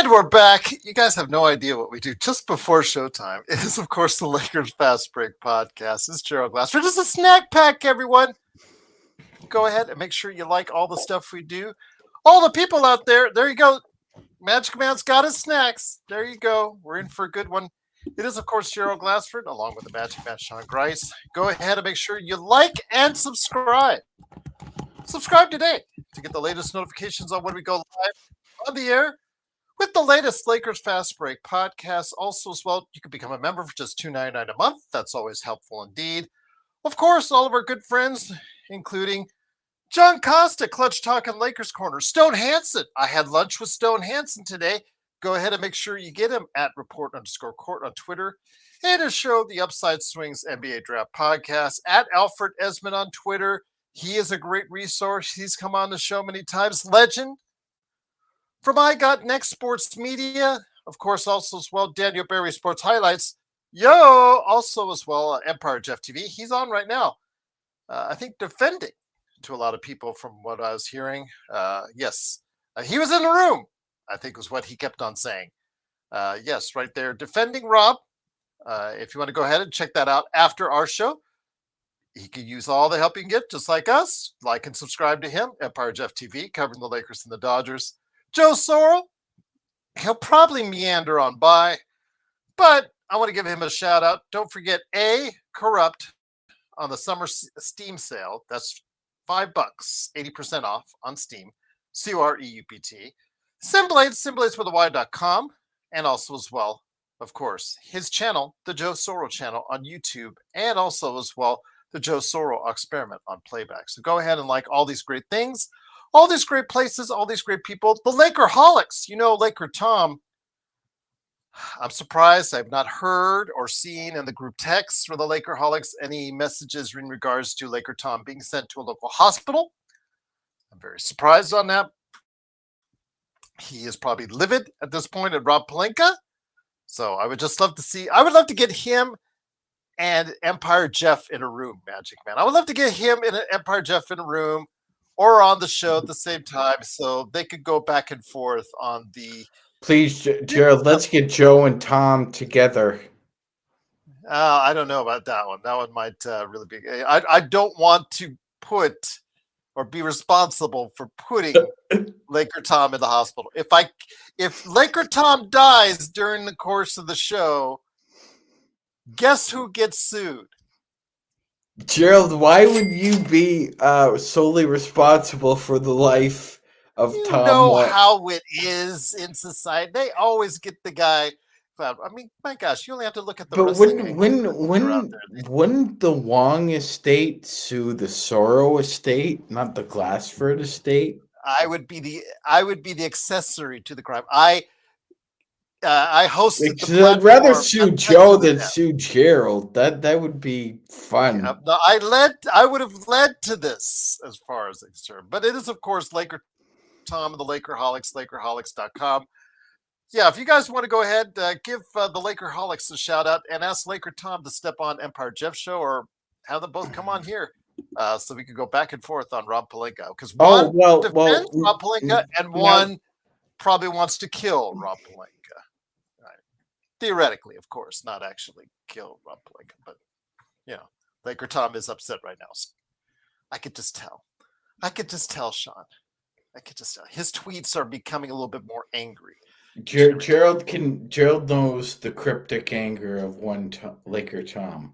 And we're back. You guys have no idea what we do just before showtime. It is, of course, the Lakers Fast Break podcast. It's Gerald Glassford. It's a snack pack, everyone. Go ahead and make sure you like all the stuff we do. All the people out there, there you go. Magic Man's got his snacks. There you go. We're in for a good one. It is, of course, Gerald Glassford, along with the Magic Man, Sean Grice. Go ahead and make sure you like and subscribe. Subscribe today to get the latest notifications on when we go live on the air with the latest Lakers Fast Break podcast. Also, as well, you can become a member for just $2.99 a month. That's always helpful indeed. Of course, all of our good friends, including John Costa, Clutch Talk and Lakers Corner. Stone Hansen. I had lunch with Stone Hansen today. Go ahead and make sure you get him at report_court on Twitter. And his show, the Upside Swings NBA Draft Podcast, at Alfred Esmond on Twitter. He is a great resource. He's come on the show many times. Legend. From I Got Next Sports Media, of course, also as well, Daniel Berry Sports Highlights. Also as well, Empire Jeff TV. He's on right now. I think defending to a lot of people from what I was hearing. Yes, he was in the room, I think was what he kept on saying. Yes, right there, defending Rob. If you want to go ahead and check that out after our show, he can use all the help he can get, just like us. Like and subscribe to him, Empire Jeff TV, covering the Lakers and the Dodgers. Joe Sorrell, he'll probably meander on by, but I want to give him a shout out. Don't forget Corrupt on the summer Steam sale. That's $5, 80% off on Steam. COREUPT. Simblades with a Y.com, and also as well, of course, his channel, the Joe Sorrell channel on YouTube, and also as well, the Joe Sorrell Experiment on Playback. So go ahead and like all these great things. All these great places, all these great people. The Lakerholics, Laker Tom. I'm surprised I've not heard or seen in the group text for the Lakerholics any messages in regards to Laker Tom being sent to a local hospital. I'm very surprised on that. He is probably livid at this point at Rob Pelinka. So I would just love to get him and Empire Jeff in a room, Magic Man. I would love to get him and Empire Jeff in a room, or on the show at the same time, so they could go back and forth on the... Please, Gerald, let's get Joe and Tom together. I don't know about that one. That one might really be... I don't want to put or be responsible for putting Laker Tom in the hospital. If Laker Tom dies during the course of the show, guess who gets sued? Gerald, why would you be solely responsible for the life of Tom? You know how it is in society. They always get the guy. I mean, my gosh, you only have to look at the. But wouldn't the Wong estate sue the Sorrow estate, not the Glassford estate? I would be the accessory to the crime. I hosted the platform. I'd rather sue Joe than sue Gerald. That would be fun. Yeah, no, I would have led to this as far as I'm concerned. But it is, of course, Laker Tom and the Lakerholics, Lakerholics.com. Yeah, if you guys want to go ahead, give the Lakerholics a shout out and ask Laker Tom to step on Empire Jeff show, or have them both come on here so we can go back and forth on Rob Pelinka. Because one defends Rob Pelinka and one probably wants to kill Rob Pelinka. Theoretically, of course, not actually kill Rob Pelinka, but Laker Tom is upset right now. I could just tell. Sean. I could just tell. His tweets are becoming a little bit more angry. Gerald knows the cryptic anger of one Laker Tom.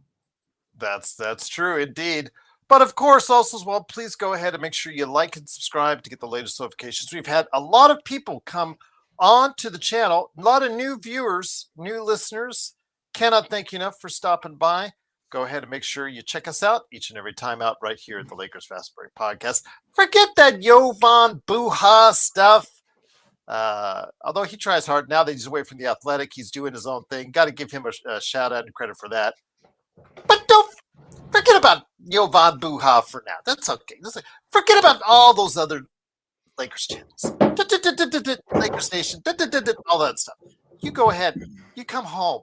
That's true indeed. But of course, also as well, please go ahead and make sure you like and subscribe to get the latest notifications. We've had a lot of people come onto the channel. A lot of new viewers, new listeners. Cannot thank you enough for stopping by. Go ahead and make sure you check us out each and every time out right here at the Lakers Fast Break Podcast. Forget that Jovan Buha stuff. Although he tries hard now that he's away from the Athletic, he's doing his own thing. Got to give him a shout out and credit for that. But don't forget about Jovan Buha for now. That's okay. Forget about all those other Lakers channels, Lakers Nation, all that stuff. You go ahead. You come home.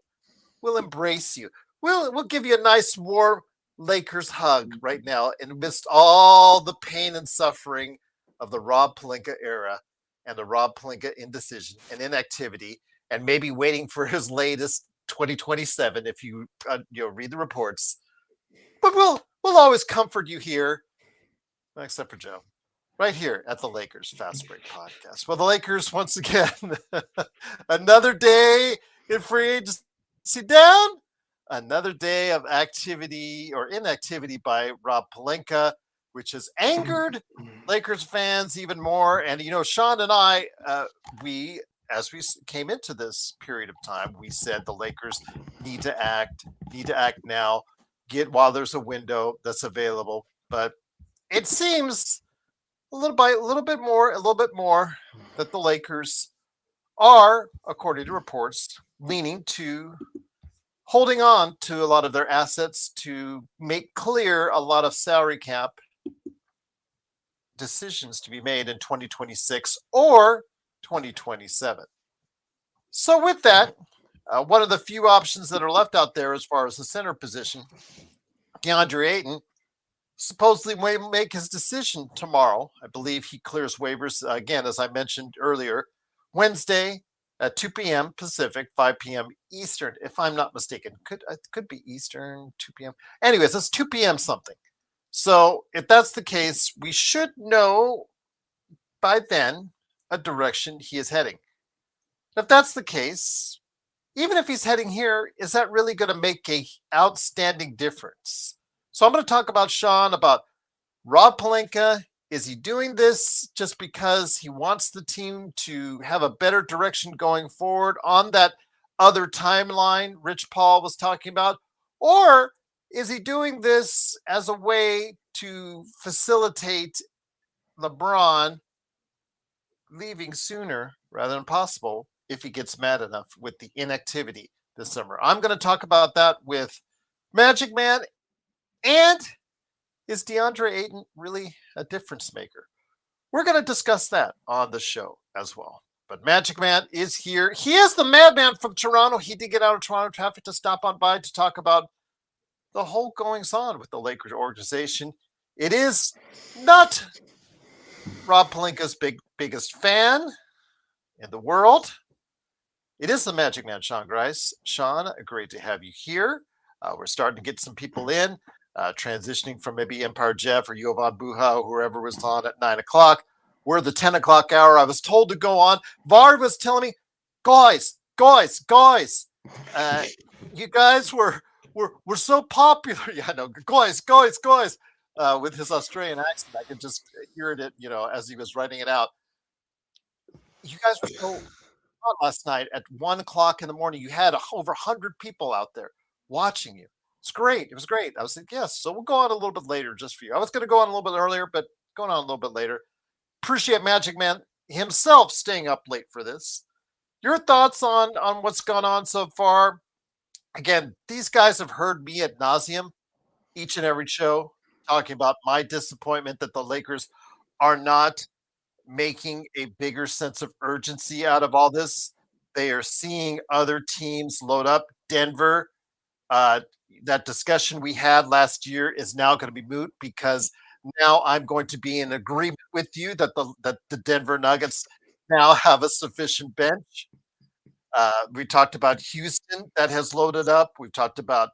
We'll embrace you. We'll give you a nice warm Lakers hug right now, amidst all the pain and suffering of the Rob Pelinka era. and the Rob Pelinka indecision and inactivity, and maybe waiting for his latest 2027 if you read the reports. But we'll always comfort you here, except for Joe, right here at the Lakers Fast Break Podcast. Well, the Lakers once again, another day in free agency down, another day of activity or inactivity by Rob Pelinka, which has angered Lakers fans even more. And Sean and I, as we came into this period of time, we said the Lakers need to act now, get while there's a window that's available. But it seems a little bit more that the Lakers are, according to reports, leaning to holding on to a lot of their assets to make clear a lot of salary cap decisions to be made in 2026 or 2027. So with that, one of the few options that are left out there as far as the center position, Deandre Ayton, supposedly will make his decision tomorrow. I believe he clears waivers, again, as I mentioned earlier, Wednesday at 2 p.m. Pacific, 5 p.m. Eastern, if I'm not mistaken. Could be Eastern, 2 p.m. Anyways, it's 2 p.m. something. So if that's the case, we should know by then a direction he is heading. If that's the case, even if he's heading here, is that really going to make a outstanding difference? So I'm going to talk about Sean, about Rob Pelinka. Is he doing this just because he wants the team to have a better direction going forward on that other timeline Rich Paul was talking about? Or is he doing this as a way to facilitate LeBron leaving sooner rather than possible if he gets mad enough with the inactivity this summer? I'm going to talk about that with Magic Man. And is Deandre Ayton really a difference maker? We're going to discuss that on the show as well. But Magic Man is here. He is the madman from Toronto. He did get out of Toronto traffic to stop on by to talk about the whole goings on with the Lakers organization. It is not Rob Pelinka's biggest fan in the world. It is the Magic Man, Sean Grice. Sean, great to have you here. We're starting to get some people in, transitioning from maybe Empire Jeff or Jovan Buha or whoever was on at 9 o'clock. We're the 10 o'clock hour. I was told to go on. Vard was telling me, guys, you guys were so popular. Yeah, no, guys, with his Australian accent. I could just hear it, as he was writing it out. You guys were so hot last night at 1 o'clock in the morning. You had over 100 people out there watching you. It's great. It was great. I was like, yes. So we'll go on a little bit later just for you. I was going to go on a little bit earlier, but going on a little bit later. Appreciate Magic Man himself staying up late for this. Your thoughts on what's gone on so far? Again, these guys have heard me ad nauseum each and every show talking about my disappointment that the Lakers are not making a bigger sense of urgency out of all this. They are seeing other teams load up. Denver, that discussion we had last year is now going to be moot because now I'm going to be in agreement with you that the Denver Nuggets now have a sufficient bench. We talked about Houston that has loaded up. We've talked about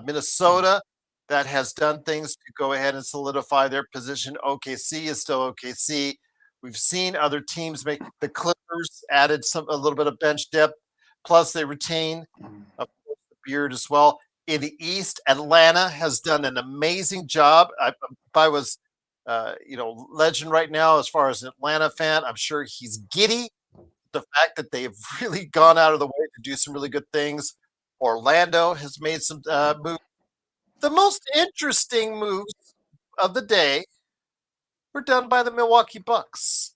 Minnesota that has done things to go ahead and solidify their position. OKC is still OKC. We've seen other teams make the Clippers added a little bit of bench depth. Plus, they retain of course, the Beard as well. In the East, Atlanta has done an amazing job. If I was, legend right now as far as an Atlanta fan, I'm sure he's giddy. The fact that they've really gone out of the way to do some really good things. Orlando has made some moves. The most interesting moves of the day were done by the Milwaukee Bucks,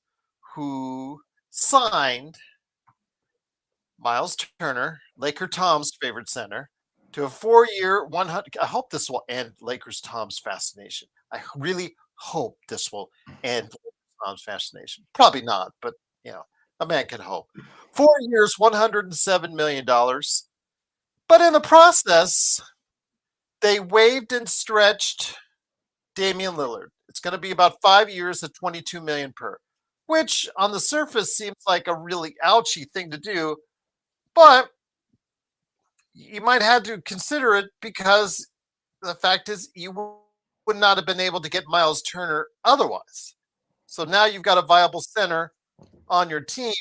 who signed Miles Turner, Laker Tom's favorite center, to a 4-year, 100. I hope this will end Lakers Tom's fascination. I really hope this will end Tom's fascination. Probably not, but a man can hope. 4 years, $107 million. But in the process, they waived and stretched Damian Lillard. It's going to be about 5 years at $22 million per, which on the surface seems like a really ouchy thing to do, but you might have to consider it because the fact is you would not have been able to get Miles Turner otherwise. So now you've got a viable center on your team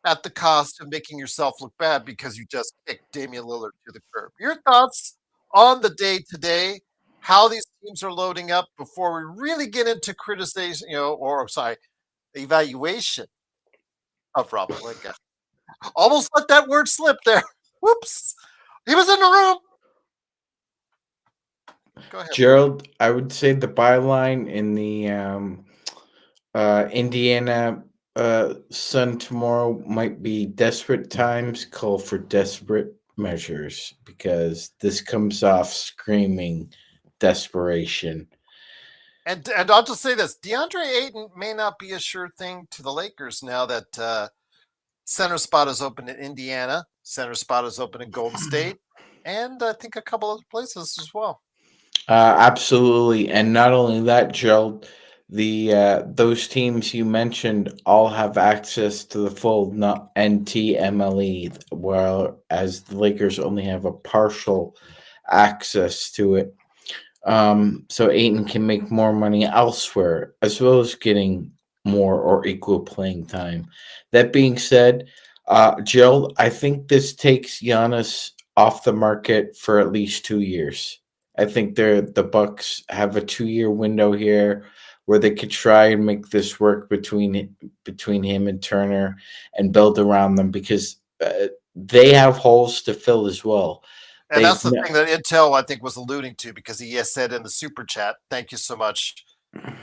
at the cost of making yourself look bad because you just kicked Damian Lillard to the curb. Your thoughts on the day today, how these teams are loading up before we really get into criticization, or sorry, evaluation of Rob Pelinka. Almost let that word slip there. Whoops. He was in the room. Go ahead. Gerald, I would say the byline in the Indiana Sun tomorrow might be desperate times call for desperate measures, because this comes off screaming desperation. And I'll just say this: DeAndre Ayton may not be a sure thing to the Lakers now that center spot is open in Indiana, center spot is open in Golden State, and I think a couple other places as well. Absolutely, and not only that, Gerald, the those teams you mentioned all have access to the full not NTMLE, whereas the Lakers only have a partial access to it. So Aiton can make more money elsewhere, as well as getting more or equal playing time. That being said, Gerald, I think this takes Giannis off the market for at least 2 years. I think the Bucks have a 2 year window here where they could try and make this work between him and Turner and build around them, because they have holes to fill as well. And They've that's the thing that Intel, I think, was alluding to because he has said in the super chat, thank you so much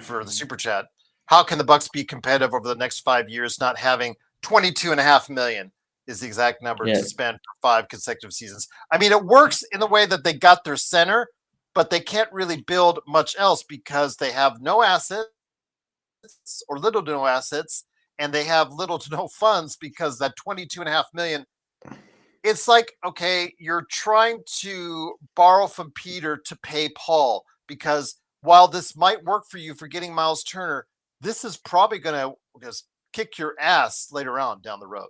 for the super chat. How can the Bucks be competitive over the next 5 years, not having 22.5 million is the exact number yeah, to spend for 5 consecutive seasons? I mean, it works in the way that they got their center, but they can't really build much else because they have no assets or little to no assets, and they have little to no funds because that 22.5 million, it's like, okay, you're trying to borrow from Peter to pay Paul, because while this might work for you for getting Miles Turner, this is probably going to just kick your ass later on down the road.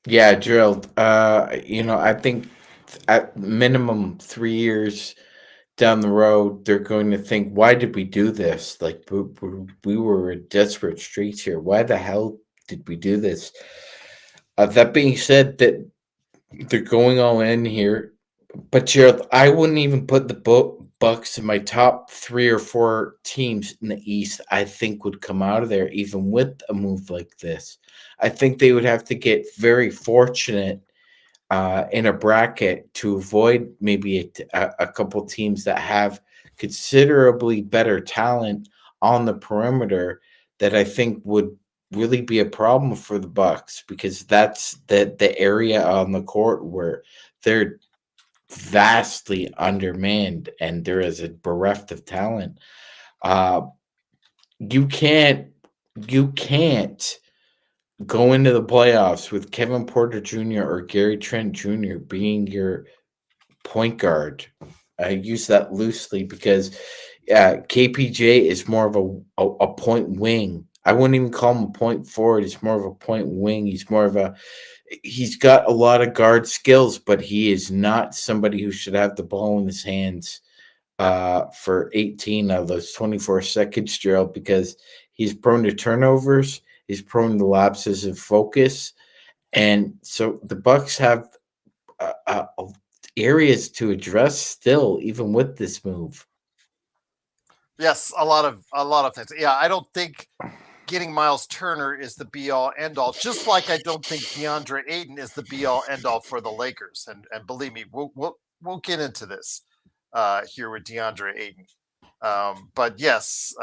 yeah, Gerald. I think at minimum 3 years down the road, they're going to think, why did we do this? Like, we were in desperate streets here. Why the hell did we do this? That being said, that they're going all in here. But Gerald, I wouldn't even put the Bucks in my top 3 or 4 teams in the East. I think would come out of there even with a move like this. I think they would have to get very fortunate in a bracket to avoid maybe a couple teams that have considerably better talent on the perimeter, that I think would really be a problem for the Bucks, because that's the area on the court where they're vastly undermanned and there is a bereft of talent. Uh, you can't you can't go into the playoffs with Kevin Porter Jr. or Gary Trent Jr. being your point guard. I use that loosely because KPJ is more of a point wing. I wouldn't even call him a point forward. He's more of a point wing. He's got a lot of guard skills, but he is not somebody who should have the ball in his hands for 18 of those 24 seconds, Gerald, because he's prone to turnovers. He's prone to lapses of focus. And so the Bucks have areas to address still, even with this move. Yes, a lot of things. Yeah, I don't think getting Miles Turner is the be all end all. Just like I don't think DeAndre Ayton is the be all end all for the Lakers. And believe me, we'll get into this here with DeAndre Ayton. But yes,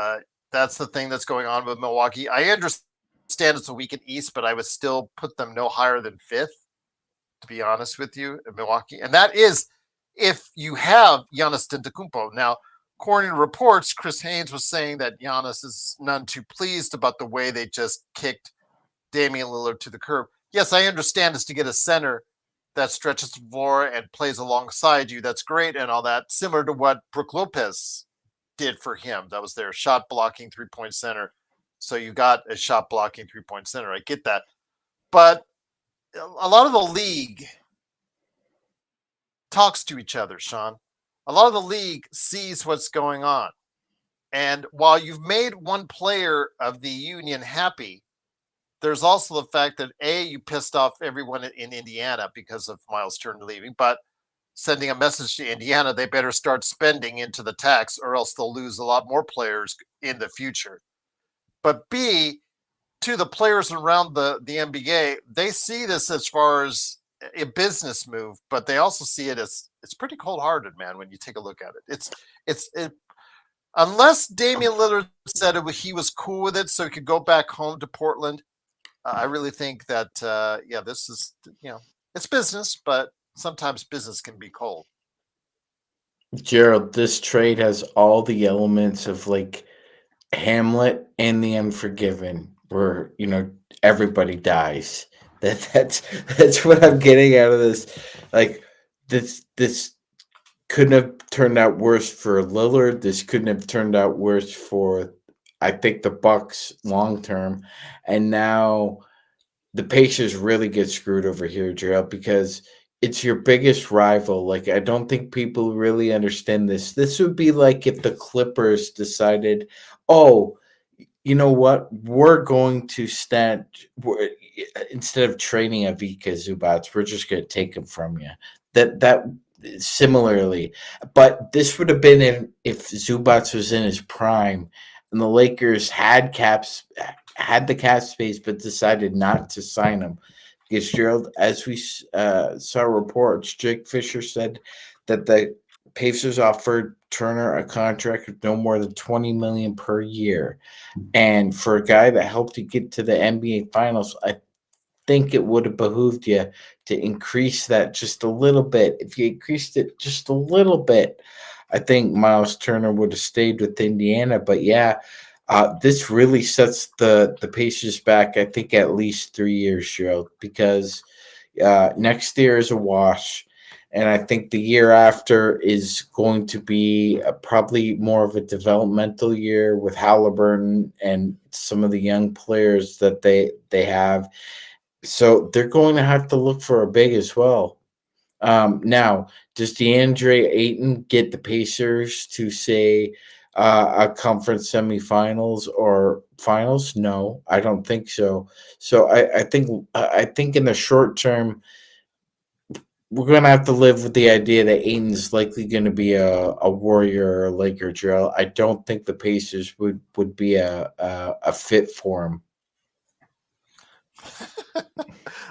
that's the thing that's going on with Milwaukee. I understand it's a week in East, but I would still put them no higher than fifth, to be honest with you, in Milwaukee. And that is if you have Giannis Antetokounmpo. Now, according to reports, Chris Haynes was saying that Giannis is none too pleased about the way they just kicked Damian Lillard to the curb. Yes, I understand it's to get a center that stretches the floor and plays alongside you. That's great and all that, similar to what Brook Lopez did for him. That was their shot blocking 3-point center So you got a shot blocking 3-point center. I get that. But a lot of the league talks to each other, Sean. A lot of the league sees what's going on. And while you've made one player of the union happy, there's also the fact that you pissed off everyone in Indiana because of Miles Turner leaving, but sending a message to Indiana, they better start spending into the tax or else they'll lose a lot more players in the future. But B, to the players around the NBA, they see this as far as a business move, but they also see it as it's pretty cold-hearted, man, when you take a look at it. Unless Damian Lillard said he was cool with it so he could go back home to Portland, I really think that, this is, it's business, but sometimes business can be cold. Gerald, this trade has all the elements of like Hamlet and the Unforgiven, where everybody dies. That's what I'm getting out of this. Like this couldn't have turned out worse for Lillard. This couldn't have turned out worse for, I think, the Bucks long term. And now the Pacers really get screwed over here, Gerald, because it's your biggest rival. Like, I don't think people really understand this. This would be like if the Clippers decided, oh, you know what? We're going to instead of trading Avika Zubats, we're just going to take him from you. That similarly, but this would have been if Zubats was in his prime, and the Lakers had the cap space, but decided not to sign him. Because Gerald, as we saw reports, Jake Fisher said that the Pacers offered Turner a contract of no more than $20 million per year, and for a guy that helped you get to the NBA Finals, I think it would have behooved you to increase that just a little bit. If you increased it just a little bit, I think Miles Turner would have stayed with Indiana. But yeah, this really sets the Pacers back, I think, at least 3 years, Gerald, because next year is a wash. And I think the year after is going to be probably more of a developmental year with Halliburton and some of the young players that they have. So they're going to have to look for a big as well. Now, does Deandre Ayton get the Pacers to say a conference semifinals or finals? No, I don't think so. So I think in the short term, we're going to have to live with the idea that Ayton's likely going to be a Warrior or a Laker drill. I don't think the Pacers would be a fit for him.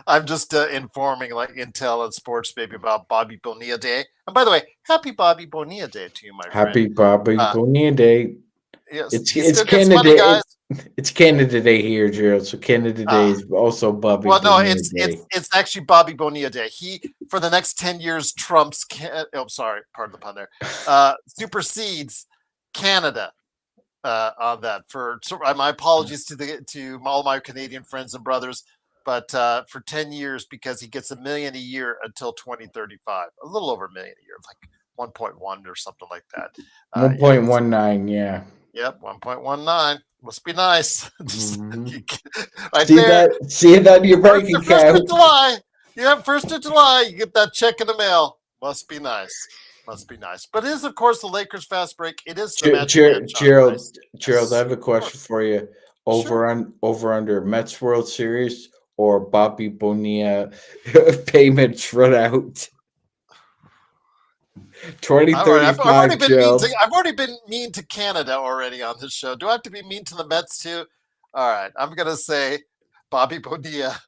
I'm just informing like Intel and Sports Baby about Bobby Bonilla Day. And by the way, happy Bobby Bonilla Day to you, my friend. Happy Bobby Bonilla Day. Yes, it's Canada. Money, guys. It's Canada Day here, Gerald. So Canada Day is also Bobby. Well, no, Bonilla Day. it's actually Bobby Bonilla Day. He for the next 10 years trumps. Sorry, pardon the pun there. Supersedes Canada on that. My apologies to all my Canadian friends and brothers. But for 10 years, because he gets $1 million a year until 2035, a little over $1 million a year, like 1.1 or something like that. 1.19, yeah. Yep, 1.19. Must be nice. Right there. See that on your bank account. 1st of July. Yeah, 1st of July, you get that check in the mail. Must be nice. Must be nice. But it is, of course, the Lakers fast break. It is the Gerald, Gerald, I have a question for you. Over under Mets World Series or Bobby Bonilla payments run out? 2035. I've already been mean to Canada already on this show. Do I have to be mean to the Mets too? All right, I'm gonna say Bobby Bonilla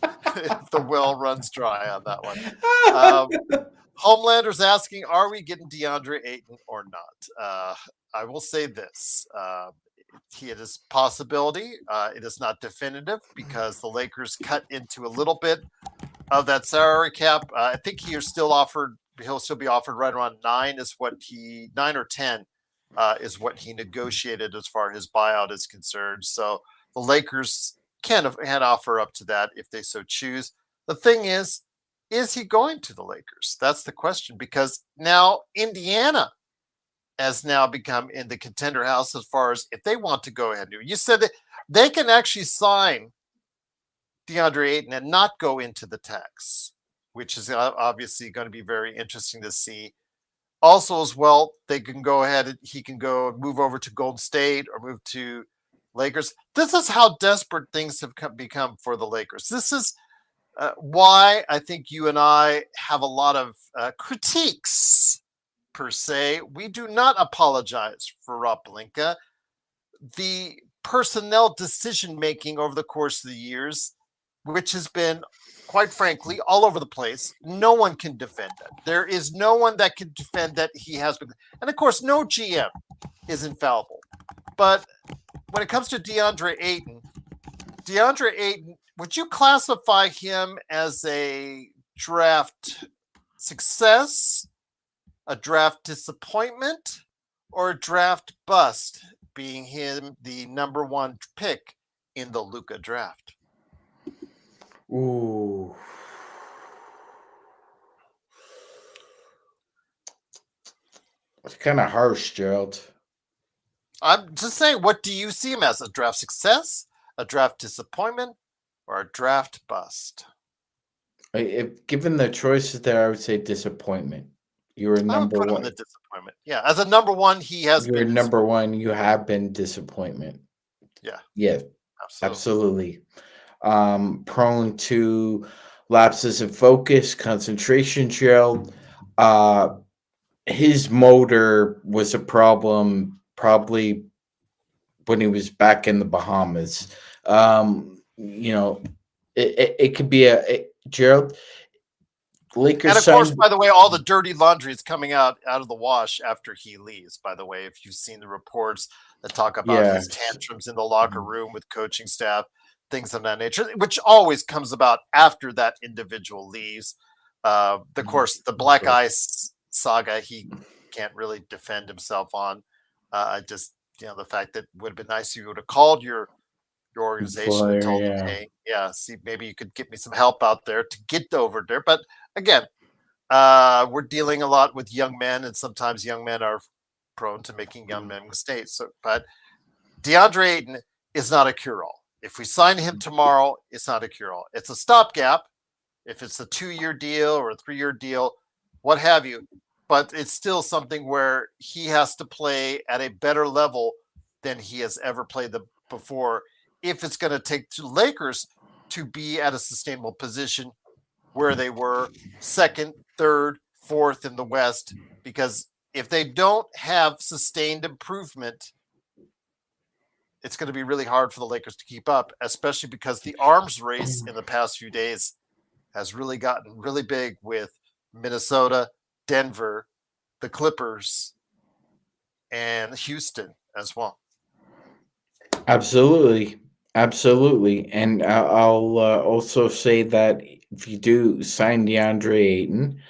if the well runs dry on that one. Homelander's asking, are we getting Deandre Ayton or not? I will say this. It is possibility. It is not definitive because the Lakers cut into a little bit of that salary cap. I think he'll still be offered right around 9 or 10 is what he negotiated as far as his buyout is concerned. So the Lakers can offer up to that if they so choose. The thing is he going to the Lakers? That's the question, because now Indiana has now become in the contender house as far as if they want to go ahead and do. You said that they can actually sign Deandre Ayton and not go into the tax, which is obviously going to be very interesting to see. Also, as well, they can go ahead and he can go move over to Golden State or move to Lakers. This is how desperate things have become for the Lakers. This is why I think you and I have a lot of critiques, per se. We do not apologize for Rob Pelinka. The personnel decision making over the course of the years, which has been, quite frankly, all over the place, no one can defend it. There is no one that can defend that he has been. And of course, no GM is infallible. But when it comes to Deandre Ayton, would you classify him as a draft success, a draft disappointment, or a draft bust, being him the number one pick in the Luka draft? Ooh. It's kind of harsh, Gerald. I'm just saying, what do you see him as? A draft success, a draft disappointment, or a draft bust? If given the choices there, I would say disappointment. You were I would number put him in the one. disappointment. Yeah, as a number one, he has You're been number one. You have been disappointment. Yeah, Yeah, absolutely. Prone to lapses of focus, concentration, Gerald. His motor was a problem probably when he was back in the Bahamas. It could be Gerald. Lakers And of course, signed. by the way, all the dirty laundry is coming out of the wash after he leaves. By the way, if you've seen the reports that talk about Yeah. his tantrums in the locker room with coaching staff, things of that nature, which always comes about after that individual leaves. Of course, the Black Ice saga, he can't really defend himself on. I just, the fact that it would have been nice if you would have called your organization and told them, hey, see, maybe you could get me some help out there to get over there. But again, we're dealing a lot with young men, and sometimes young men are prone to making young men mistakes. So, but Deandre Ayton is not a cure-all. If we sign him tomorrow, it's not a cure-all. It's a stopgap. If it's a 2-year deal or a 3-year deal, what have you. But it's still something where he has to play at a better level than he has ever played before if it's going to take the Lakers to be at a sustainable position where they were second, third, fourth in the West. Because if they don't have sustained improvement, it's going to be really hard for the Lakers to keep up, especially because the arms race in the past few days has really gotten really big with Minnesota, Denver, the Clippers, and Houston as well. Absolutely. And I'll also say that if you do sign DeAndre Ayton,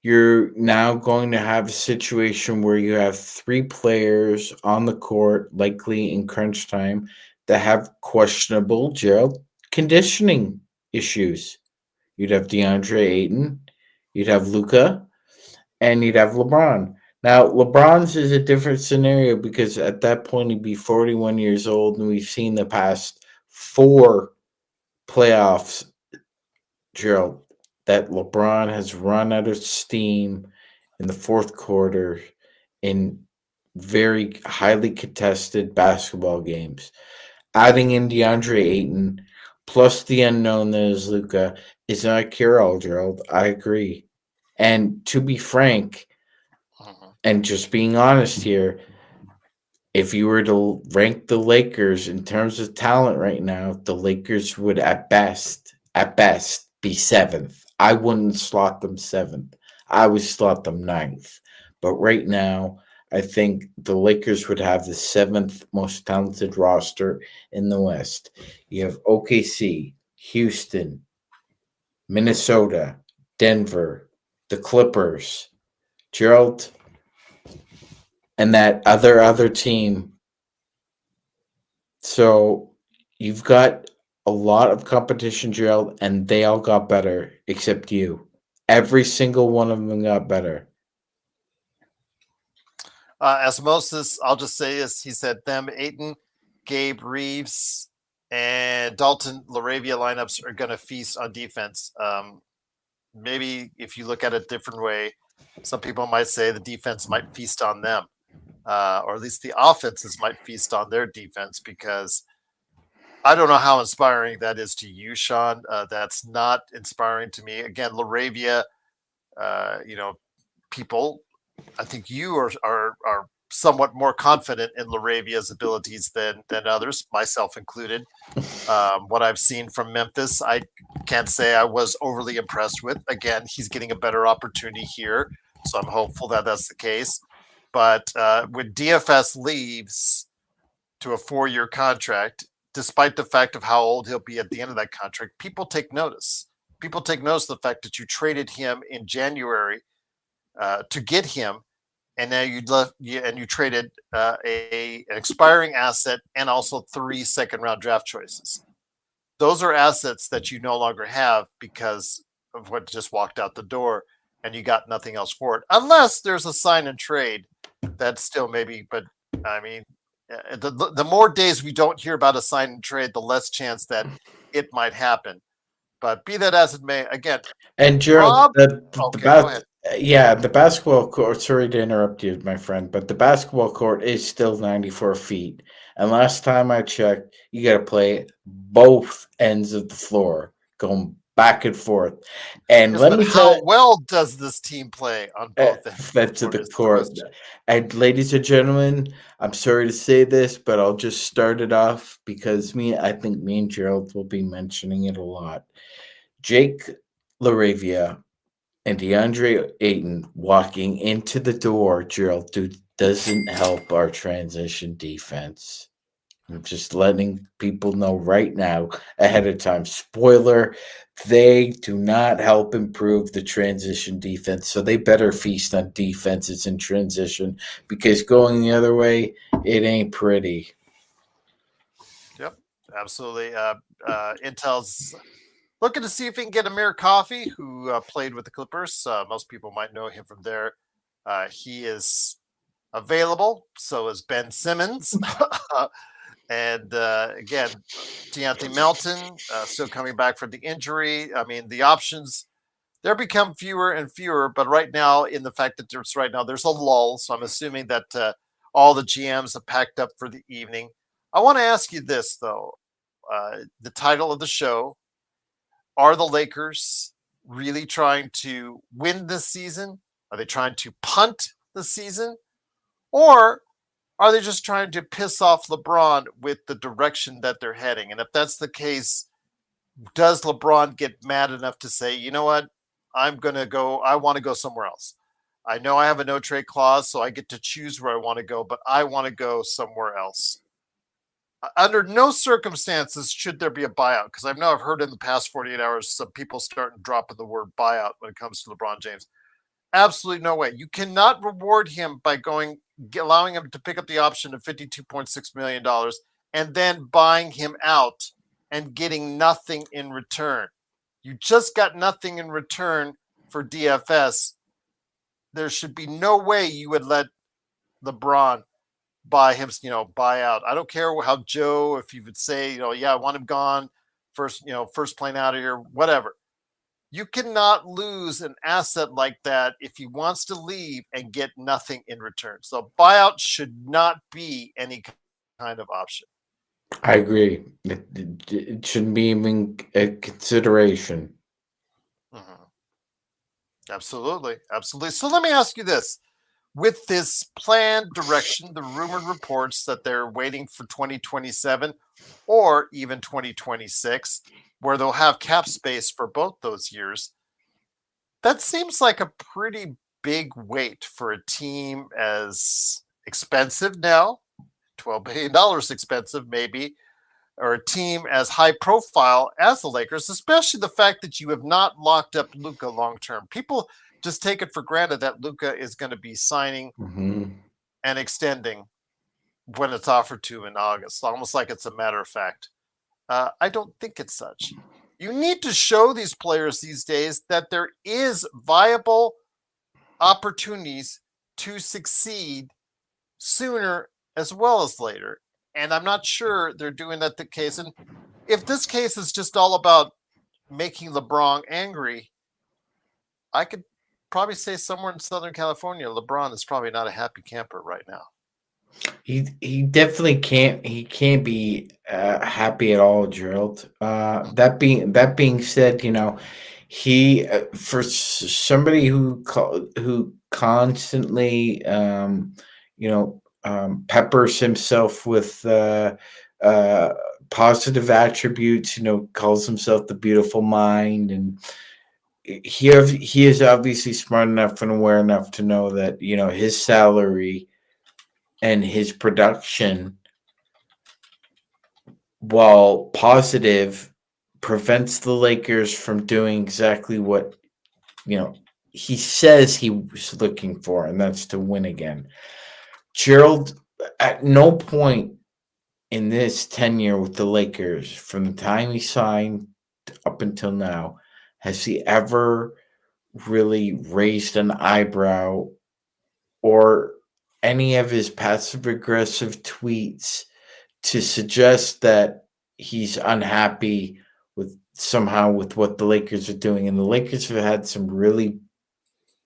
you're now going to have a situation where you have 3 players on the court, likely in crunch time, that have questionable Gerald conditioning issues. You'd have DeAndre Ayton, you'd have Luka, and you'd have LeBron. Now, LeBron's is a different scenario because at that point he'd be 41 years old, and we've seen the past 4 playoffs, Gerald, that LeBron has run out of steam in the fourth quarter in very highly contested basketball games. Adding in DeAndre Ayton plus the unknown that is Luka is not a cure-all, Gerald. I agree. And to be frank, and just being honest here, if you were to rank the Lakers in terms of talent right now, the Lakers would at best be 7th. I wouldn't slot them 7th. I would slot them 9th. But right now, I think the Lakers would have the 7th most talented roster in the West. You have OKC, Houston, Minnesota, Denver, the Clippers, Gerald, and that other team. So you've got a lot of competition, Gerald, and they all got better except you. Every single one of them got better. Osmosis, I'll just say this. He said them, Ayton, Gabe Reeves, and Dalton Laravia lineups are going to feast on defense. Maybe if you look at it a different way, some people might say the defense might feast on them, or at least the offenses might feast on their defense, because I don't know how inspiring that is to you, Sean. That's not inspiring to me. Again, Laravia, you know, people, I think you are somewhat more confident in Laravia's abilities than others, myself included. What I've seen from Memphis, I can't say I was overly impressed with. Again, he's getting a better opportunity here, so I'm hopeful that that's the case. But when DFS leaves to a 4-year contract, despite the fact of how old he'll be at the end of that contract, people take notice. People take notice of the fact that you traded him in January to get him, and now you traded an expiring asset and also 3 second-round draft choices. Those are assets that you no longer have because of what just walked out the door, and you got nothing else for it, unless there's a sign and trade. That's still maybe, but I mean, the more days we don't hear about a sign and trade, the less chance that it might happen. But be that as it may, again, And Gerald, Rob. the Okay, go ahead. yeah, the basketball court. Sorry to interrupt you, my friend, but the basketball court is still 94 feet. And last time I checked, you got to play both ends of the floor, going back and forth. And Yes, let but me tell how you, well does this team play on both ends of the fed to court the is the court. question. And ladies and gentlemen, I'm sorry to say this, but I'll just start it off because I think me and Gerald will be mentioning it a lot. Jake Laravia and Deandre Ayton walking into the door, Gerald, dude, doesn't help our transition defense. I'm just letting people know right now, ahead of time. Spoiler, they do not help improve the transition defense. So they better feast on defenses in transition because going the other way, it ain't pretty. Yep, absolutely. Intel's looking to see if he can get Amir Coffey, who played with the Clippers. Most people might know him from there. He is available. So is Ben Simmons. And again, Deontay Melton still coming back from the injury. I mean, the options, there become fewer and fewer. But right now, in the fact that there's a lull. So I'm assuming that all the GMs have packed up for the evening. I want to ask you this, though. The title of the show, are the Lakers really trying to win this season? Are they trying to punt the season? Or are they just trying to piss off LeBron with the direction that they're heading? And if that's the case, does LeBron get mad enough to say, you know what, I want to go somewhere else. I know I have a no trade clause, so I get to choose where I want to go, but I want to go somewhere else. Under no circumstances should there be a buyout, because I know I've heard in the past 48 hours some people starting dropping the word buyout when it comes to LeBron James. Absolutely no way. You cannot reward him by allowing him to pick up the option of $52.6 million and then buying him out and getting nothing in return. You just got nothing in return for DFS. There should be no way you would let LeBron buy him, buy out. I don't care how Joe, if you would say, yeah, I want him gone first plane out of here, whatever. You cannot lose an asset like that if he wants to leave and get nothing in return. So buyout should not be any kind of option. I agree. It shouldn't be even a consideration. Mm-hmm. Absolutely. Absolutely. So let me ask you this. With this planned direction, the rumored reports that they're waiting for 2027 or even 2026, where they'll have cap space for both those years, that seems like a pretty big wait for a team as expensive now, $12 billion expensive, maybe, or a team as high profile as the Lakers, especially the fact that you have not locked up Luka long term. People just take it for granted that Luka is going to be signing Hmm. and extending when it's offered to in August, almost like it's a matter of fact. I don't think it's such. You need to show these players these days that there is viable opportunities to succeed sooner as well as later. And I'm not sure they're doing that the case. And if this case is just all about making LeBron angry, I could probably say somewhere in Southern California, LeBron is probably not a happy camper right now. He definitely can't be happy at all, Gerald. That being said, he for somebody who constantly peppers himself with uh, positive attributes. Calls himself the beautiful mind, and he is obviously smart enough and aware enough to know that his salary and his production, while positive, prevents the Lakers from doing exactly what he says he was looking for, and that's to win again. Gerald, at no point in this tenure with the Lakers, from the time he signed up until now, has he ever really raised an eyebrow or any of his passive aggressive tweets to suggest that he's unhappy with what the Lakers are doing. And the Lakers have had some really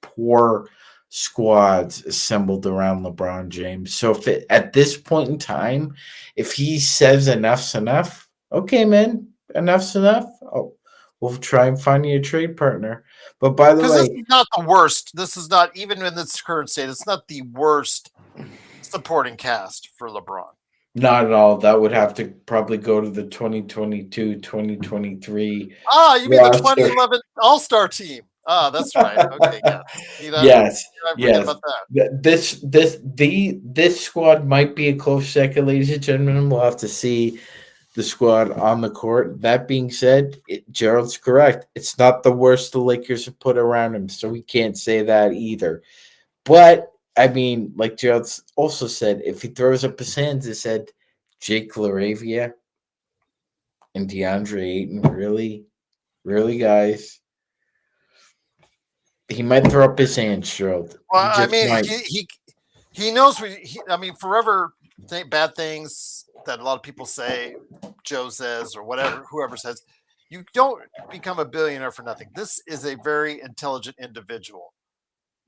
poor squads assembled around LeBron James. So at this point in time, if he says enough's enough, okay, man, enough's enough. We'll try and find you a trade partner. But by the Because way, this is not the worst. This is not, even in this current state, it's not the worst supporting cast for LeBron. not at all. That would have to probably go to the 2022-2023 You mean the roster. 2011 All-Star team? That's right. Okay, yeah. Yes, I forget yes. about that. This squad might be a close second, ladies and gentlemen. We'll have to see the squad on the court. That being said, Gerald's correct. It's not the worst the Lakers have put around him, so we can't say that either. But I mean, like Gerald also said, if he throws up his hands and said, Jake LaRavia and Deandre Ayton, really, really, guys, he might throw up his hands, Gerald. Well, He I just mean, might. he knows. Forever bad things that a lot of people say, Joe says, or whatever, whoever says, you don't become a billionaire for nothing. This is a very intelligent individual,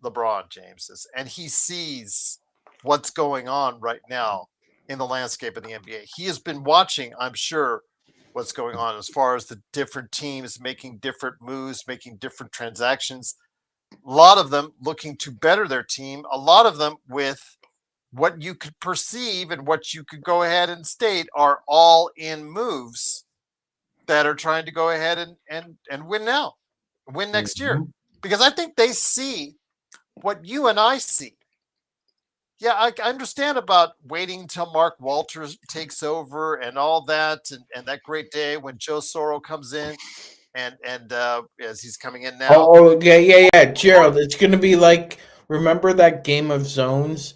LeBron James is, and he sees what's going on right now in the landscape of the NBA. He has been watching, I'm sure, what's going on as far as the different teams making different moves, making different transactions. A lot of them looking to better their team, a lot of them with what you could perceive and what you could go ahead and state are all in moves that are trying to go ahead and win now, win next year. Because I think they see what you and I see. Yeah, I understand about waiting until Mark Walters takes over and all that, and that great day when Joe Soro comes in and as he's coming in now. Yeah, Gerald. It's gonna be like, remember that Game of Zones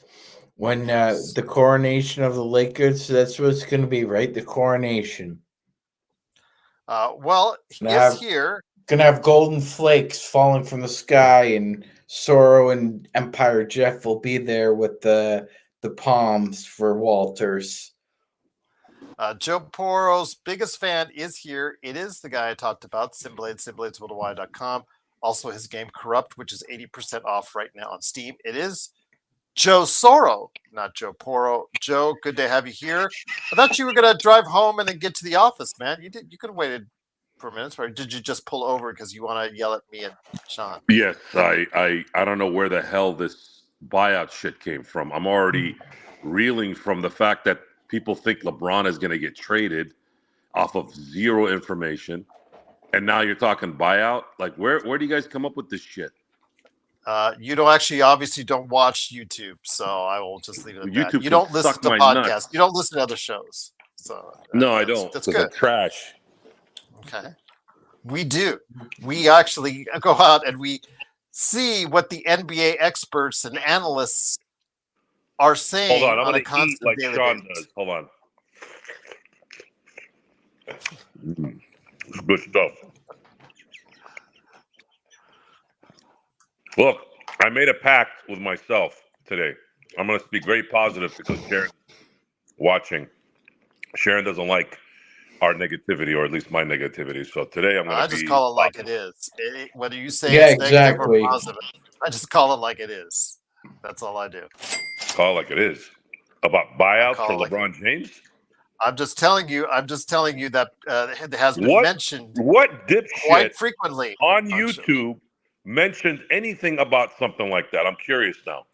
when the coronation of the Lakers? That's what it's gonna be, right? The coronation. Well, he is here. Gonna have golden flakes falling from the sky, and Sorrow and Empire Jeff will be there with the palms for Walters. Joe Poro's biggest fan is here. It is the guy I talked about, SimBlades.com. Also, his game Corrupt, which is 80% off right now on Steam. It is Joe Soro, not Joe Poro. Joe, good to have you here. I thought you were going to drive home and then get to the office, man. You could have waited for minutes, or did you just pull over because you want to yell at me and Sean? Yes, I don't know where the hell this buyout shit came from. I'm already reeling from the fact that people think LeBron is going to get traded off of zero information, and now you're talking buyout. Like, where do you guys come up with this shit? You don't actually, obviously, don't watch YouTube, so I will just leave it at YouTube that. You don't listen to podcasts. Nuts. You don't listen to other shows. So no, I don't. That's good. Trash. Okay. We do. We actually go out and we see what the NBA experts and analysts are saying. Hold on, I'm on going a to eat like daily Sean basis. does. Hold on. Good stuff. Look, I made a pact with myself today. I'm going to speak very positive because Sharon's watching. Sharon doesn't like our negativity, or at least my negativity. So today I'm going to I just call it like it is. Whether you say Yeah, it's negative exactly. or positive, I just call it like it is. That's all I do. call it like it is. About buyouts for call it like LeBron James. I'm just telling you that it has been mentioned What dipshit quite frequently on shows. YouTube mentioned anything about something like that? I'm curious now.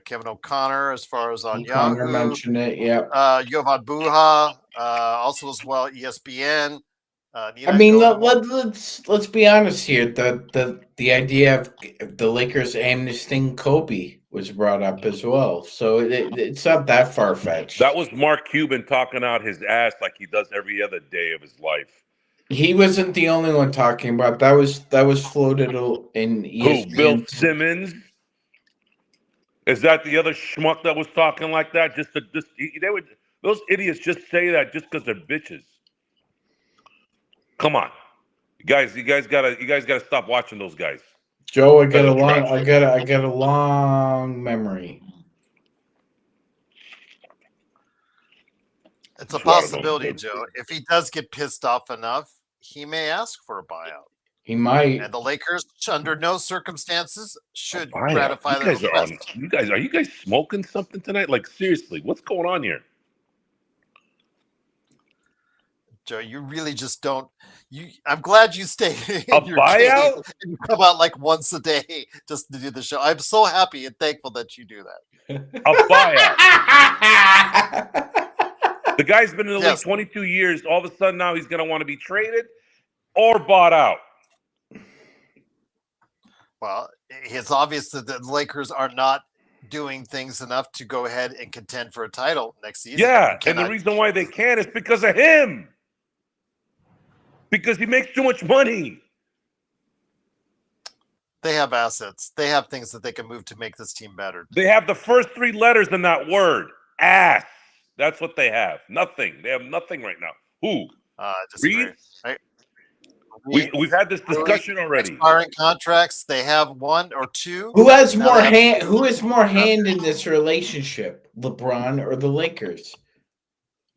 Kevin O'Connor, as far as on O'Connor Yahoo, mentioned it. Yeah. Yovan Buha, also as well ESPN. I mean, let's be honest here. The idea of the Lakers amnestying Kobe was brought up as well, so it's not that far fetched. That was Mark Cuban talking out his ass like he does every other day of his life. He wasn't the only one talking about that. Was floated in ESPN. Who? Bill Simmons? Is that the other schmuck that was talking like that? Those idiots just say that just because they're bitches. Come on, you guys gotta stop watching those guys. Joe, I got a long memory. It's a possibility, Joe. If he does get pissed off enough, he may ask for a buyout. He might. And the Lakers, under no circumstances, should ratify that request. Are you guys smoking something tonight? Like, seriously, what's going on here? Joe, you really just don't. I'm glad you stay in your buyout? cave and you come out like once a day just to do the show. I'm so happy and thankful that you do that. A buyout. The guy's been in the league 22 years. All of a sudden now he's going to want to be traded or bought out. Well, it's obvious that the Lakers are not doing things enough to go ahead and contend for a title next season. Yeah, and the reason why they can't is because of him. Because he makes too much money. They have assets. They have things that they can move to make this team better. They have the first three letters in that word. Ass. That's what they have. Nothing. They have nothing right now. Who? Reed? We've had this discussion already. Expiring contracts. They have one or two. Who has more hand? Who has more hand in this relationship, LeBron or the Lakers?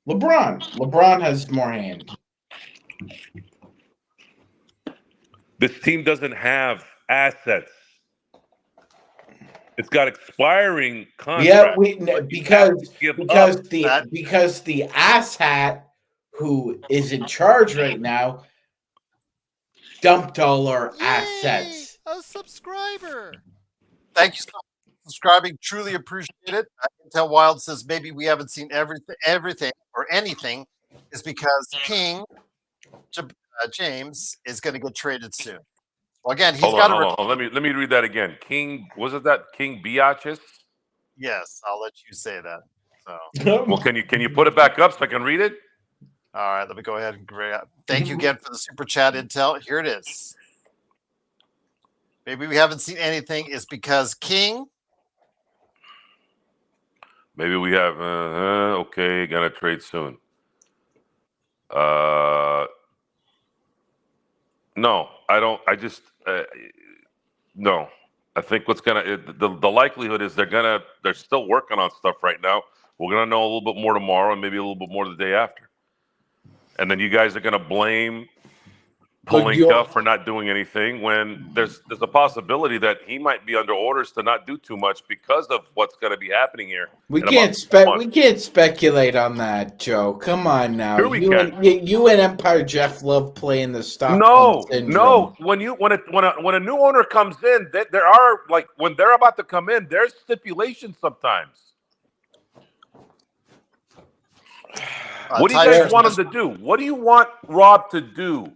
LeBron. LeBron has more hand. This team doesn't have assets. It's got expiring contracts. Yeah, because the asshat who is in charge right now dumped all our assets. A subscriber. Thank you so much for subscribing. Truly appreciate it. I can tell Wild says maybe we haven't seen everything or anything is because King James is going to get traded soon. Well, again, he's got to. Let me read that again. King, wasn't that King Biachis? Yes, I'll let you say that. So. Well, can you put it back up so I can read it? All right, let me go ahead and grab. Thank you again for the super chat intel. Here it is. Maybe we haven't seen anything is because King. Maybe we have. Okay, gonna trade soon. No, I don't. I just no. I think what's the likelihood is they're still working on stuff right now. We're gonna know a little bit more tomorrow and maybe a little bit more the day after. And then you guys are gonna blame Pelinka for not doing anything when there's a possibility that he might be under orders to not do too much because of what's going to be happening here. We can't speculate on that, Joe. Come on now. Here we can. You and Empire Jeff love playing the Stockholm No. When a new owner comes in, there are when they're about to come in, there's stipulations sometimes. What do you guys want him to do? What do you want Rob to do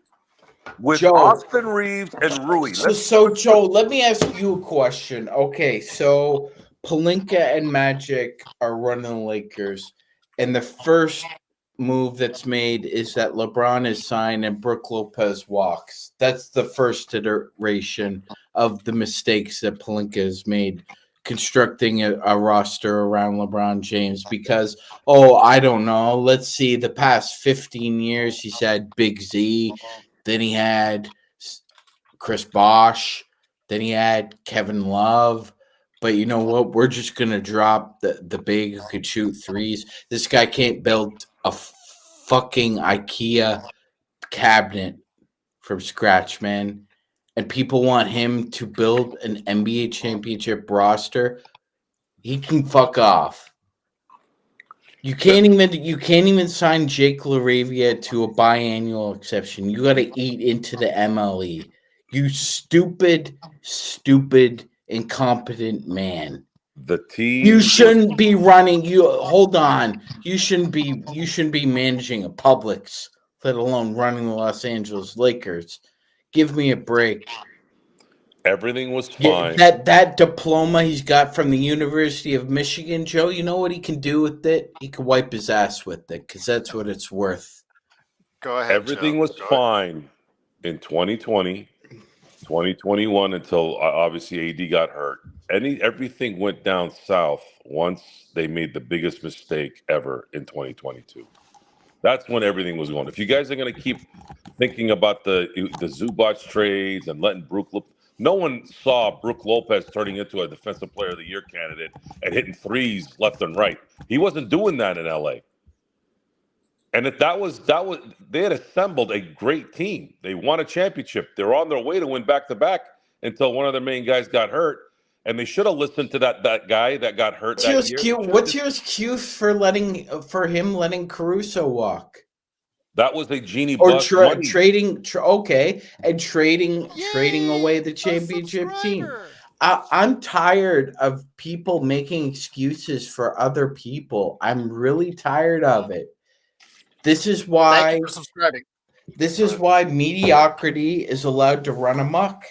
with Joe, Austin Reeves and Rui? So, Joe, let me ask you a question. Okay, so Pelinka and Magic are running the Lakers, and the first move that's made is that LeBron is signed and Brook Lopez walks. That's the first iteration of the mistakes that Pelinka has made constructing a roster around LeBron James because, I don't know. Let's see, the past 15 years, he's had Big Z. Then he had Chris Bosh. Then he had Kevin Love. But you know what? We're just going to drop the big who could shoot threes. This guy can't build a fucking IKEA cabinet from scratch, man. And people want him to build an NBA championship roster. He can fuck off. You can't even sign Jake LaRavia to a biannual exception. You got to eat into the MLE. You stupid, incompetent man. The team. You shouldn't be running. Hold on. You shouldn't be managing a Publix, let alone running the Los Angeles Lakers. Give me a break. Everything was fine. That diploma he's got from the University of Michigan, Joe, you know what he can do with it? He can wipe his ass with it because that's what it's worth. Go ahead. Everything Joe. was fine in 2020, 2021 until obviously AD got hurt. Everything went down south once they made the biggest mistake ever in 2022. That's when everything was going. If you guys are going to keep thinking about the Zubac trades and letting no one saw Brook Lopez turning into a Defensive Player of the Year candidate and hitting threes left and right. He wasn't doing that in LA. And that was they had assembled a great team. They won a championship. They were on their way to win back-to-back until one of their main guys got hurt. And they should have listened to that guy that got hurt that year. What's your excuse for him letting Caruso walk? That was a genie or bust money. trading away the championship team. I'm tired of people making excuses for other people. I'm really tired of it. This is why. Thank you for subscribing. This is why mediocrity is allowed to run amok.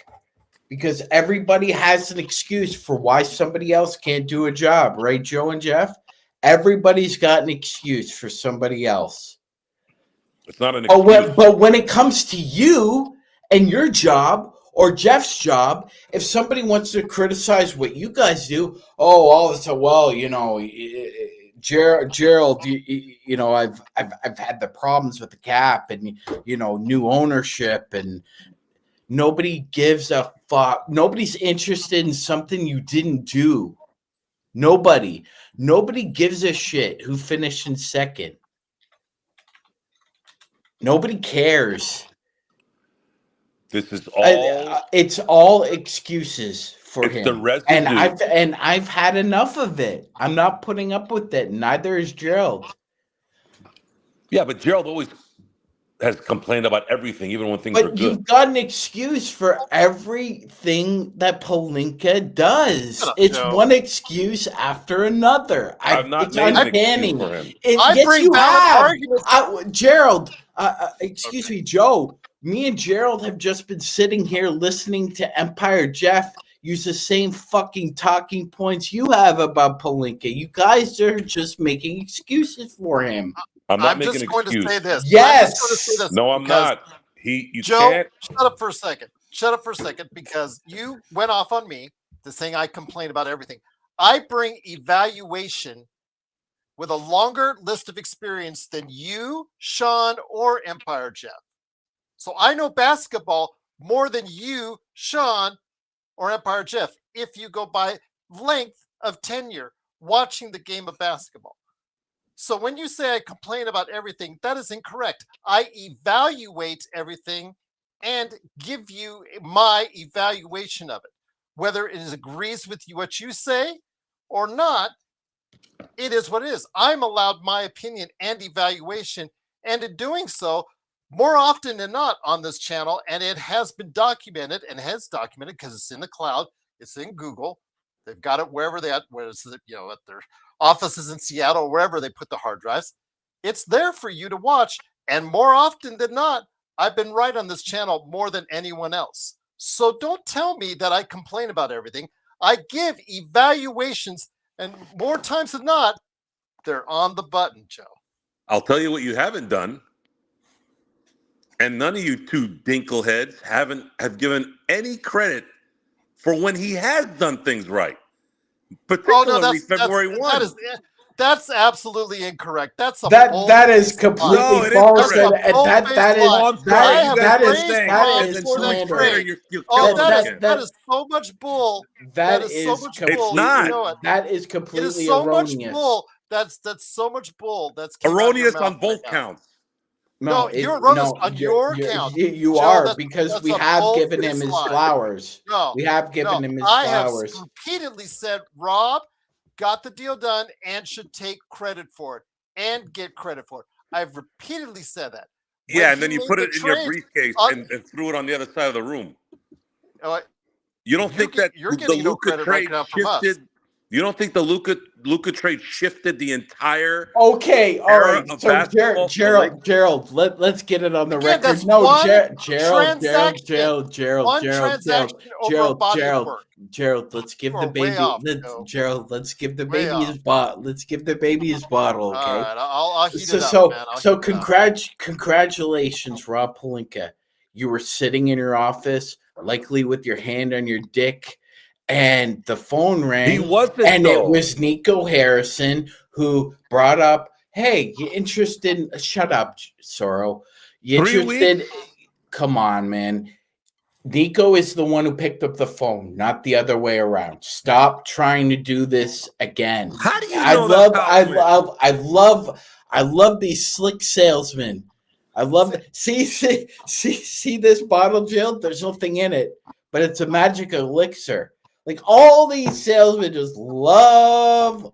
Because everybody has an excuse for why somebody else can't do a job, right, Joe and Jeff? Everybody's got an excuse for somebody else. It's not an excuse. But when it comes to you and your job or Jeff's job, if somebody wants to criticize what you guys do, Gerald, I've had the problems with the cap and new ownership and nobody gives a fuck. Nobody's interested in something you didn't do. Nobody gives a shit who finished in second. Nobody cares. This is all. It's all excuses for him. The residue. And I've had enough of it. I'm not putting up with it. Neither is Gerald. Yeah, but Gerald always has complained about everything, even when things are good. But you've got an excuse for everything that Pelinka does. It's Joe. one excuse after another. I'm not making an excuse for him. I bring valid arguments. Gerald, excuse me, Joe. Me and Gerald have just been sitting here listening to Empire Jeff use the same fucking talking points you have about Pelinka. You guys are just making excuses for him. I'm not making just an going excuse. to say this. Yes. No, I'm not. You Joe, can't. shut up for a second because you went off on me to saying I complain about everything. I bring evaluation with a longer list of experience than you, Sean, or Empire Jeff. So I know basketball more than you, Sean, or Empire Jeff, if you go by length of tenure watching the game of basketball. So when you say I complain about everything, that is incorrect. I evaluate everything and give you my evaluation of it. Whether it agrees with you what you say or not, it is what it is. I'm allowed my opinion and evaluation, and in doing so, more often than not on this channel, and it has been documented because it's in the cloud, it's in Google. They've got it wherever they at, where it's, at their offices in Seattle, wherever they put the hard drives. It's there for you to watch. And more often than not, I've been right on this channel more than anyone else. So don't tell me that I complain about everything. I give evaluations, and more times than not, they're on the button, Joe. I'll tell you what you haven't done. And none of you two dinkleheads have given any credit for when he has done things right. Particularly February 1. That's absolutely incorrect. That is completely false. That is so much bull. That is completely erroneous. It is so much bull That's so much bull. That's came out of your Erroneous mouth on both right now. counts. No, you're erroneous on your count. You Joe, are, because that's we a have given him bogus his lie. flowers. No, We have given him his I have flowers. repeatedly said Rob got the deal done and should take credit for it and get credit for it. I've repeatedly said that. Yeah, and he then you made put the it in your trade, briefcase and threw it on the other side of the room. uh, You don't think that you're the getting no Luka credit right trade now from us. shifted? You don't think the Luka trade shifted the entire Okay, all era right. of So basketball for the Lakers? Gerald, let's get it on the Again, record. that's No, one Gerald, one transaction over a body of work. Gerald, let's give the You're way baby. off, Joe. Gerald, let's give the Way baby his bottle. Let's give the baby his bottle. Okay. All right, I'll heat it up, man. So congratulations, Rob Pelinka. You were sitting in your office, likely with your hand on your dick, and the phone rang. He wasn't, and though. It was Nico Harrison who brought up, "Hey, you interested in shut up, Sorrow. You 3 interested? weeks? Come on, man." Nico is the one who picked up the phone, not the other way around. Stop trying to do this again. How do you know I love these slick salesmen. I love see this bottle, Jill. There's nothing in it, but it's a magic elixir. Like all these salesmen just love.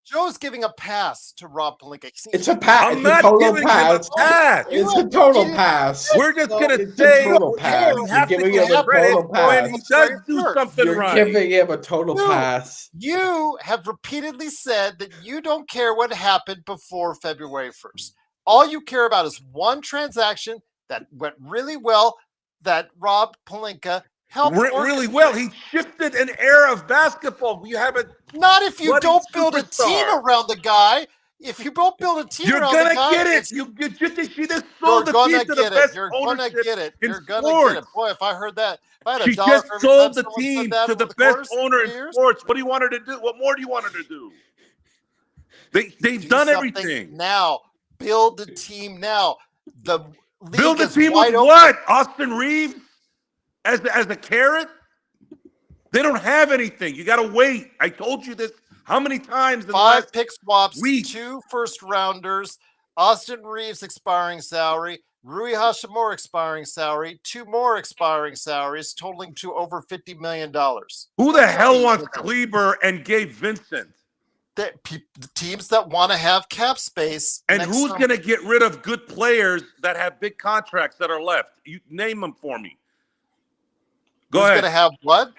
Joe's giving a pass to Rob Pelinka. It's a pass. I'm not giving him a pass. It's a total pass. We're just gonna say we have to give him credit when he does do something right. You're giving him a total pass. You have repeatedly said that you don't care what happened before February 1st. All you care about is one transaction that went really well that Rob Pelinka helped really well. He shifted an era of basketball. We haven't. Not if you don't build a team around the guy. If you don't build a team around the guy, you're gonna get it. You just sold the team to the best ownership in sports. Boy, if I heard that, if I had she a dollar just for every sold time the someone said team that to over the the best course of owner in years. sports. What do you want her to do? What more do you want her to do? They've done everything. Now. Build the team now. The league build a is team wide with open. what? Austin Reeves as a carrot? They don't have anything. You got to wait. I told you this how many times? 5 pick swaps, week. 2 first-rounders, Austin Reeves expiring salary, Rui Hashimura expiring salary, 2 more expiring salaries, totaling to over $50 million. Who the hell wants Kleber and Gabe Vincent? The teams that want to have cap space. And who's going to get rid of good players that have big contracts that are left? You name them for me. Go ahead. Who's going to have what?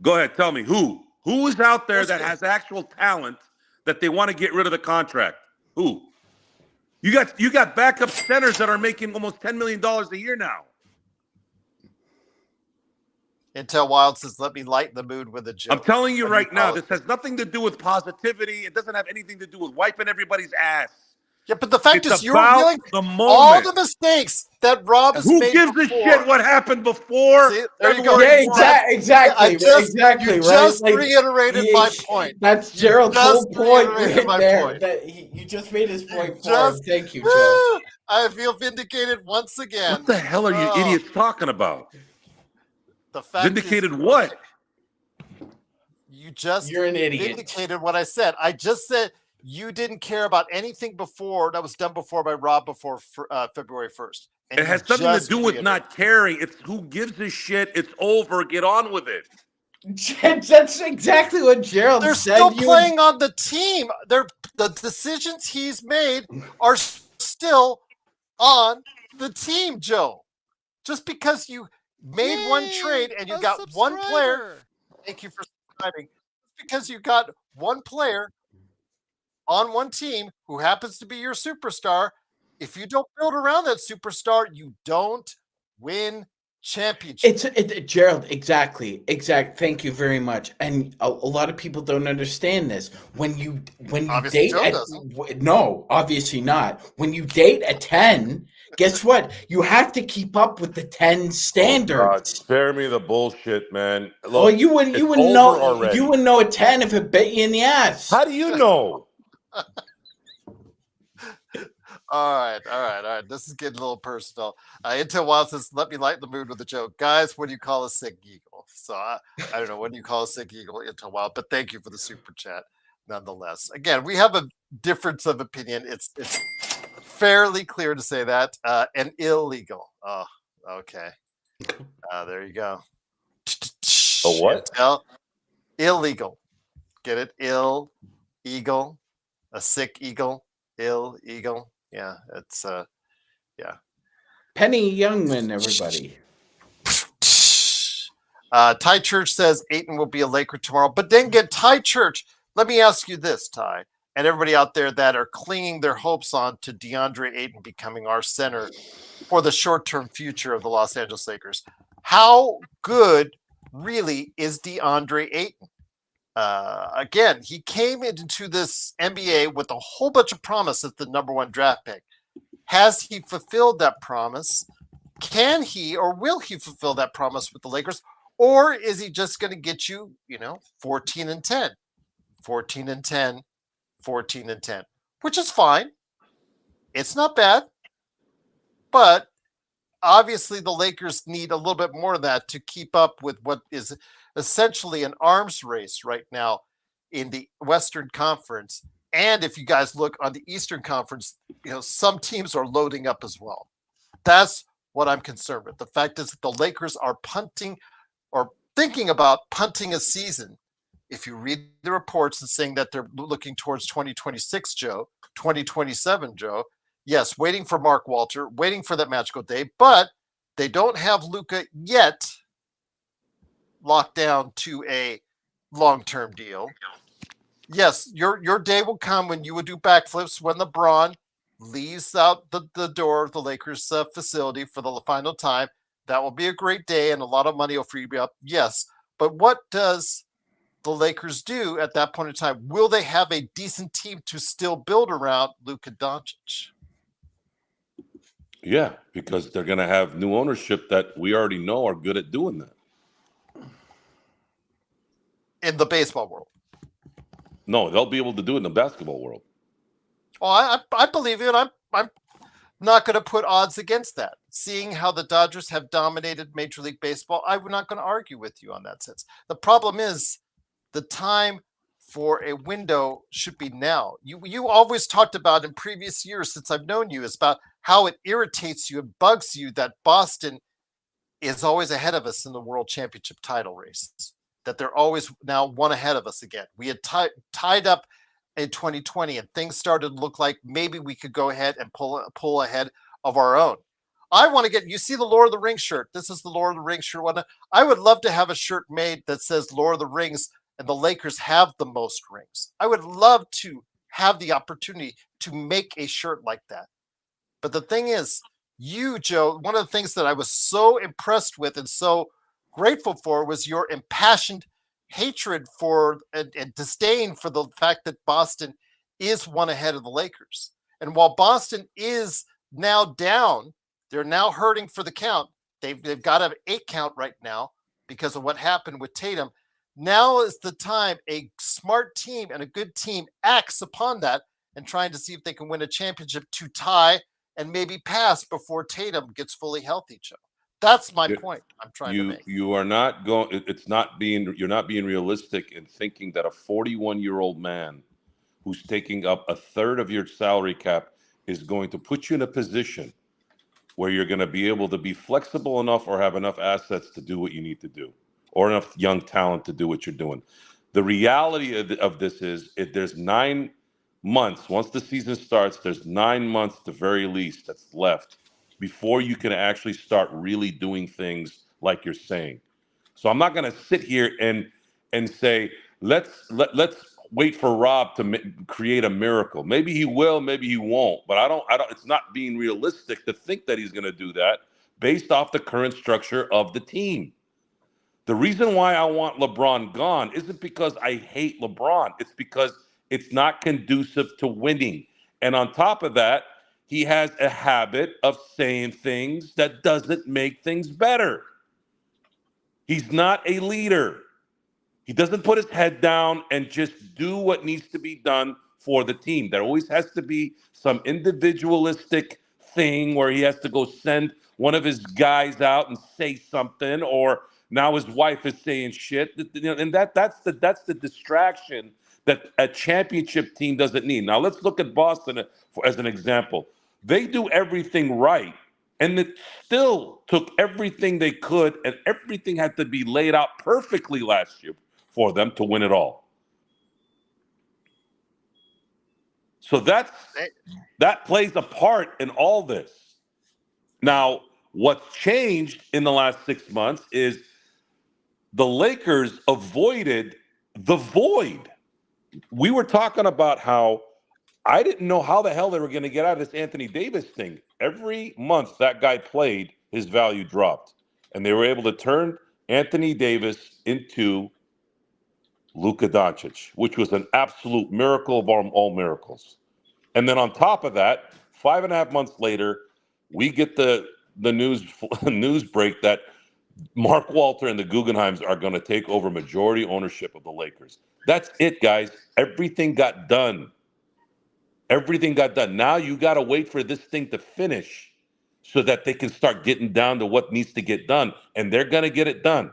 Go ahead. Tell me who. Who is out there that has actual talent that they want to get rid of the contract? Who? You got backup centers that are making almost $10 million a year now. Intel Wild says, let me lighten the mood with a joke. I'm telling you right now, this has nothing to do with positivity. It doesn't have anything to do with wiping everybody's ass. Yeah, but the fact is, you're revealing all the mistakes that Rob has made. Who gives a shit what happened before? See, there you go. Yeah, exactly. You just reiterated my point. That's Gerald's whole point right there. You just made his point for him. Thank you, Joe. I feel vindicated once again. What the hell are you idiots talking about? The fact vindicated is, what? You're an idiot. Vindicated what I said. I just said you didn't care about anything before that was done before by Rob before February 1st. It has nothing to do with not caring. It's who gives a shit. It's over. Get on with it. That's exactly what Gerald said. They're still playing on the team. The decisions he's made are still on the team, Joe. Just because you made one trade and you got one player. Thank you for subscribing. Because you got one player on one team who happens to be your superstar. If you don't build around that superstar, you don't win championships. Gerald, exactly. Thank you very much. And a lot of people don't understand this. When you obviously date, no, obviously not. When you date a 10, guess what? You have to keep up with the 10 standards. Oh God, spare me the bullshit, man. Look, well, you wouldn't know a 10 if it bit you in the ass. How do you know? All right. This is getting a little personal. Intel Wild says, let me lighten the mood with a joke. Guys, what do you call a sick eagle? So I don't know. What do you call a sick eagle, Intel Wild? But thank you for the super chat. nonetheless. Again, we have a difference of opinion. It's fairly clear to say that, and illegal. Oh, okay. There you go. A what? Intel. Illegal. Get it? Eagle. A sick eagle. Illegal. Yeah, it's yeah. Penny Youngman, everybody. Ty Church says Ayton will be a Laker tomorrow. But then get Ty Church. Let me ask you this, Ty, and everybody out there that are clinging their hopes on to DeAndre Ayton becoming our center for the short-term future of the Los Angeles Lakers. How good really is DeAndre Ayton? Again, he came into this NBA with a whole bunch of promise as the number one draft pick. Has he fulfilled that promise? Can he or will he fulfill that promise with the Lakers? Or is he just going to get you, 14 and 10, 14 and 10, 14 and 10, which is fine. It's not bad. But obviously the Lakers need a little bit more of that to keep up with what is essentially an arms race right now in the Western Conference. And if you guys look on the Eastern Conference, some teams are loading up as well. That's what I'm concerned with. The fact is that the Lakers are punting or thinking about punting a season. If you read the reports and saying that they're looking towards 2026, Joe, 2027, Joe, yes, waiting for Mark Walter, waiting for that magical day, but they don't have Luka yet locked down to a long-term deal. Yes, your day will come when you will do backflips when LeBron leaves out the door of the Lakers facility for the final time. That will be a great day and a lot of money will free you up. Yes, but what does the Lakers do at that point in time? Will they have a decent team to still build around Luka Doncic? Yeah, because they're going to have new ownership that we already know are good at doing that. In the baseball world. No, they'll be able to do it in the basketball world. Oh, I believe you, and I'm not going to put odds against that. Seeing how the Dodgers have dominated Major League Baseball, I'm not going to argue with you on that sense. The problem is the time for a window should be now. You always talked about in previous years since I've known you is about how it irritates you and bugs you that Boston is always ahead of us in the World Championship title races, that they're always now one ahead of us again. We had tied up in 2020 and things started to look like maybe we could go ahead and pull ahead of our own. I want to you see the Lord of the Rings shirt. This is the Lord of the Rings shirt. I would love to have a shirt made that says Lord of the Rings and the Lakers have the most rings. I would love to have the opportunity to make a shirt like that. But the thing is, you, Joe, one of the things that I was so impressed with and so grateful for was your impassioned hatred for and disdain for the fact that Boston is one ahead of the Lakers. And while Boston is now down, they're now hurting for the count. They've got an 8 count right now because of what happened with Tatum. Now is the time a smart team and a good team acts upon that and trying to see if they can win a championship to tie and maybe pass before Tatum gets fully healthy, Joe. That's my point I'm trying to make. You are not going. You're not being realistic in thinking that a 41-year-old man who's taking up a third of your salary cap is going to put you in a position where you're going to be able to be flexible enough or have enough assets to do what you need to do, or enough young talent to do what you're doing. The reality of this is there's 9 months. Once the season starts, there's 9 months at the very least that's left before you can actually start really doing things like you're saying. So I'm not going to sit here and say let's wait for Rob to create a miracle. Maybe he will, maybe he won't. But I don't. It's not being realistic to think that he's going to do that based off the current structure of the team. The reason why I want LeBron gone isn't because I hate LeBron. It's because it's not conducive to winning. And on top of that, he has a habit of saying things that doesn't make things better. He's not a leader. He doesn't put his head down and just do what needs to be done for the team. There always has to be some individualistic thing where he has to go send one of his guys out and say something, or now his wife is saying shit. And that's the distraction that a championship team doesn't need. Now let's look at Boston as an example. They do everything right, and it still took everything they could, and everything had to be laid out perfectly last year for them to win it all. So that plays a part in all this. Now, what's changed in the last 6 months is the Lakers avoided the void. We were talking about how I didn't know how the hell they were going to get out of this Anthony Davis thing. Every month that guy played, his value dropped. And they were able to turn Anthony Davis into Luka Doncic, which was an absolute miracle of all miracles. And then on top of that, 5.5 months later, we get the news break that Mark Walter and the Guggenheims are going to take over majority ownership of the Lakers. That's it, guys. Everything got done. Everything got done. Now you got to wait for this thing to finish so that they can start getting down to what needs to get done, and they're going to get it done.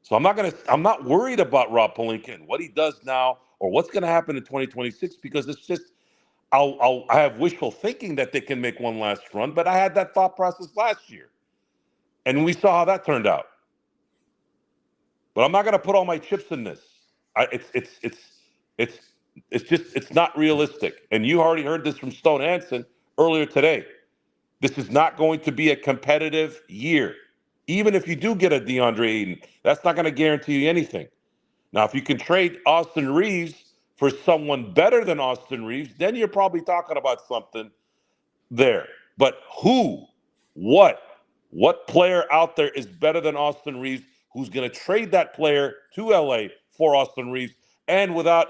So I'm not worried about Rob Pelinka and what he does now or what's going to happen in 2026 because it's just I have wishful thinking that they can make one last run, but I had that thought process last year, and we saw how that turned out. But I'm not going to put all my chips in this. It's not realistic. And you already heard this from Stone Hansen earlier today. This is not going to be a competitive year. Even if you do get a DeAndre Ayton, that's not going to guarantee you anything. Now, if you can trade Austin Reeves for someone better than Austin Reeves, then you're probably talking about something there. But who, what player out there is better than Austin Reeves who's going to trade that player to LA for Austin Reeves and without,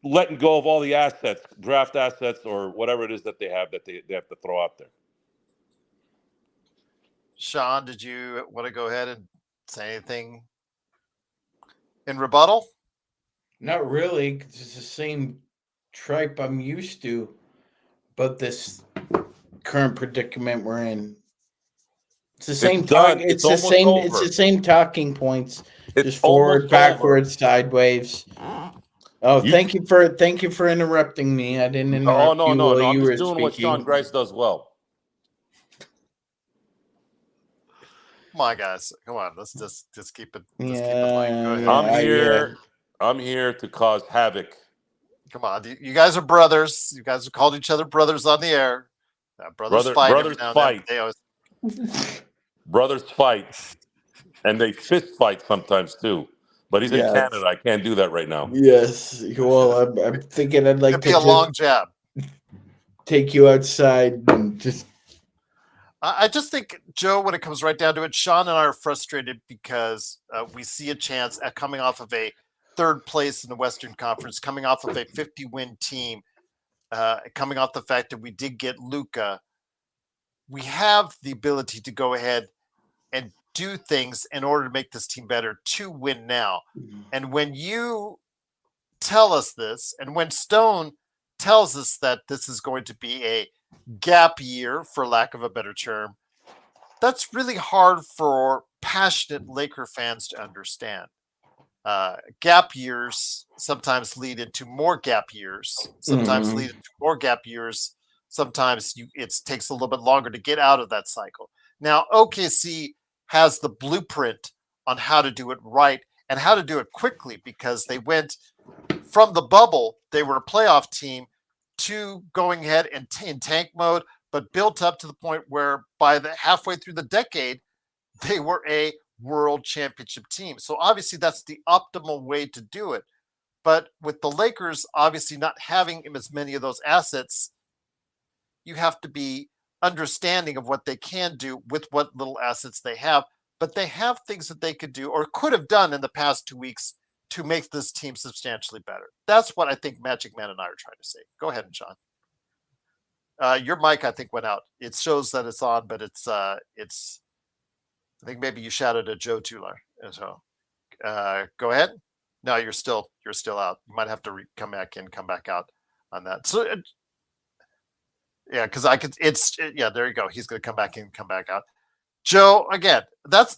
letting go of all the assets, draft assets or whatever it is that they have they have to throw out there? Sean, did you want to go ahead and say anything in rebuttal? Not really. It's the same tripe I'm used to, but this current predicament we're in. It's the same talk. It's the same. Over. It's the same talking points. Just forward, backwards, sideways. Oh, thank you for interrupting me. I didn't interrupt you while you were speaking. I'm just doing what Sean Grice does well. Come on, guys. Come on. Let's just keep it. Keep it light. Go ahead. I'm here to cause havoc. Come on. You guys are brothers. You guys have called each other brothers on the air. Brothers fight. Brothers fight. And they fist fight sometimes too. But he's in Canada. I can't do that right now. Yes. Well, I'm thinking I'd like to be a long jab. Take you outside and just. I just think, Joe, when it comes right down to it, Sean and I are frustrated because we see a chance at coming off of a third place in the Western Conference, coming off of a 50-win team, coming off the fact that we did get Luka. We have the ability to go ahead and do things in order to make this team better to win now. And when you tell us this, and when Stone tells us that this is going to be a gap year, for lack of a better term, that's really hard for passionate Laker fans to understand. Gap years sometimes lead into more gap years, sometimes lead into more gap years. Sometimes it takes a little bit longer to get out of that cycle. Now, OKC has the blueprint on how to do it right and how to do it quickly because they went from the bubble, they were a playoff team, to going ahead and in tank mode, but built up to the point where by the halfway through the decade, they were a world championship team. So obviously that's the optimal way to do it. But with the Lakers obviously not having as many of those assets, you have to be understanding of what they can do with what little assets they have. But they have things that they could do or could have done in the past 2 weeks to make this team substantially better. That's what I think Magic Man and I are trying to say. Go ahead, Sean. Your mic, I think, went out. It shows that it's on, but it's. I think maybe you shouted at Joe Tular. So, go ahead. No, you're still out. You might have to come back in, come back out on that. So, yeah, because I could. Yeah, there you go. He's going to come back in, come back out. Joe, again, that's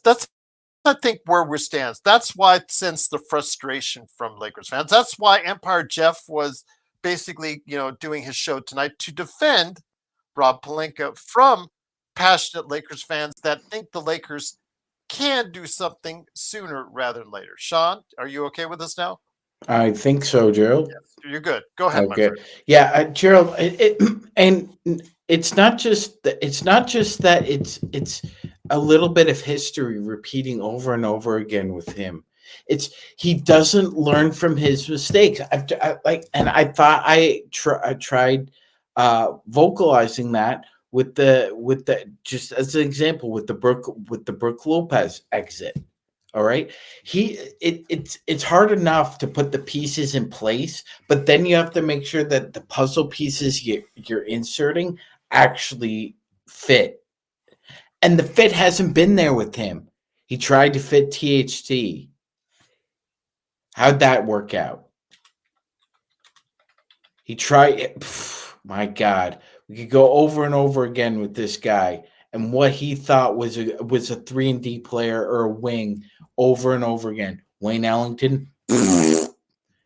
I think, where we stand. That's why I sense the frustration from Lakers fans. That's why Empire Jeff was basically, doing his show tonight to defend Rob Pelinka from passionate Lakers fans that think the Lakers can do something sooner rather than later. Sean, are you okay with this now? I think so, Gerald. Yes, you're good. Go ahead, my Okay. friend. Yeah, Gerald. And it's not just that. It's a little bit of history repeating over and over again with him. It's he doesn't learn from his mistakes. I thought I tried vocalizing that with the just as an example with the Brooke Lopez exit. All right. It's hard enough to put the pieces in place, but then you have to make sure that the puzzle pieces you're inserting actually fit. And the fit hasn't been there with him. He tried to fit THT. How'd that work out? He tried it. My God. We could go over and over again with this guy and what he thought was a 3-and-D player or a wing over and over again. Wayne Ellington.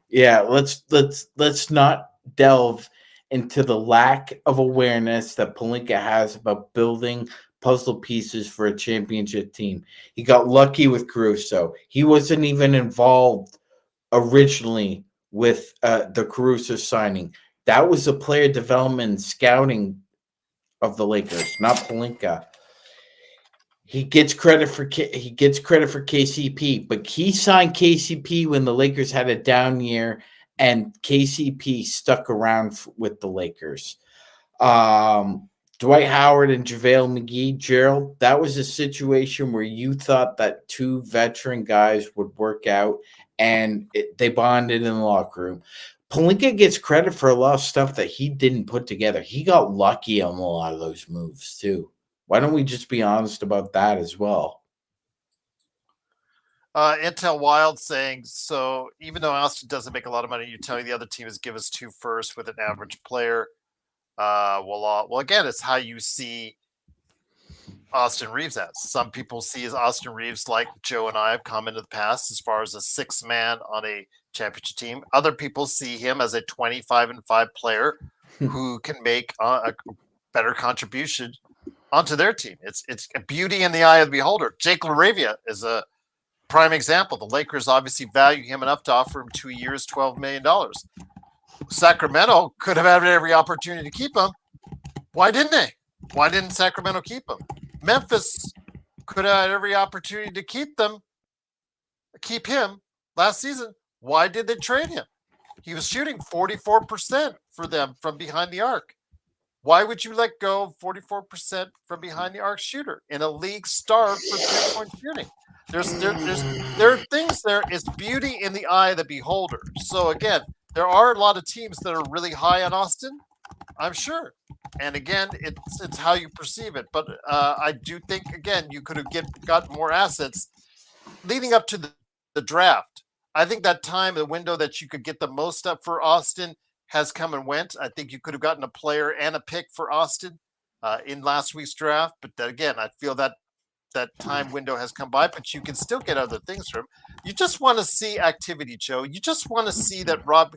Yeah, let's not delve into the lack of awareness that Pelinka has about building puzzle pieces for a championship team. He got lucky with Caruso. He wasn't even involved originally with the Caruso signing. That was the player development and scouting of the Lakers, not Pelinka. He gets credit for KCP, but he signed KCP when the Lakers had a down year, and KCP stuck around with the Lakers. Dwight Howard and JaVale McGee, Gerald, that was a situation where you thought that two veteran guys would work out, and they bonded in the locker room. Pelinka gets credit for a lot of stuff that he didn't put together. He got lucky on a lot of those moves, too. Why don't we just be honest about that as well? Intel Wild saying, so even though Austin doesn't make a lot of money, you're telling the other team is give us 2 firsts with an average player. Well, again, it's how you see Austin Reeves as. Some people see as Austin Reeves, like Joe and I have commented in the past, as far as a 6th man on a championship team. Other people see him as a 25-5 player who can make a better contribution onto their team. It's a beauty in the eye of the beholder. Jake LaRavia is a prime example. The Lakers obviously value him enough to offer him 2 years, $12 million. Sacramento could have had every opportunity to keep him. Why didn't they? Why didn't Sacramento keep him? Memphis could have had every opportunity to keep him last season. Why did they trade him? He was shooting 44% for them from behind the arc. Why would you let go of 44% from behind the arc shooter in a league starved for 3-point shooting? There are things there. It's beauty in the eye of the beholder. So again, there are a lot of teams that are really high on Austin, I'm sure. And again, it's how you perceive it. But I do think, again, you could have got more assets leading up to the draft. I think that time, the window that you could get the most up for Austin has come and went. I think you could have gotten a player and a pick for Austin in last week's draft. But again, I feel that time window has come by, but you can still get other things from him. You just want to see activity, Joe. You just want to see that Rob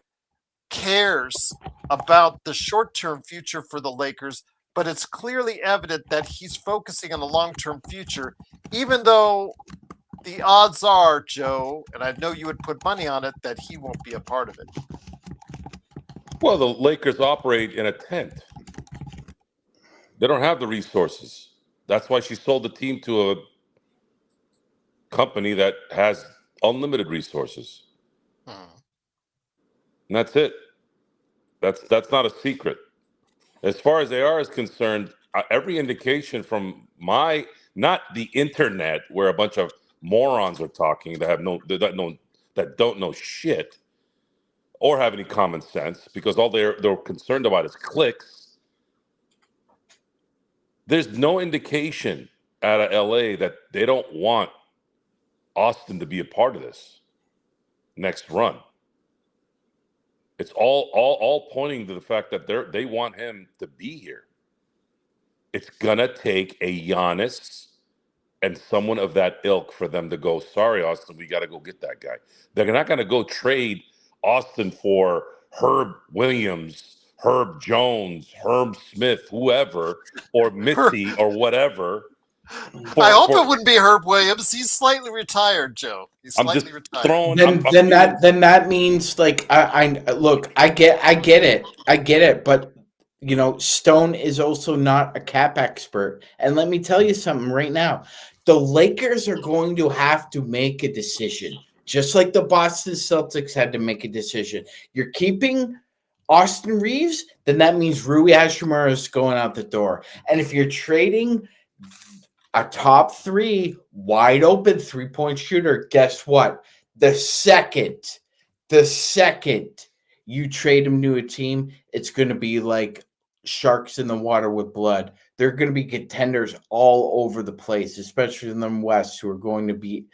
cares about the short-term future for the Lakers, but it's clearly evident that he's focusing on the long-term future, even though the odds are, Joe, and I know you would put money on it, that he won't be a part of it. Well, the Lakers operate in a tent. They don't have the resources. That's why she sold the team to a company that has unlimited resources. And that's it. That's not a secret. As far as AR is concerned, every indication from not the internet where a bunch of morons are talking that don't know shit or have any common sense, because all they're concerned about is clicks. There's no indication out of LA that they don't want Austin to be a part of this next run. It's all pointing to the fact that they want him to be here. It's gonna take a Giannis and someone of that ilk for them to go, sorry, Austin, we got to go get that guy. They're not going to go trade Austin for Herb Williams, Herb Jones, Herb Smith, whoever, or Missy or whatever. I hope it wouldn't be Herb Williams. He's slightly retired, Joe. He's slightly retired. Throwing. Then that means like I look. I get it. But you know, Stone is also not a cap expert. And let me tell you something right now: the Lakers are going to have to make a decision, just like the Boston Celtics had to make a decision. You're keeping Austin Reeves, then that means Rui Hachimura is going out the door. And if you're trading a top 3 wide open 3-point shooter, guess what? The second you trade him to a team, it's going to be like sharks in the water with blood. They're going to be contenders all over the place, especially in the West, who are going to be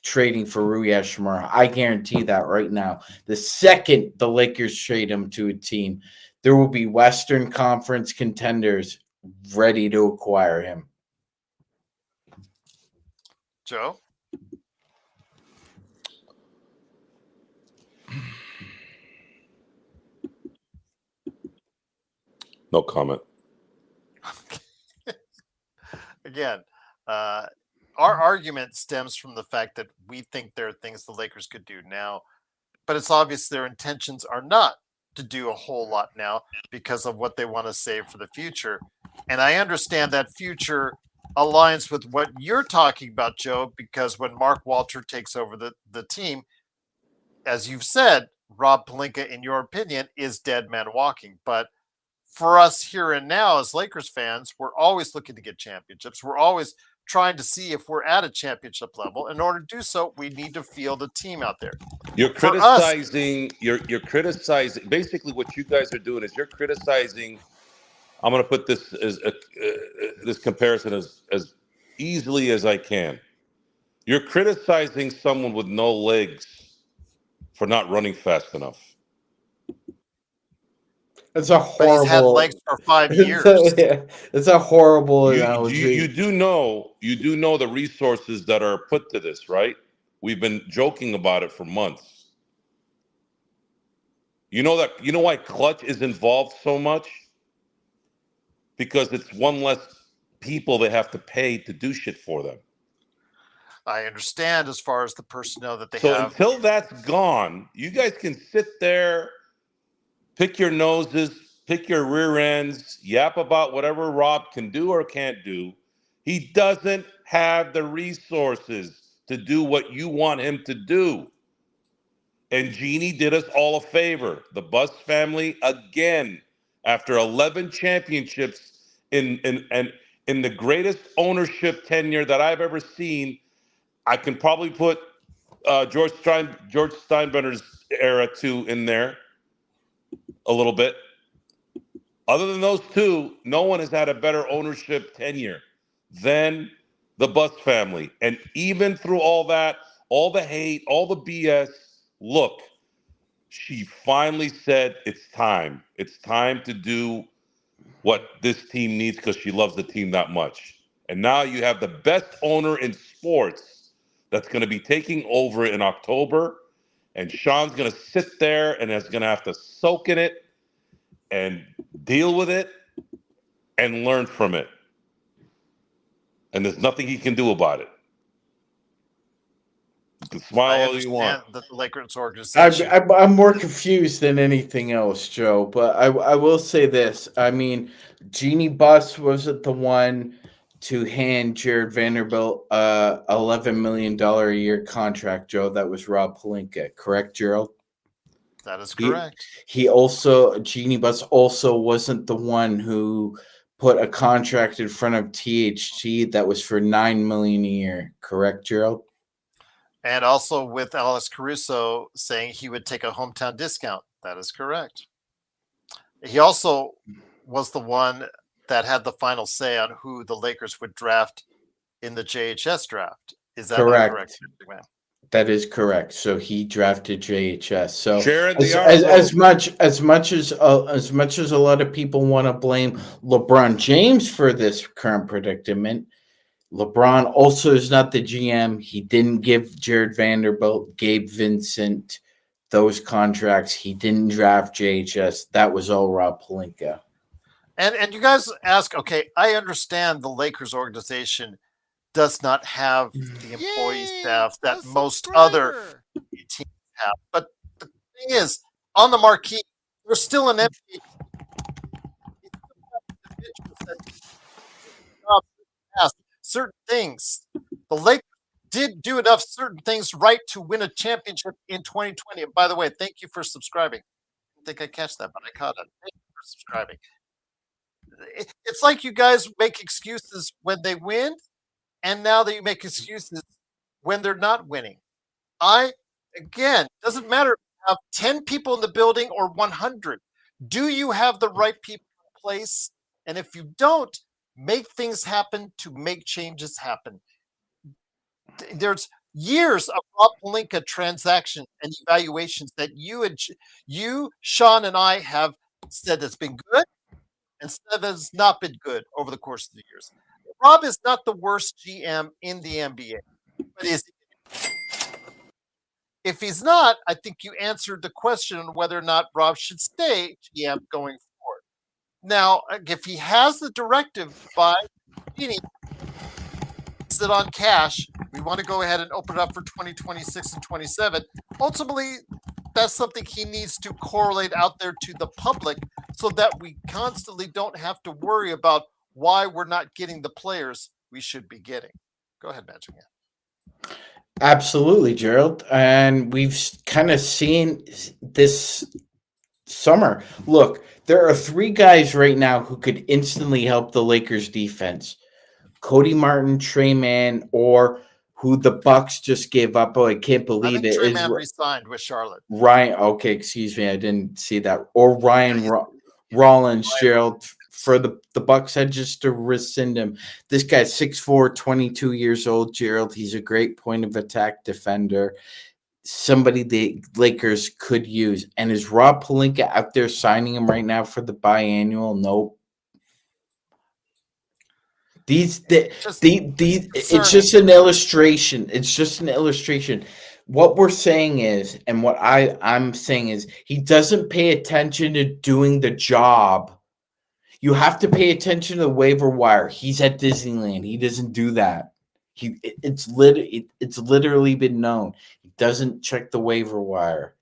trading for Rui Hachimura. I guarantee that right now. The second the Lakers trade him to a team, there will be Western Conference contenders ready to acquire him. Joe? No comment. Again, our argument stems from the fact that we think there are things the Lakers could do now, but it's obvious their intentions are not to do a whole lot now because of what they want to save for the future. And I understand that future aligns with what you're talking about, Joe, because when Mark Walter takes over the team, as you've said, Rob Pelinka, in your opinion, is dead man walking. But for us here and now as Lakers fans, we're always looking to get championships. We're always trying to see if we're at a championship level. In order to do so, we need to field a team out there. You're criticizing. You're criticizing. Basically, what you guys are doing is you're criticizing. I'm going to put this as this comparison as easily as I can. You're criticizing someone with no legs for not running fast enough. It's a horrible. But he's had legs for 5 years. It's a horrible analogy. You do know the resources that are put to this, right? We've been joking about it for months. You know why Clutch is involved so much? Because it's one less people they have to pay to do shit for them. I understand as far as the personnel that they so have. Until that's gone, you guys can sit there, pick your noses, pick your rear ends, yap about whatever Rob can do or can't do. He doesn't have the resources to do what you want him to do. And Jeannie did us all a favor. The Buss family, again, after 11 championships in the greatest ownership tenure that I've ever seen, I can probably put George Steinbrenner's era too in there a little bit. Other than those two, no one has had a better ownership tenure than the Buss family. And even through all that, all the hate, all the BS, look, she finally said it's time. It's time to do what this team needs because she loves the team that much. And now you have the best owner in sports that's going to be taking over in October. And Sean's going to sit there and is going to have to soak in it and deal with it and learn from it. And there's nothing he can do about it. You can smile all you want. The Lakers organization. I'm more confused than anything else, Joe. But I will say this. I mean, Jeannie Buss wasn't the one to hand Jared Vanderbilt $11 million a year contract, Joe. That was Rob Pelinka. Correct, Gerald? That is correct. Jeannie Buss also wasn't the one who put a contract in front of THT that was for $9 million a year. Correct, Gerald? And also with Alex Caruso saying he would take a hometown discount. That is correct. He also was the one that had the final say on who the Lakers would draft in the JHS draft. Is that correct? That is correct. So he drafted JHS. So as much as a lot of people want to blame LeBron James for this current predicament, LeBron also is not the GM. He didn't give Jared Vanderbilt, Gabe Vincent those contracts. He didn't draft JHS. That was all Rob Pelinka. And you guys ask, okay, I understand the Lakers organization does not have the employee staff that most other teams have. But the thing is, on the marquee, there's still an NBA. Certain things. The Lakers did do enough certain things right to win a championship in 2020. And by the way, thank you for subscribing. I didn't think I catch that, but I caught it. Thank you for subscribing. It's like you guys make excuses when they win, and now that you make excuses when they're not winning. Again, doesn't matter if you have 10 people in the building or 100. Do you have the right people in place? And if you don't, make things happen to make changes happen. There's years of Rob Pelinka transactions and evaluations that you, Sean, and I have said that's been good and said that has not been good over the course of the years. Rob is not the worst GM in the NBA, but is he? If he's not, I think you answered the question on whether or not Rob should stay GM going forward. Now, if he has the directive by Genie, sit on cash, we want to go ahead and open it up for 2026 and 27. Ultimately, that's something he needs to correlate out there to the public so that we constantly don't have to worry about why we're not getting the players we should be getting. Go ahead, Magic Man. Absolutely, Gerald. And we've kind of seen this summer. Look, there are 3 guys right now who could instantly help the Lakers defense. Cody Martin, Trey Mann, or who the Bucks just gave up. Oh, I can't believe it. Trey Mann re-signed with Charlotte. Ryan, okay, excuse me, I didn't see that. Or Ryan Rollins, Gerald, for the Bucks had just to rescind him. This guy's 6'4", 22 years old, Gerald. He's a great point of attack defender. Somebody the Lakers could use. And is Rob Pelinka out there signing him right now for the biannual? Nope. It's just an illustration. It's just an illustration. What we're saying is, and what I'm saying is, he doesn't pay attention to doing the job. You have to pay attention to the waiver wire. He's at Disneyland. He doesn't do that. It's literally been known. He doesn't check the waiver wire.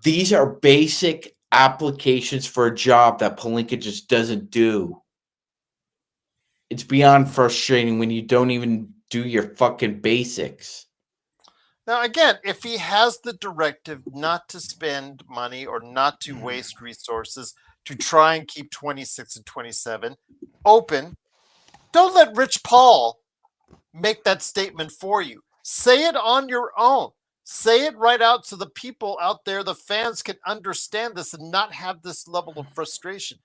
These are basic applications for a job that Pelinka just doesn't do. It's beyond frustrating when you don't even do your fucking basics. Now, again, if he has the directive not to spend money or not to waste resources to try and keep 26 and 27 open, don't let Rich Paul make that statement for you. Say it on your own. Say it right out so the people out there, the fans, can understand this and not have this level of frustration.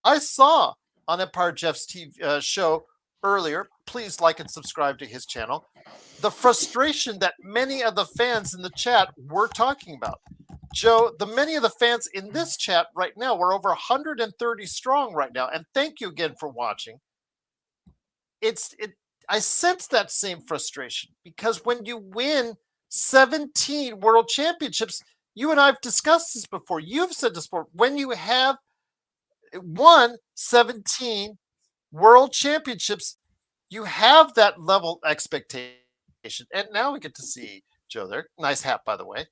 I saw on Empire Jeff's TV show earlier, please like and subscribe to his channel, the frustration that many of the fans in the chat were talking about. Joe, many of the fans in this chat right now, we're over 130 strong right now, and thank you again for watching. I sense that same frustration because when you win 17 world championships, you and I have discussed this before. You've said this before. When you have won 17 world championships, you have that level of expectation. And now we get to see Joe there. Nice hat, by the way.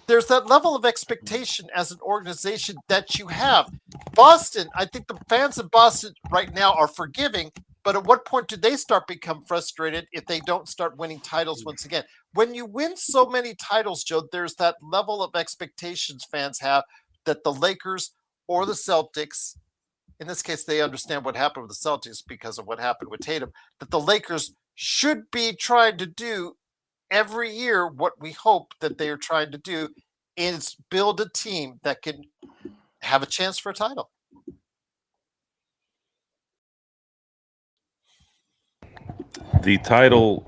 There's that level of expectation as an organization that you have. Boston, I think the fans of Boston right now are forgiving, but at what point do they start become frustrated if they don't start winning titles once again? When you win so many titles, Joe, there's that level of expectations fans have that the Lakers or the Celtics, in this case, they understand what happened with the Celtics because of what happened with Tatum, that the Lakers should be trying to do every year what we hope that they are trying to do is build a team that can have a chance for a title. The title,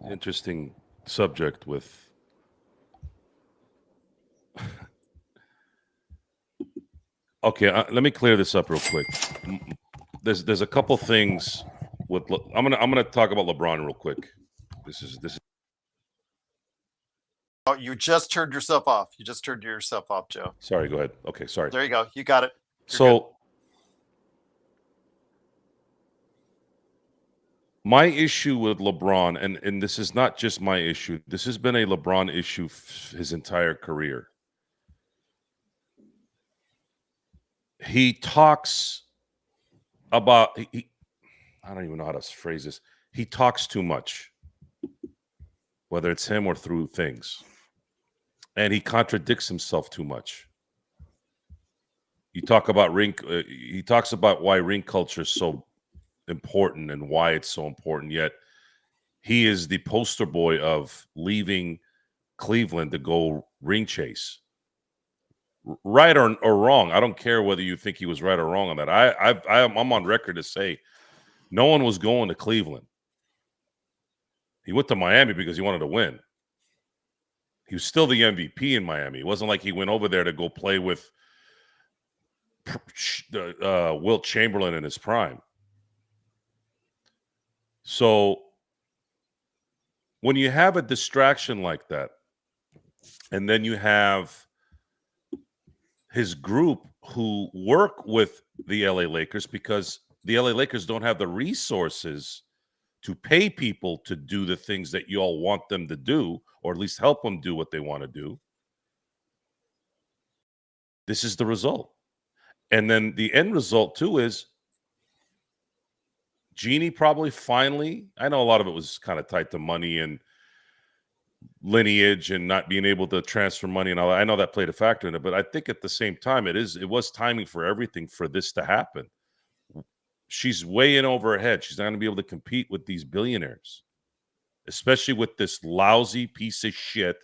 interesting subject with okay, let me clear this up real quick. there's a couple things with. I'm gonna talk about LeBron real quick. This is. Oh, you just turned yourself off. You just turned yourself off, Joe. Sorry. Go ahead. Okay. Sorry. There you go. You got it. You're So. good. My issue with LeBron, and this is not just my issue. This has been a LeBron issue his entire career. He talks about I don't even know how to phrase this. He talks too much, whether it's him or through things, and he contradicts himself too much. You talk about he talks about why ring culture is so important and why it's so important. Yet he is the poster boy of leaving Cleveland to go ring chase. Right or wrong, I don't care whether you think he was right or wrong on that. I'm on record to say no one was going to Cleveland. He went to Miami because he wanted to win. He was still the MVP in Miami. It wasn't like he went over there to go play with Wilt Chamberlain in his prime. So when you have a distraction like that, and then you have his group who work with the LA Lakers because the LA Lakers don't have the resources to pay people to do the things that you all want them to do, or at least help them do what they want to do. This is the result. And then the end result, too, is Jeannie probably finally, I know a lot of it was kind of tied to money and lineage and not being able to transfer money and all that. I know that played a factor in it, but I think at the same time, it was timing for everything for this to happen. She's way in over her head. She's not going to be able to compete with these billionaires, especially with this lousy piece of shit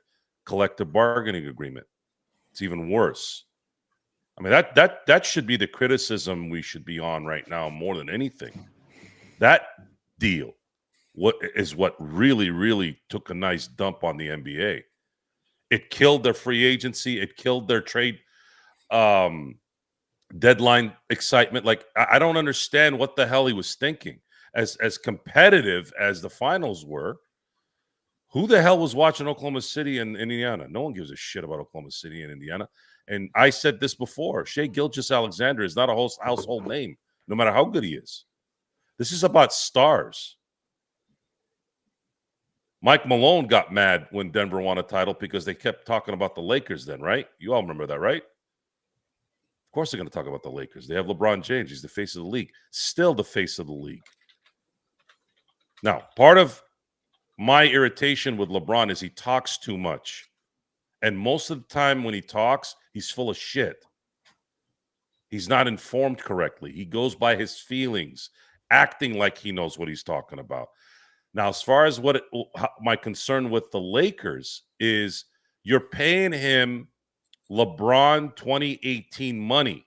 collective bargaining agreement. It's even worse. I mean, that should be the criticism we should be on right now more than anything. That deal what really, really took a nice dump on the NBA. It killed their free agency. It killed their trade deadline excitement. Like, I don't understand what the hell he was thinking. As competitive as the finals were, who the hell was watching Oklahoma City and Indiana? No one gives a shit about Oklahoma City and Indiana. And I said this before, Shai Gilgeous-Alexander is not a household name, no matter how good he is. This is about stars. Mike Malone got mad when Denver won a title because they kept talking about the Lakers then, right? You all remember that, right? Of course they're going to talk about the Lakers. They have LeBron James. He's the face of the league. Still the face of the league. Now, part of my irritation with LeBron is he talks too much. And most of the time when he talks, he's full of shit. He's not informed correctly. He goes by his feelings, acting like he knows what he's talking about. Now, as far as my concern with the Lakers is, you're paying him LeBron 2018 money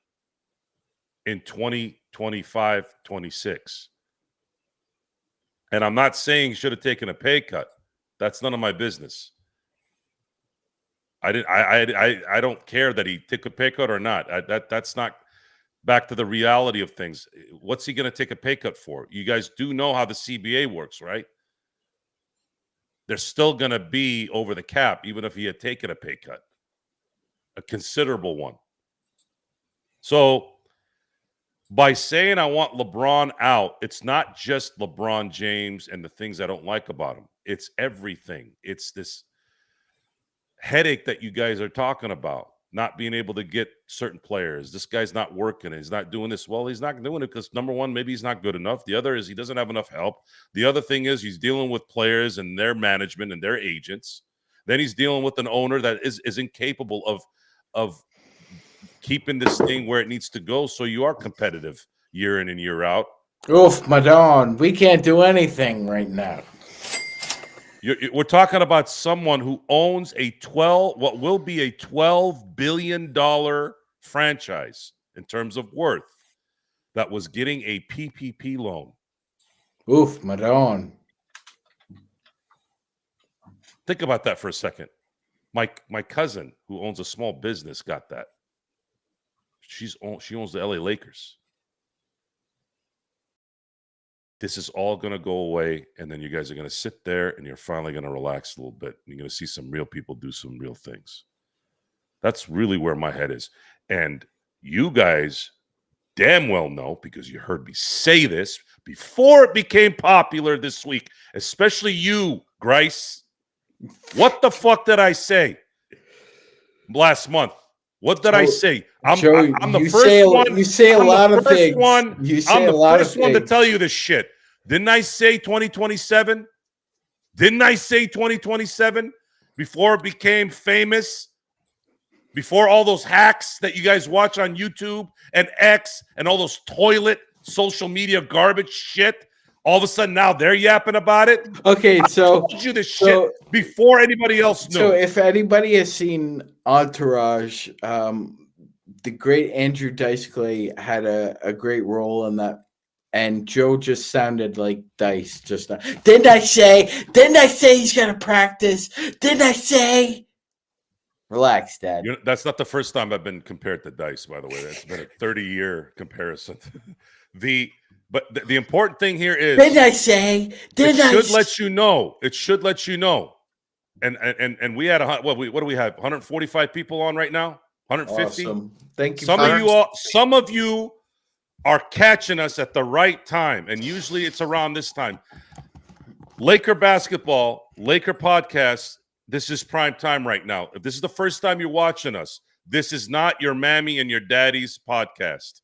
in 2025, 26. And I'm not saying he should have taken a pay cut. That's none of my business. I don't care that he took a pay cut or not. That's not back to the reality of things. What's he going to take a pay cut for? You guys do know how the CBA works, right? They're still going to be over the cap, even if he had taken a pay cut, a considerable one. So by saying I want LeBron out, it's not just LeBron James and the things I don't like about him. It's everything. It's this headache that you guys are talking about, not being able to get certain players. This guy's not working. He's not doing this. Well, he's not doing it because, number one, maybe he's not good enough. The other is he doesn't have enough help. The other thing is he's dealing with players and their management and their agents. Then he's dealing with an owner that is incapable of keeping this thing where it needs to go so you are competitive year in and year out. Oof, Madon, we can't do anything right now. We're talking about someone who owns what will be a $12 billion franchise in terms of worth that was getting a PPP loan. Oof, Madon. Think about that for a second. My cousin, who owns a small business, got that. She owns the LA Lakers. this is all going to go away, and then you guys are going to sit there and you're finally going to relax a little bit. You're going to see some real people do some real things. That's really where my head is. And you guys damn well know, because you heard me say this before it became popular this week, especially you, Grice. What the fuck did I say last month? What did I say? I'm the first one. You say a lot of things. You say I'm a lot the of first one to things. tell you this shit. Didn't I say 2027? Didn't I say 2027 before it became famous? Before all those hacks that you guys watch on YouTube and X and all those toilet social media garbage shit, all of a sudden now they're yapping about it. Okay, so I told you this shit before anybody else knew. So if anybody has seen Entourage, the great Andrew Dice Clay had a great role in that. And Joe just sounded like Dice just now. Didn't I say he's going to practice? Didn't I say? Relax, Dad. That's not the first time I've been compared to Dice, by the way. That's been a 30-year comparison. But the important thing here is, didn't I say? It should let you know. And we had what do we have? 145 people on right now? 150? Awesome. Thank you. Some of you are catching us at the right time, and usually it's around this time. Laker basketball, Laker podcast. This is prime time right now. If this is the first time you're watching us, this is not your mammy and your daddy's podcast.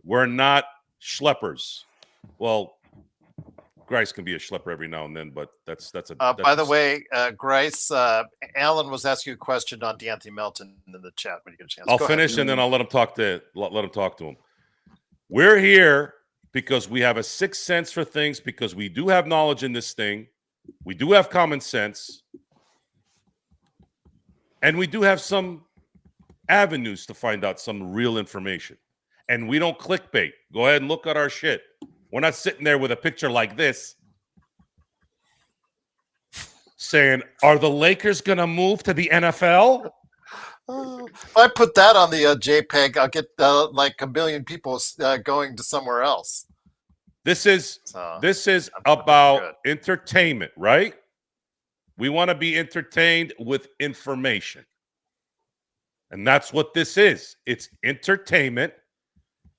We're not schleppers. Well, Grice can be a schlepper every now and then, but that's by the way, Grice, Alan was asking you a question on De'Anthony Melton in the chat when you get a chance. I'll finish and then I'll let him talk to him. We're here because we have a sixth sense for things, because we do have knowledge in this thing. We do have common sense. And we do have some avenues to find out some real information. And we don't clickbait. Go ahead and look at our shit. We're not sitting there with a picture like this saying, are the Lakers going to move to the NFL? If I put that on the JPEG, I'll get like a million people going to somewhere else. This is about entertainment, right? We want to be entertained with information. And that's what this is. It's entertainment,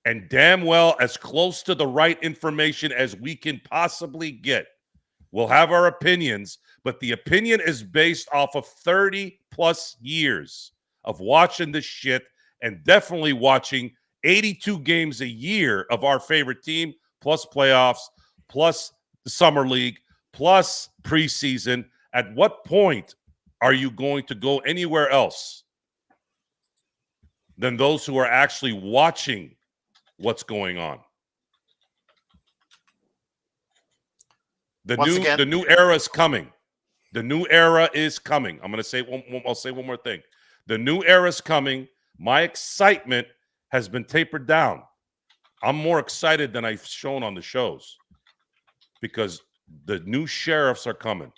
and damn well as close to the right information as we can possibly get. We'll have our opinions, but the opinion is based off of 30 plus years of watching this shit, and definitely watching 82 games a year of our favorite team, plus playoffs, plus the summer league, plus preseason. At what point are you going to go anywhere else than those who are actually watching what's going on? The new era is coming. The new era is coming. I'm going to say I'll say one more thing. The new era is coming. My excitement has been tapered down. I'm more excited than I've shown on the shows, because the new sheriffs are coming.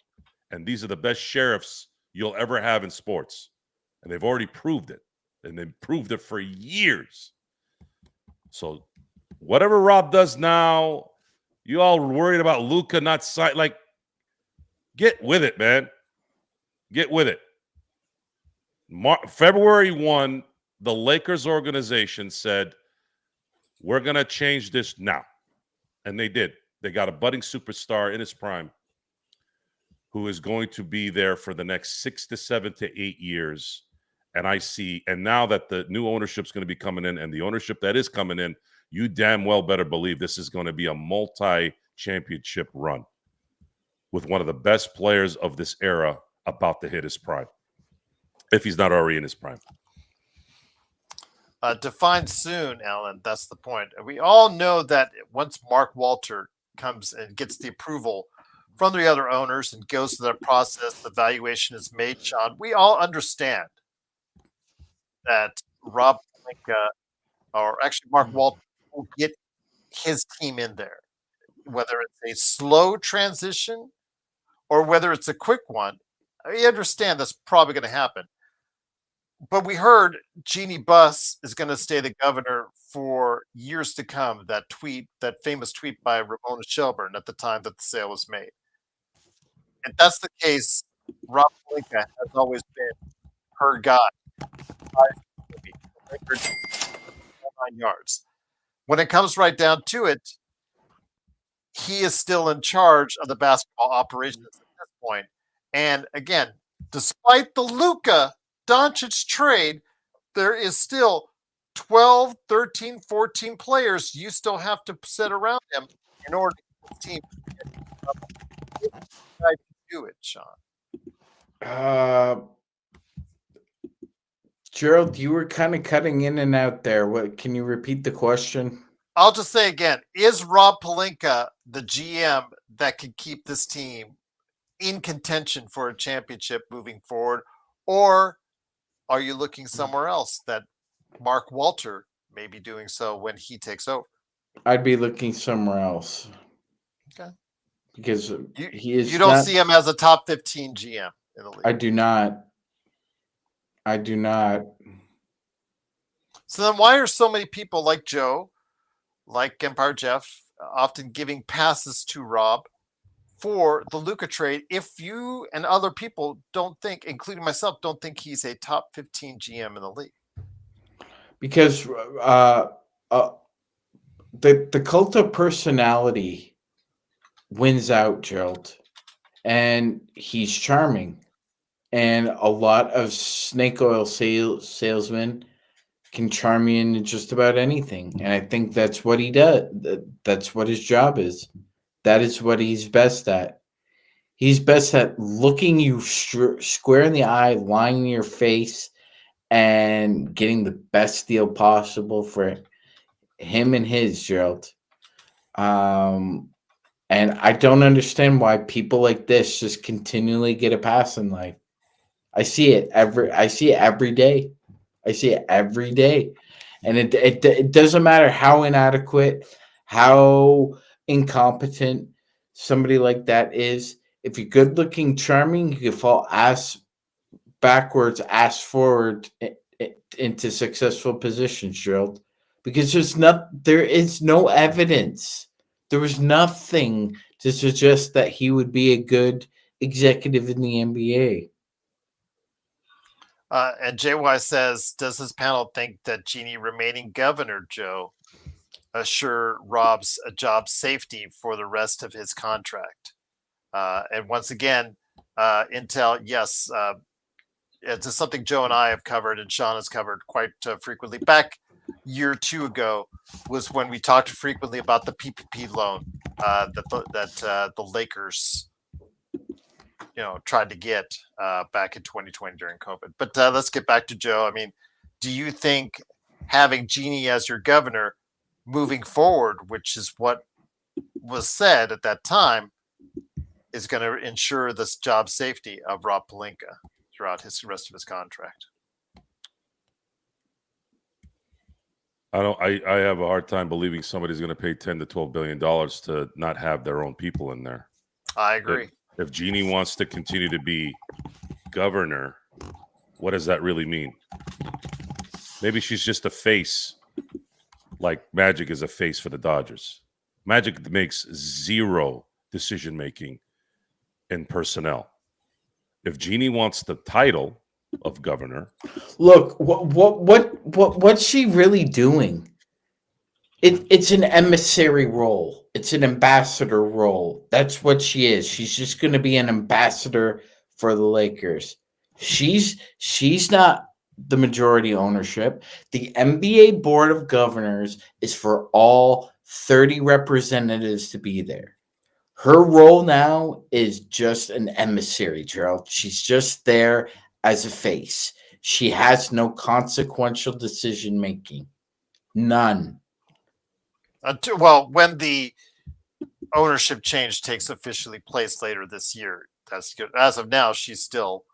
And these are the best sheriffs you'll ever have in sports. And they've already proved it. And they've proved it for years. So whatever Rob does now, you all worried about Luka not sign, like, get with it, man. Get with it. February 1, the Lakers organization said, we're going to change this now. And they did. They got a budding superstar in his prime who is going to be there for the next 6 to 7 to 8 years. And now that the new ownership is going to be coming in, and the ownership that is coming in, you damn well better believe this is going to be a multi-championship run with one of the best players of this era about to hit his prime, if he's not already in his prime. Define soon, Alan. That's the point. We all know that once Mark Walter comes and gets the approval from the other owners and goes through that process, the valuation is made, Sean. We all understand that Rob Pelinka, or actually Mark Walter, will get his team in there. Whether it's a slow transition or whether it's a quick one, we understand that's probably going to happen. But we heard Jeannie Buss is going to stay the governor for years to come. That famous tweet by Ramona Shelburne at the time that the sale was made. If that's the case, Rob Pelinka has always been her guy. The Lakers, 9 yards. When it comes right down to it, he is still in charge of the basketball operations at this point. And again, despite the Luka Doncic trade, there is still 12, 13, 14 players you still have to set around him in order to get the team to do it, Sean. Gerald, you were kind of cutting in and out there. What can you repeat the question? I'll just say again, is Rob Pelinka the GM that can keep this team in contention for a championship moving forward? Or are you looking somewhere else that Mark Walter may be doing so when he takes over? I'd be looking somewhere else. Okay. Because he is. You don't see him as a top 15 GM in the league. I do not. I do not. So then why are so many people like Joe, like Empire Jeff, often giving passes to Rob for the Luka trade if you and other people don't think, including myself, don't think he's a top 15 GM in the league? Because the cult of personality wins out, Gerald. And he's charming. And a lot of snake oil salesmen can charm you into just about anything. And I think that's what he does. That's what his job is. That is what he's best at. He's best at looking you square in the eye, lying in your face, and getting the best deal possible for him and his, Gerald. And I don't understand why people like this just continually get a pass in life. I see it every day. I see it every day. And it doesn't matter how inadequate, how incompetent somebody like that is. If you're good looking, charming, you can fall ass backwards, ass forward into successful positions, Gerald. Because there is no evidence. There was nothing to suggest that he would be a good executive in the NBA. And JY says, does this panel think that Jeannie remaining governor, Joe, assure Rob's job safety for the rest of his contract? And once again, Intel, yes, it's something Joe and I have covered and Sean has covered quite frequently. Back year or two ago was when we talked frequently about the PPP loan that the Lakers tried to get back in 2020 during COVID. But let's get back to Joe. I mean, do you think having Jeannie as your governor moving forward, which is what was said at that time, is going to ensure this job safety of Rob Pelinka throughout the rest of his contract? I have a hard time believing somebody's going to pay $10 to $12 billion to not have their own people in there. I agree. If Jeannie wants to continue to be governor, what does that really mean? Maybe she's just a face, like Magic is a face for the Dodgers. Magic makes zero decision making in personnel. If Jeannie wants the title of governor, look, what's she really doing? It's an emissary role. It's an ambassador role. That's what she is. She's just going to be an ambassador for the Lakers. She's not the majority ownership. The NBA Board of Governors is for all 30 representatives to be there. Her role now is just an emissary, Gerald. She's just there as a face. She has no consequential decision making. None. Well, when the ownership change takes officially place later this year, that's good. As of now, she still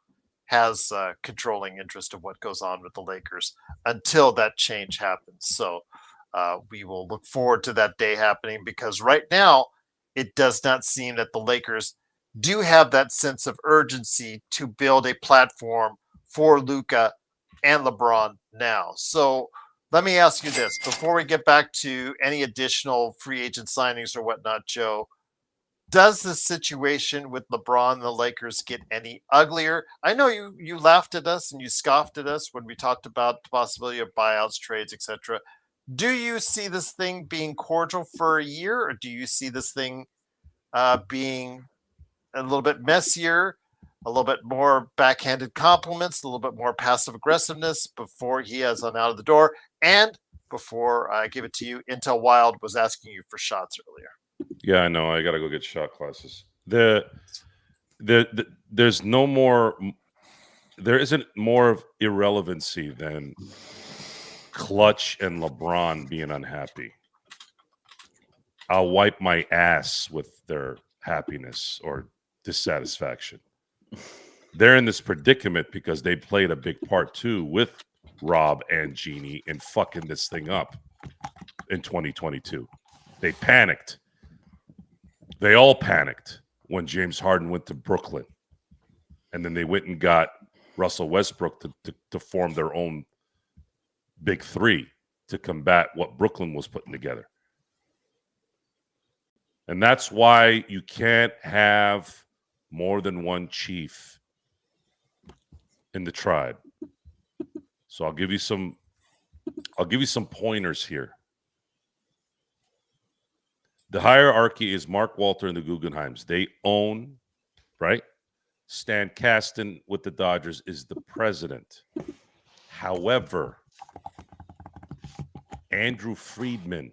has controlling interest of what goes on with the Lakers until that change happens. So we will look forward to that day happening, because right now it does not seem that the Lakers do have that sense of urgency to build a platform for Luka and LeBron now. So let me ask you this before we get back to any additional free agent signings or whatnot, Joe. Does the situation with LeBron and the Lakers get any uglier? I know you laughed at us and you scoffed at us when we talked about the possibility of buyouts, trades, etc. Do you see this thing being cordial for a year, or do you see this thing being a little bit messier, a little bit more backhanded compliments, a little bit more passive aggressiveness before he has on out of the door? And before I give it to you, Intel Wild was asking you for shots earlier. Yeah, I know. I got to go get shot glasses. There's no more. There isn't more of irrelevancy than Clutch and LeBron being unhappy. I'll wipe my ass with their happiness or dissatisfaction. They're in this predicament because they played a big part too with Rob and Jeannie in fucking this thing up in 2022. They panicked. They all panicked when James Harden went to Brooklyn. And then they went and got Russell Westbrook to form their own big three to combat what Brooklyn was putting together. And that's why you can't have more than one chief in the tribe. So I'll give you some pointers here. The hierarchy is Mark Walter and the Guggenheims. They own, right? Stan Kasten with the Dodgers is the president. However, Andrew Friedman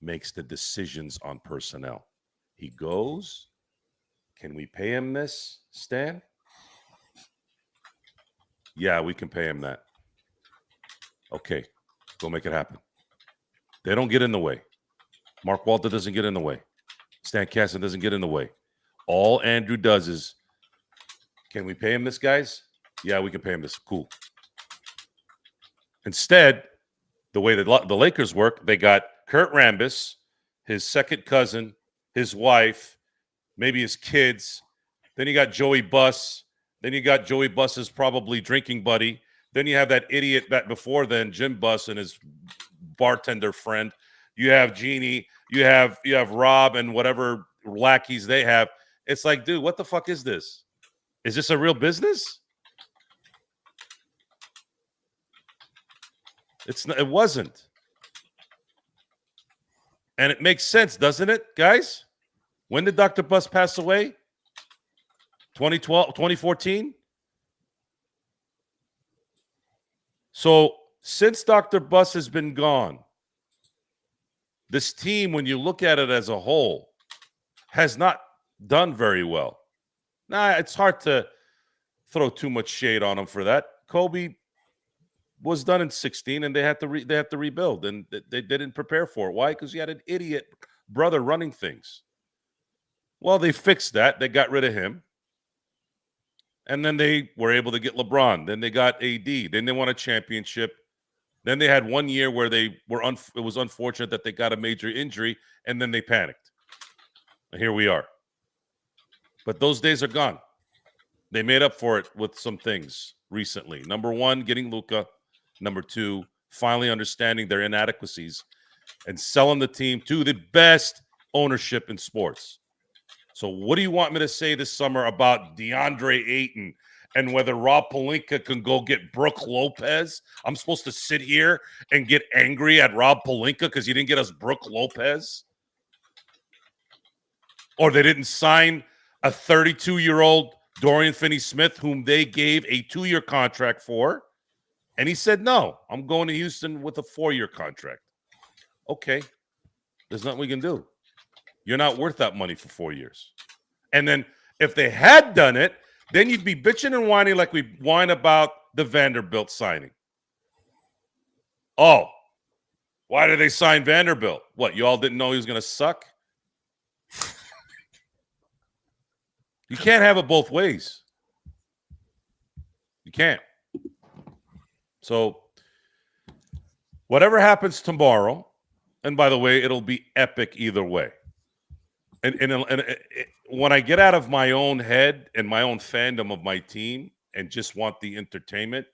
makes the decisions on personnel. He goes, can we pay him this, Stan? Yeah, we can pay him that. Okay, go make it happen. They don't get in the way. Mark Walter doesn't get in the way. Stan Kasten doesn't get in the way. All Andrew does is, can we pay him this, guys? Yeah, we can pay him this. Cool. Instead, the way the Lakers work, they got Kurt Rambis, his second cousin, his wife, maybe his kids. Then you got Joey Buss. Then you got Joey Buss's probably drinking buddy. Then you have that idiot that before then, Jim Buss and his bartender friend. You have Jeannie. You have Rob and whatever lackeys they have. It's like, dude, what the fuck is this? Is this a real business? It wasn't. And it makes sense, doesn't it, guys? When did Dr. Buss pass away? 2012, 2014? So since Dr. Buss has been gone, this team, when you look at it as a whole, has not done very well. Nah, it's hard to throw too much shade on him for that. Kobe was done in 16, and they had to rebuild, and they didn't prepare for it. Why? Because you had an idiot brother running things. Well, they fixed that. They got rid of him, and then they were able to get LeBron. Then they got AD. Then they won a championship. Then they had 1 year where it was unfortunate that they got a major injury, and then they panicked. And here we are. But those days are gone. They made up for it with some things recently. Number one, getting Luka. Number two, finally understanding their inadequacies and selling the team to the best ownership in sports. So what do you want me to say this summer about DeAndre Ayton and whether Rob Pelinka can go get Brooke Lopez? I'm supposed to sit here and get angry at Rob Pelinka because he didn't get us Brooke Lopez? Or they didn't sign a 32-year-old Dorian Finney-Smith, whom they gave a 2-year contract for. And he said, no, I'm going to Houston with a 4-year contract. Okay. There's nothing we can do. You're not worth that money for 4 years. And then if they had done it, then you'd be bitching and whining like we whine about the Vanderbilt signing. Oh, why did they sign Vanderbilt? What, you all didn't know he was going to suck? You can't have it both ways. You can't. So whatever happens tomorrow, and by the way, it'll be epic either way. And when I get out of my own head and my own fandom of my team and just want the entertainment,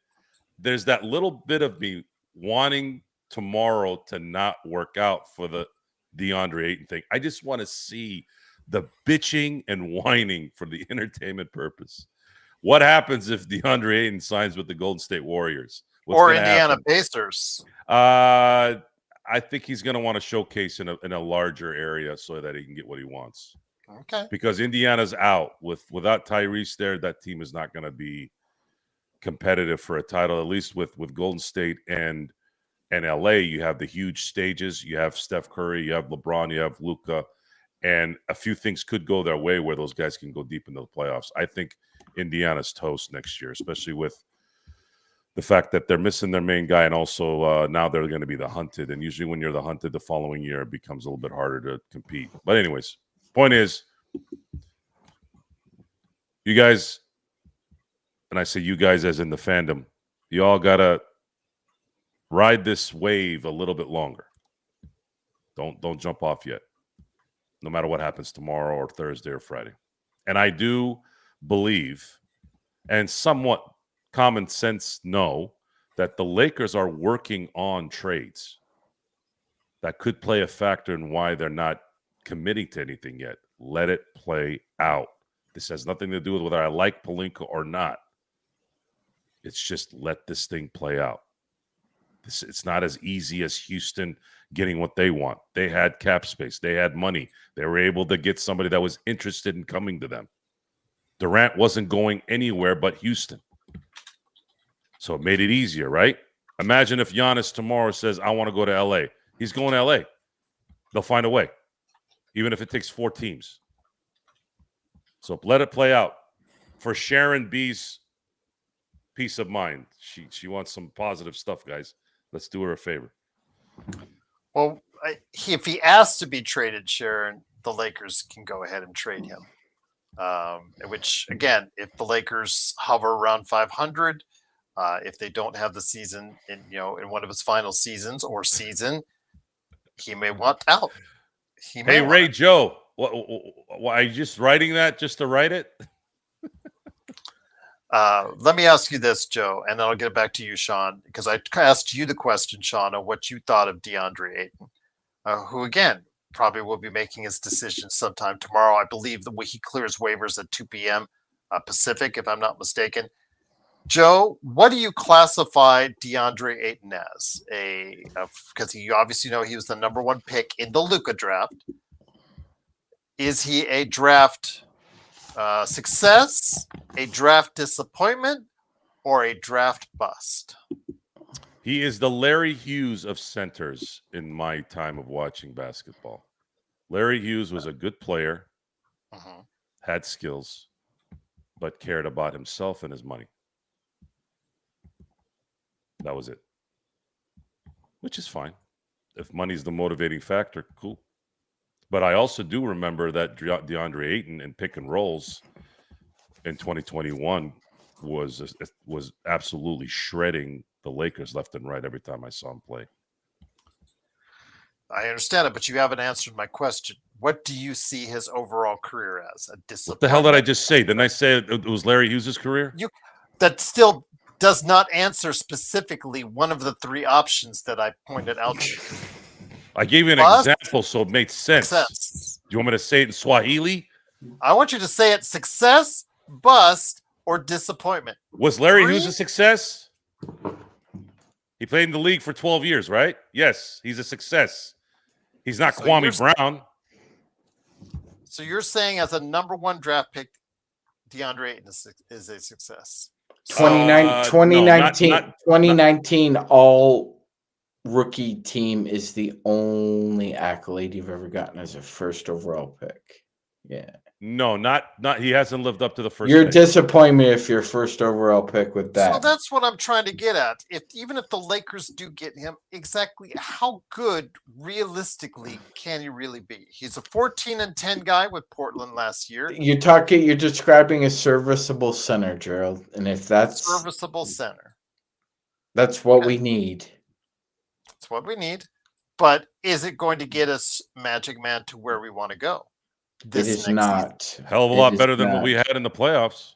there's that little bit of me wanting tomorrow to not work out for the Deandre Ayton thing. I just want to see the bitching and whining for the entertainment purpose. What happens if Deandre Ayton signs with the Golden State Warriors? Or Indiana Pacers? I think he's going to want to showcase in a larger area so that he can get what he wants. Okay. Because Indiana's out. Without Tyrese there, that team is not going to be competitive for a title, at least with Golden State and LA. You have the huge stages. You have Steph Curry, you have LeBron, you have Luka, and a few things could go their way where those guys can go deep into the playoffs. I think Indiana's toast next year, especially with the fact that they're missing their main guy, and also now they're going to be the hunted. And usually when you're the hunted the following year, it becomes a little bit harder to compete. But anyways, point is, you guys, and I say you guys as in the fandom, you all got to ride this wave a little bit longer. Don't jump off yet, no matter what happens tomorrow or Thursday or Friday. And I do believe, and somewhat common sense know, that the Lakers are working on trades that could play a factor in why they're not committing to anything yet. Let it play out. This has nothing to do with whether I like Pelinka or not. It's just let this thing play out. It's not as easy as Houston getting what they want. They had cap space. They had money. They were able to get somebody that was interested in coming to them. Durant wasn't going anywhere but Houston. So it made it easier, right? Imagine if Giannis tomorrow says, I want to go to L.A. He's going to L.A. They'll find a way, even if it takes 4 teams. So let it play out. For Sharon B's peace of mind, she wants some positive stuff, guys. Let's do her a favor. Well, if he asks to be traded, Sharon, the Lakers can go ahead and trade him. Which, again, if the Lakers hover around 500, if they don't have the season in one of his final seasons or season, he may want out. Hey, Ray Joe, why are you just writing that just to write it? Let me ask you this, Joe, and then I'll get it back to you, Sean, because I asked you the question, Sean, of what you thought of Deandre Ayton, who, again, probably will be making his decision sometime tomorrow. I believe that he clears waivers at 2 p.m. Pacific, if I'm not mistaken. Joe, what do you classify Deandre Ayton as? Because you obviously know he was the number 1 pick in the Luka draft. Is he a draft success, a draft disappointment, or a draft bust? He is the Larry Hughes of centers in my time of watching basketball. Larry Hughes was a good player, had skills, but cared about himself and his money. That was it. Which is fine. If money's the motivating factor, cool. But I also do remember that DeAndre Ayton in pick and rolls in 2021 was absolutely shredding the Lakers left and right every time I saw him play. I understand it, but you haven't answered my question. What do you see his overall career as? A disappointment? What the hell did I just say? Didn't I say it was Larry Hughes' career? That still does not answer specifically one of the 3 options that I pointed out to you. I gave you an example, so it made sense. Success. Do you want me to say it in Swahili? I want you to say it: success, bust, or disappointment. Was Larry Hughes a success? He played in the league for 12 years, right? Yes, he's a success. He's not Kwame Brown. So you're saying as a number 1 draft pick, DeAndre Ayton is a success? 2019 all rookie team is the only accolade you've ever gotten as a first overall pick. Yeah. No, not he hasn't lived up to the first. You're pick. disappointed if your first overall pick with that. So that's what I'm trying to get at. Even if the Lakers do get him, exactly how good realistically can he really be? He's a 14-10 guy with Portland last year. You're describing a serviceable center, Gerald, and if that's serviceable center, that's what we need. That's what we need. But is it going to get us, Magic Man, to where we want to go? It is not. Hell of a lot better than what we had in the playoffs.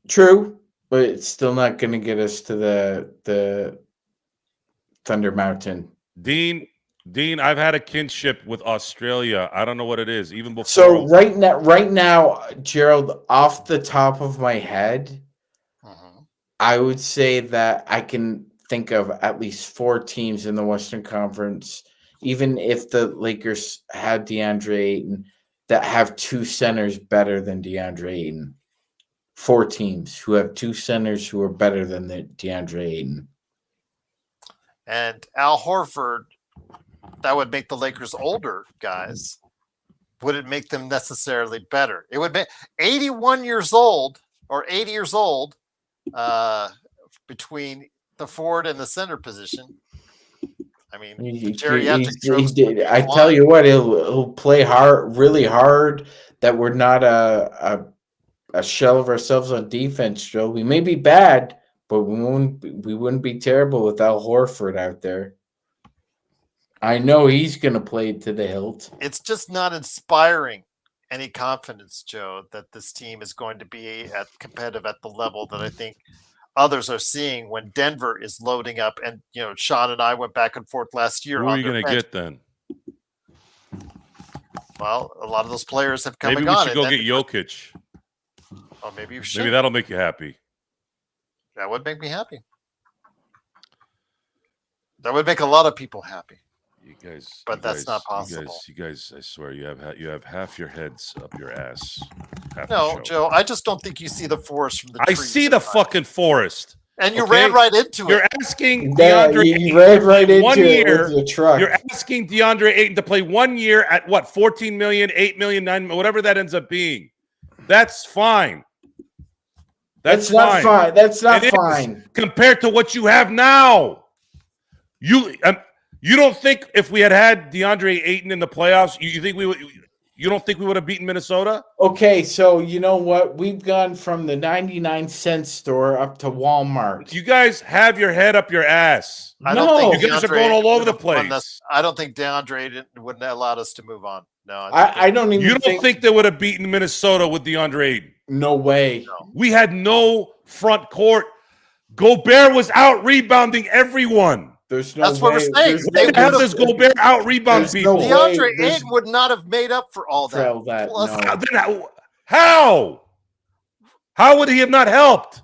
True. but it's still not going to get us to the Thunder Mountain. Dean, I've had a kinship with Australia. I don't know what it is. Even before. So right now, Gerald, off the top of my head, I would say that I can think of at least 4 teams in the Western Conference, even if the Lakers had DeAndre Ayton, that have 2 centers better than DeAndre Ayton. 4 teams who have 2 centers who are better than the DeAndre Ayton. And Al Horford, that would make the Lakers older, guys. Would it make them necessarily better? It would be 81 years old or 80 years old between the forward and the center position. I mean, I tell you what, he'll play hard, really hard. That we're not a shell of ourselves on defense, Joe. We may be bad, but we wouldn't be terrible with Al Horford out there. I know he's going to play to the hilt. It's just not inspiring any confidence, Joe, that this team is going to be competitive at the level that I think others are seeing when Denver is loading up. And, Sean and I went back and forth last year. Who are you going to get then? Well, a lot of those players have come and gone. Maybe we should go get Jokic. Oh, maybe you should. Maybe that'll make you happy. That would make me happy. That would make a lot of people happy. That's not possible. You guys, I swear, you have half your heads up your ass. No, Joe, I just don't think you see the forest from the trees. I see the fucking forest. And you ran right into You're it. asking DeAndre Ayton ran right into 1 year. With the truck. You're asking DeAndre Ayton to play 1 year at what, 14 million, 8 million, 9 million, whatever that ends up being. That's fine. That's not fine. That's not fine compared to what you have now. You don't think if we had DeAndre Ayton in the playoffs, you don't think we would have beaten Minnesota? Okay, so you know what? We've gone from the 99-cent store up to Walmart. You guys have your head up your ass. I don't think you guys are going all over the place. I don't think DeAndre wouldn't have allowed us to move on. No, I don't even. You don't think they would have beaten Minnesota with DeAndre Ayton? No way. No. We had no front court. Gobert was out rebounding everyone. That's what we're saying. They have this Gobert out rebound people. DeAndre Ayton would not have made up for all that. How? How would he have not helped?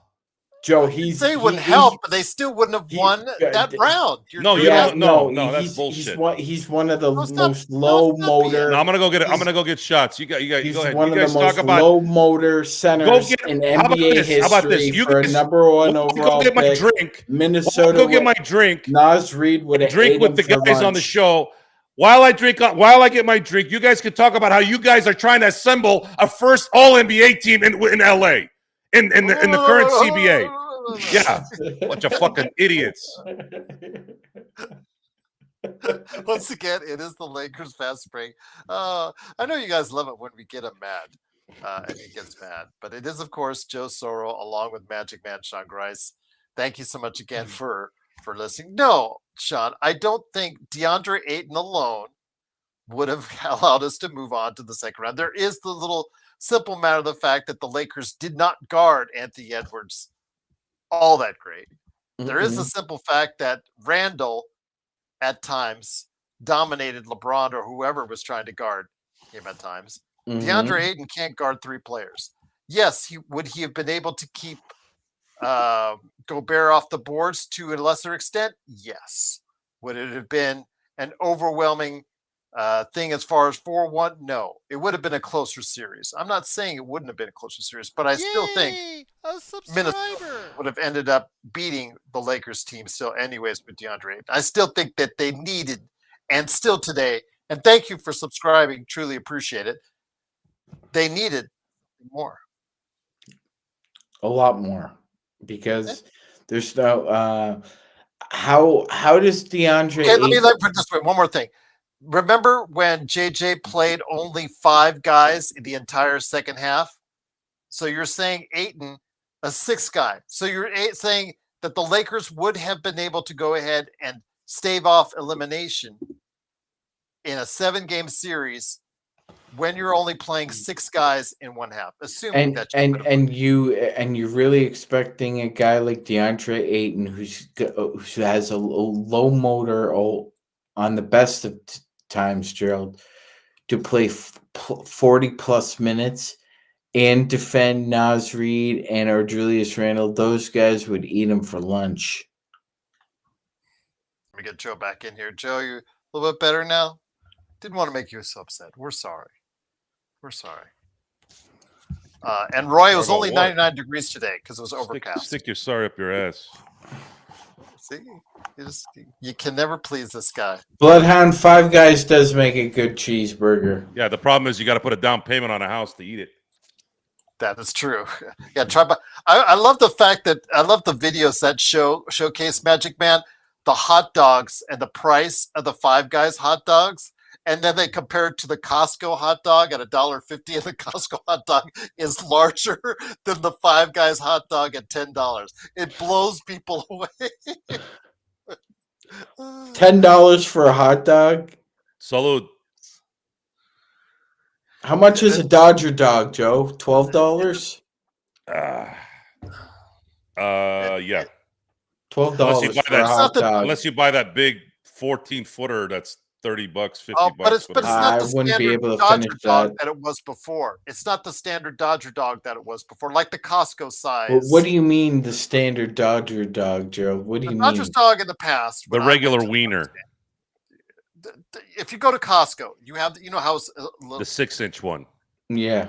Joe, he wouldn't help, but they still wouldn't have won that round. No, that's bullshit. He's one of the most low motor. No, I'm gonna go get it. I'm gonna go get shots. You guys go ahead. One you of guys the most low motor centers in NBA history. How about this? You for guys, number 1 overall go get my drink. Minnesota. Go get my drink. Nas Reed would have drink with the guys on the show. While I get my drink, you guys can talk about how you guys are trying to assemble a first All NBA team in LA in the current CBA. Yeah, bunch of fucking idiots. Once again, it is the Lakers fast break. I know you guys love it when we get him mad, and he gets mad. But it is, of course, Joe Soro along with Magic Man Sean Grice. Thank you so much again for listening. No, Sean, I don't think DeAndre Ayton alone would have allowed us to move on to the second round. There is the little simple matter of the fact that the Lakers did not guard Anthony Edwards all that great. Mm-hmm. There is the simple fact that Randall at times dominated LeBron or whoever was trying to guard him at times. Mm-hmm. DeAndre Ayton can't guard 3 players. Yes, would he have been able to keep Gobert off the boards to a lesser extent? Yes. Would it have been an overwhelming thing as far as 4-1? No. It would have been a closer series. I'm not saying it wouldn't have been a closer series, but I still think Minnesota would have ended up beating the Lakers team still anyways with DeAndre Ayton. I still think that they needed, and still today, and thank you for subscribing, truly appreciate it, they needed more. A lot more. Because there's no how does DeAndre? Okay, let me put it this way. One more thing. Remember when JJ played only 5 guys in the entire second half? So you're saying Ayton, a 6th guy. So you're saying that the Lakers would have been able to go ahead and stave off elimination in a 7-game series when you're only playing 6 guys in one half, assuming that you're really expecting a guy like DeAndre Ayton who has a low motor on the best of times, Gerald, to play 40 plus minutes and defend Naz Reid and or Julius Randle. Those guys would eat him for lunch. Let me get Joe back in here. Joe, you a little bit better now? Didn't want to make you so upset. We're sorry. We're sorry. And Roy, was only 99 degrees today because it was overcast. Stick your sorry up your ass. See, you can never please this guy. Bloodhound Five Guys does make a good cheeseburger. Yeah, the problem is you got to put a down payment on a house to eat it. That is true. Yeah, I love the fact that I love the videos that showcase Magic Man, the hot dogs and the price of the Five Guys hot dogs. And then they compare it to the Costco hot dog at $1.50, and the Costco hot dog is larger than the Five Guys hot dog at $10. It blows people away. $10 for a hot dog? Salud. How much is a Dodger dog, Joe? $12? Yeah. $12 for a hot dog. Unless you buy that big 14-footer that's $30, $50. But it's not the wouldn't be standard able to Dodger finish dog that. that it was before. It's not the standard Dodger dog that it was before, like the Costco size. Well, what do you mean the standard Dodger dog, Joe? What do you mean? Dodger's dog in the past. The regular wiener. If you go to Costco, you have, how it's the 6-inch one. Yeah.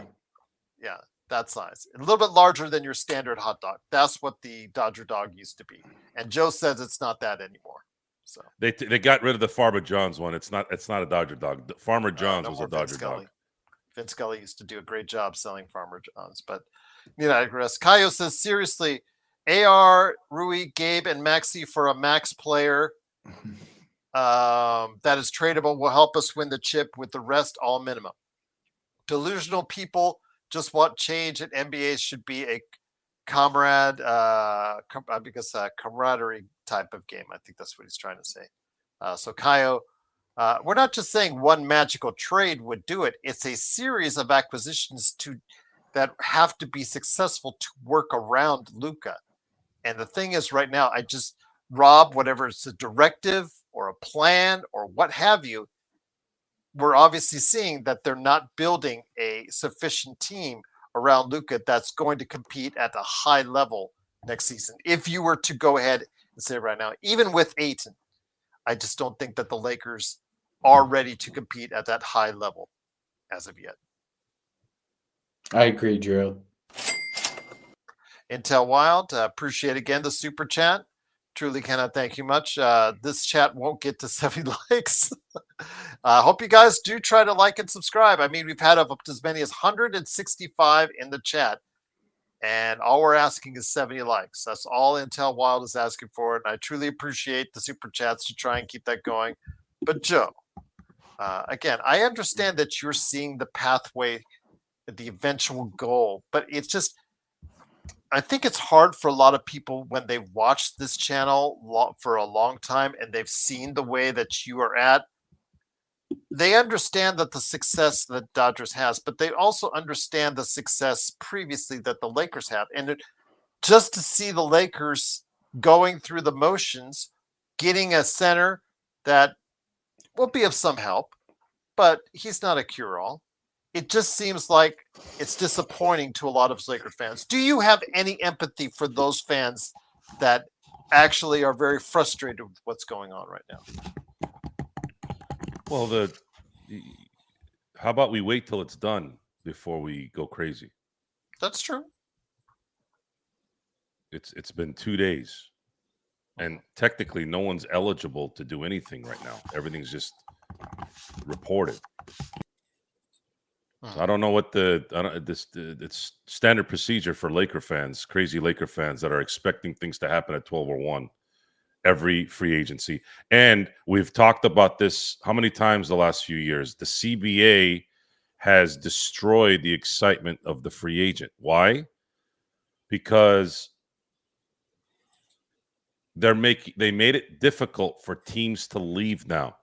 Yeah, that size. A little bit larger than your standard hot dog. That's what the Dodger dog used to be. And Joe says it's not that anymore. So they got rid of the Farmer John's one. It's not a Dodger dog. Farmer John's was a Dodger dog. Vince Scully used to do a great job selling Farmer John's, but I digress. Kaio says, seriously, AR, Rui, Gabe, and Maxi for a max player that is tradable will help us win the chip, with the rest all minimum. Delusional people just want change, and NBA should be a camaraderie type of game. I think that's what he's trying to say. So Kaio, we're not just saying one magical trade would do it. It's a series of acquisitions that have to be successful to work around Luka. And the thing is, right now, Rob, whatever it's a directive or a plan or what have you, we're obviously seeing that they're not building a sufficient team around Luka that's going to compete at a high level next season. If you were to go ahead and say right now, even with Ayton, I just don't think that the Lakers are ready to compete at that high level as of yet. I agree, Gerald. Intel Wild, appreciate again the super chat. Truly cannot thank you much. This chat won't get to 70 likes. I hope you guys do try to like and subscribe. I mean, we've had up to as many as 165 in the chat, and all we're asking is 70 likes. That's all Intel Wild is asking for, and I truly appreciate the super chats to try and keep that going. But Joe, again, I understand that you're seeing the pathway, the eventual goal, but it's just, I think it's hard for a lot of people when they've watched this channel for a long time and they've seen the way that you are at. They understand that the success that Dodgers has, but they also understand the success previously that the Lakers have. And just to see the Lakers going through the motions, getting a center that will be of some help, but he's not a cure-all. It just seems like it's disappointing to a lot of Lakers fans. Do you have any empathy for those fans that actually are very frustrated with what's going on right now? Well, how about we wait till it's done before we go crazy? That's true. It's been 2 days, and technically no one's eligible to do anything right now. Everything's just reported. So I don't know what it's standard procedure for Laker fans, crazy Laker fans that are expecting things to happen at 12:01 every free agency. And we've talked about this how many times the last few years. The CBA has destroyed the excitement of the free agent. Why? Because they made it difficult for teams to leave now.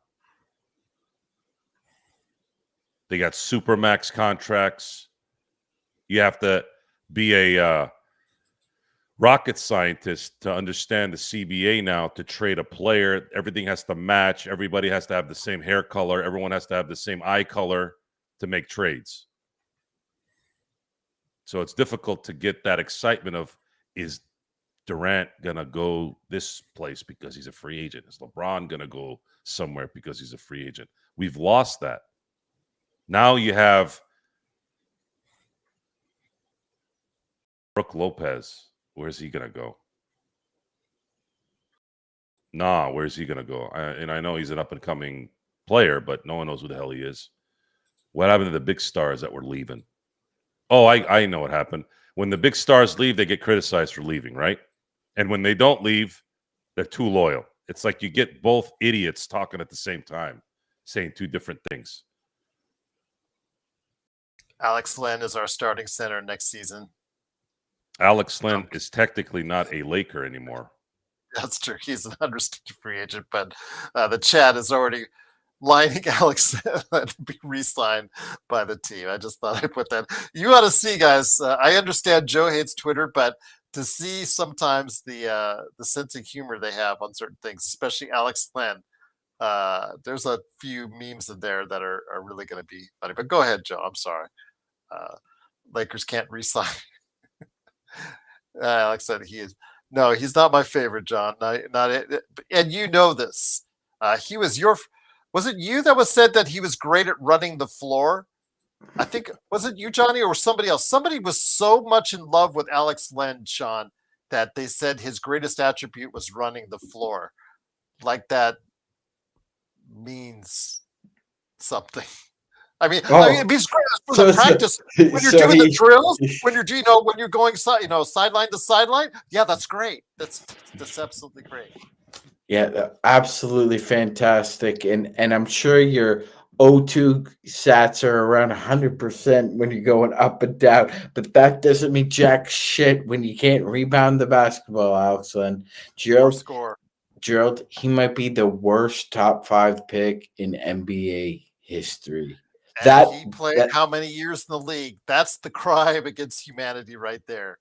They got supermax contracts. You have to be a rocket scientist to understand the CBA now to trade a player. Everything has to match. Everybody has to have the same hair color. Everyone has to have the same eye color to make trades. So it's difficult to get that excitement of, is Durant going to go this place because he's a free agent? Is LeBron going to go somewhere because he's a free agent? We've lost that. Now you have Brook Lopez. Where's he going to go? Nah, where's he going to go? I know he's an up-and-coming player, but no one knows who the hell he is. What happened to the big stars that were leaving? Oh, I know what happened. When the big stars leave, they get criticized for leaving, right? And when they don't leave, they're too loyal. It's like you get both idiots talking at the same time, saying two different things. Alex Len is our starting center next season. Alex Len is technically not a Laker anymore. That's true. He's an unrestricted free agent, but the chat is already lining Alex Len to be re-signed by the team. I just thought I'd put that. You ought to see, guys. I understand Joe hates Twitter, but to see sometimes the sense of humor they have on certain things, especially Alex Len, there's a few memes in there that are really going to be funny. But go ahead, Joe. I'm sorry. Lakers can't re-sign. Alex said he is. No, he's not my favorite, John. Not it. And you know this. He was your. Was it you that was said that he was great at running the floor? I think, was it you, Johnny, or somebody else? Somebody was so much in love with Alex Len, Sean, that they said his greatest attribute was running the floor. Like that means something. I mean, it means great for the practice. When you're doing the drills, when you're going sideline to sideline, yeah, that's great. That's absolutely great. Yeah, absolutely fantastic. And I'm sure your O2 sats are around 100% when you're going up and down, but that doesn't mean jack shit when you can't rebound the basketball, Alex Len. Gerald, he might be the worst top 5 pick in NBA history. And he played how many years in the league? That's the crime against humanity right there.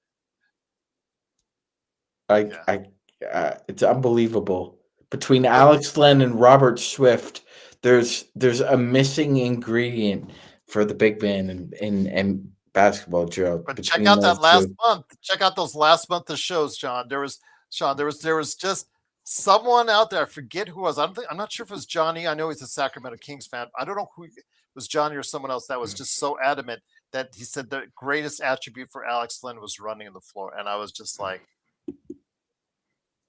It's unbelievable. Between Alex Len and Robert Swift, there's a missing ingredient for the big man in basketball, Gerald. But check out that last month. Check out those last month of shows, John. There was just someone out there. I forget who it was. I'm not sure if it was Johnny. I know he's a Sacramento Kings fan. I don't know who it was, Johnny or someone else, that was just so adamant that he said the greatest attribute for Alex Len was running the floor. And I was just like,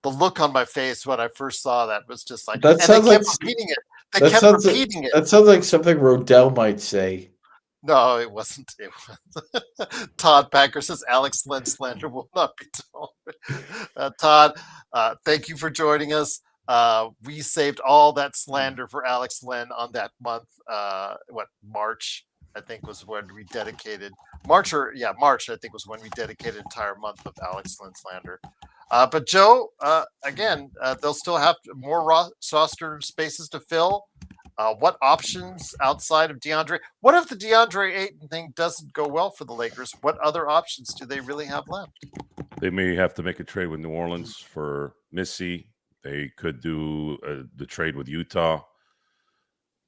the look on my face when I first saw that was just like, and they kept repeating it. They kept repeating it. That sounds like something Rodell might say. No, it wasn't. It was. Todd Packer says Alex Len slander will not be tolerated. Todd, thank you for joining us. We saved all that slander for Alex Len on that month. March, I think, was when we dedicated March, I think, was when we dedicated an entire month of Alex Len slander. But Joe, again, they'll still have more roster spaces to fill. What options outside of DeAndre? What if the DeAndre Ayton thing doesn't go well for the Lakers? What other options do they really have left? They may have to make a trade with New Orleans for Missy. They could do the trade with Utah.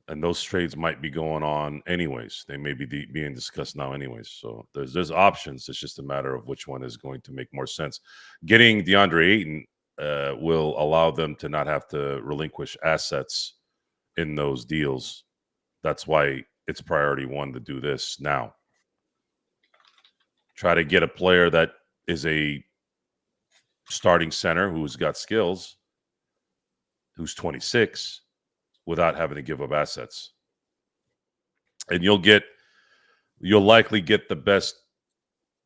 And those trades might be going on anyways. They may be being discussed now anyways. So there's options. It's just a matter of which one is going to make more sense. Getting DeAndre Ayton will allow them to not have to relinquish assets in those deals. That's why it's priority one to do this now. Try to get a player that is a starting center who's got skills, who's 26, without having to give up assets. And you'll likely get the best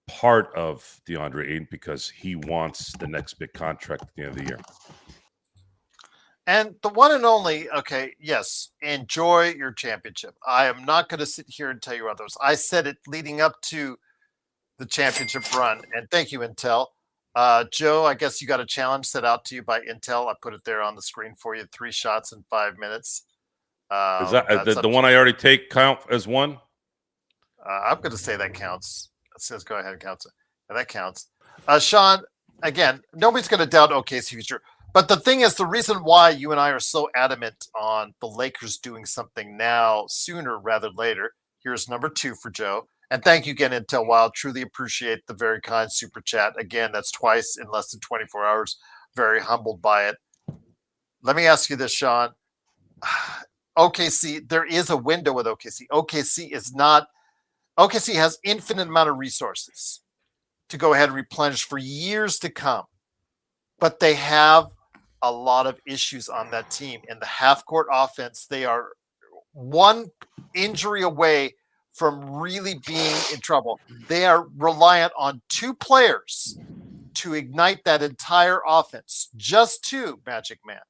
part of DeAndre Ayton because he wants the next big contract at the end of the year. And the one and only, okay, yes, enjoy your championship. I am not going to sit here and tell you others. I said it leading up to the championship run. And thank you, Intel. Joe, I guess you got a challenge set out to you by Intel. I put it there on the screen for you. 3 shots in 5 minutes. Is that That's the up one I already take count as one? I'm going to say that counts. It says go ahead and count it. And that counts. Sean, again, nobody's going to doubt OKC's future. But the thing is, the reason why you and I are so adamant on the Lakers doing something now sooner rather than later, here's number 2 for Joe. And thank you again, Intel Wild. Truly appreciate the very kind super chat. Again, that's twice in less than 24 hours. Very humbled by it. Let me ask you this, Sean. OKC, there is a window with OKC. OKC has infinite amount of resources to go ahead and replenish for years to come. But they have a lot of issues on that team. In the half-court offense, they are one injury away from really being in trouble. They are reliant on 2 players to ignite that entire offense. Just 2, Magic Man.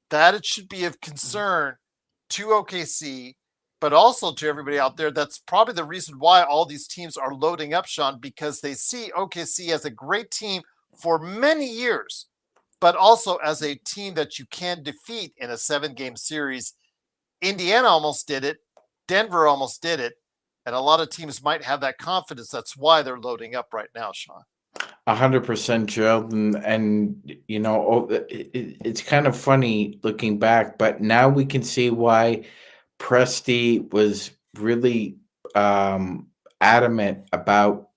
That it should be of concern to OKC, but also to everybody out there. That's probably the reason why all these teams are loading up, Sean, because they see OKC as a great team for many years, but also as a team that you can defeat in a 7-game series. Indiana almost did it. Denver almost did it. And a lot of teams might have that confidence. That's why they're loading up right now, Sean. 100%, Gerald, and you know, it's kind of funny looking back, but now we can see why Presti was really adamant about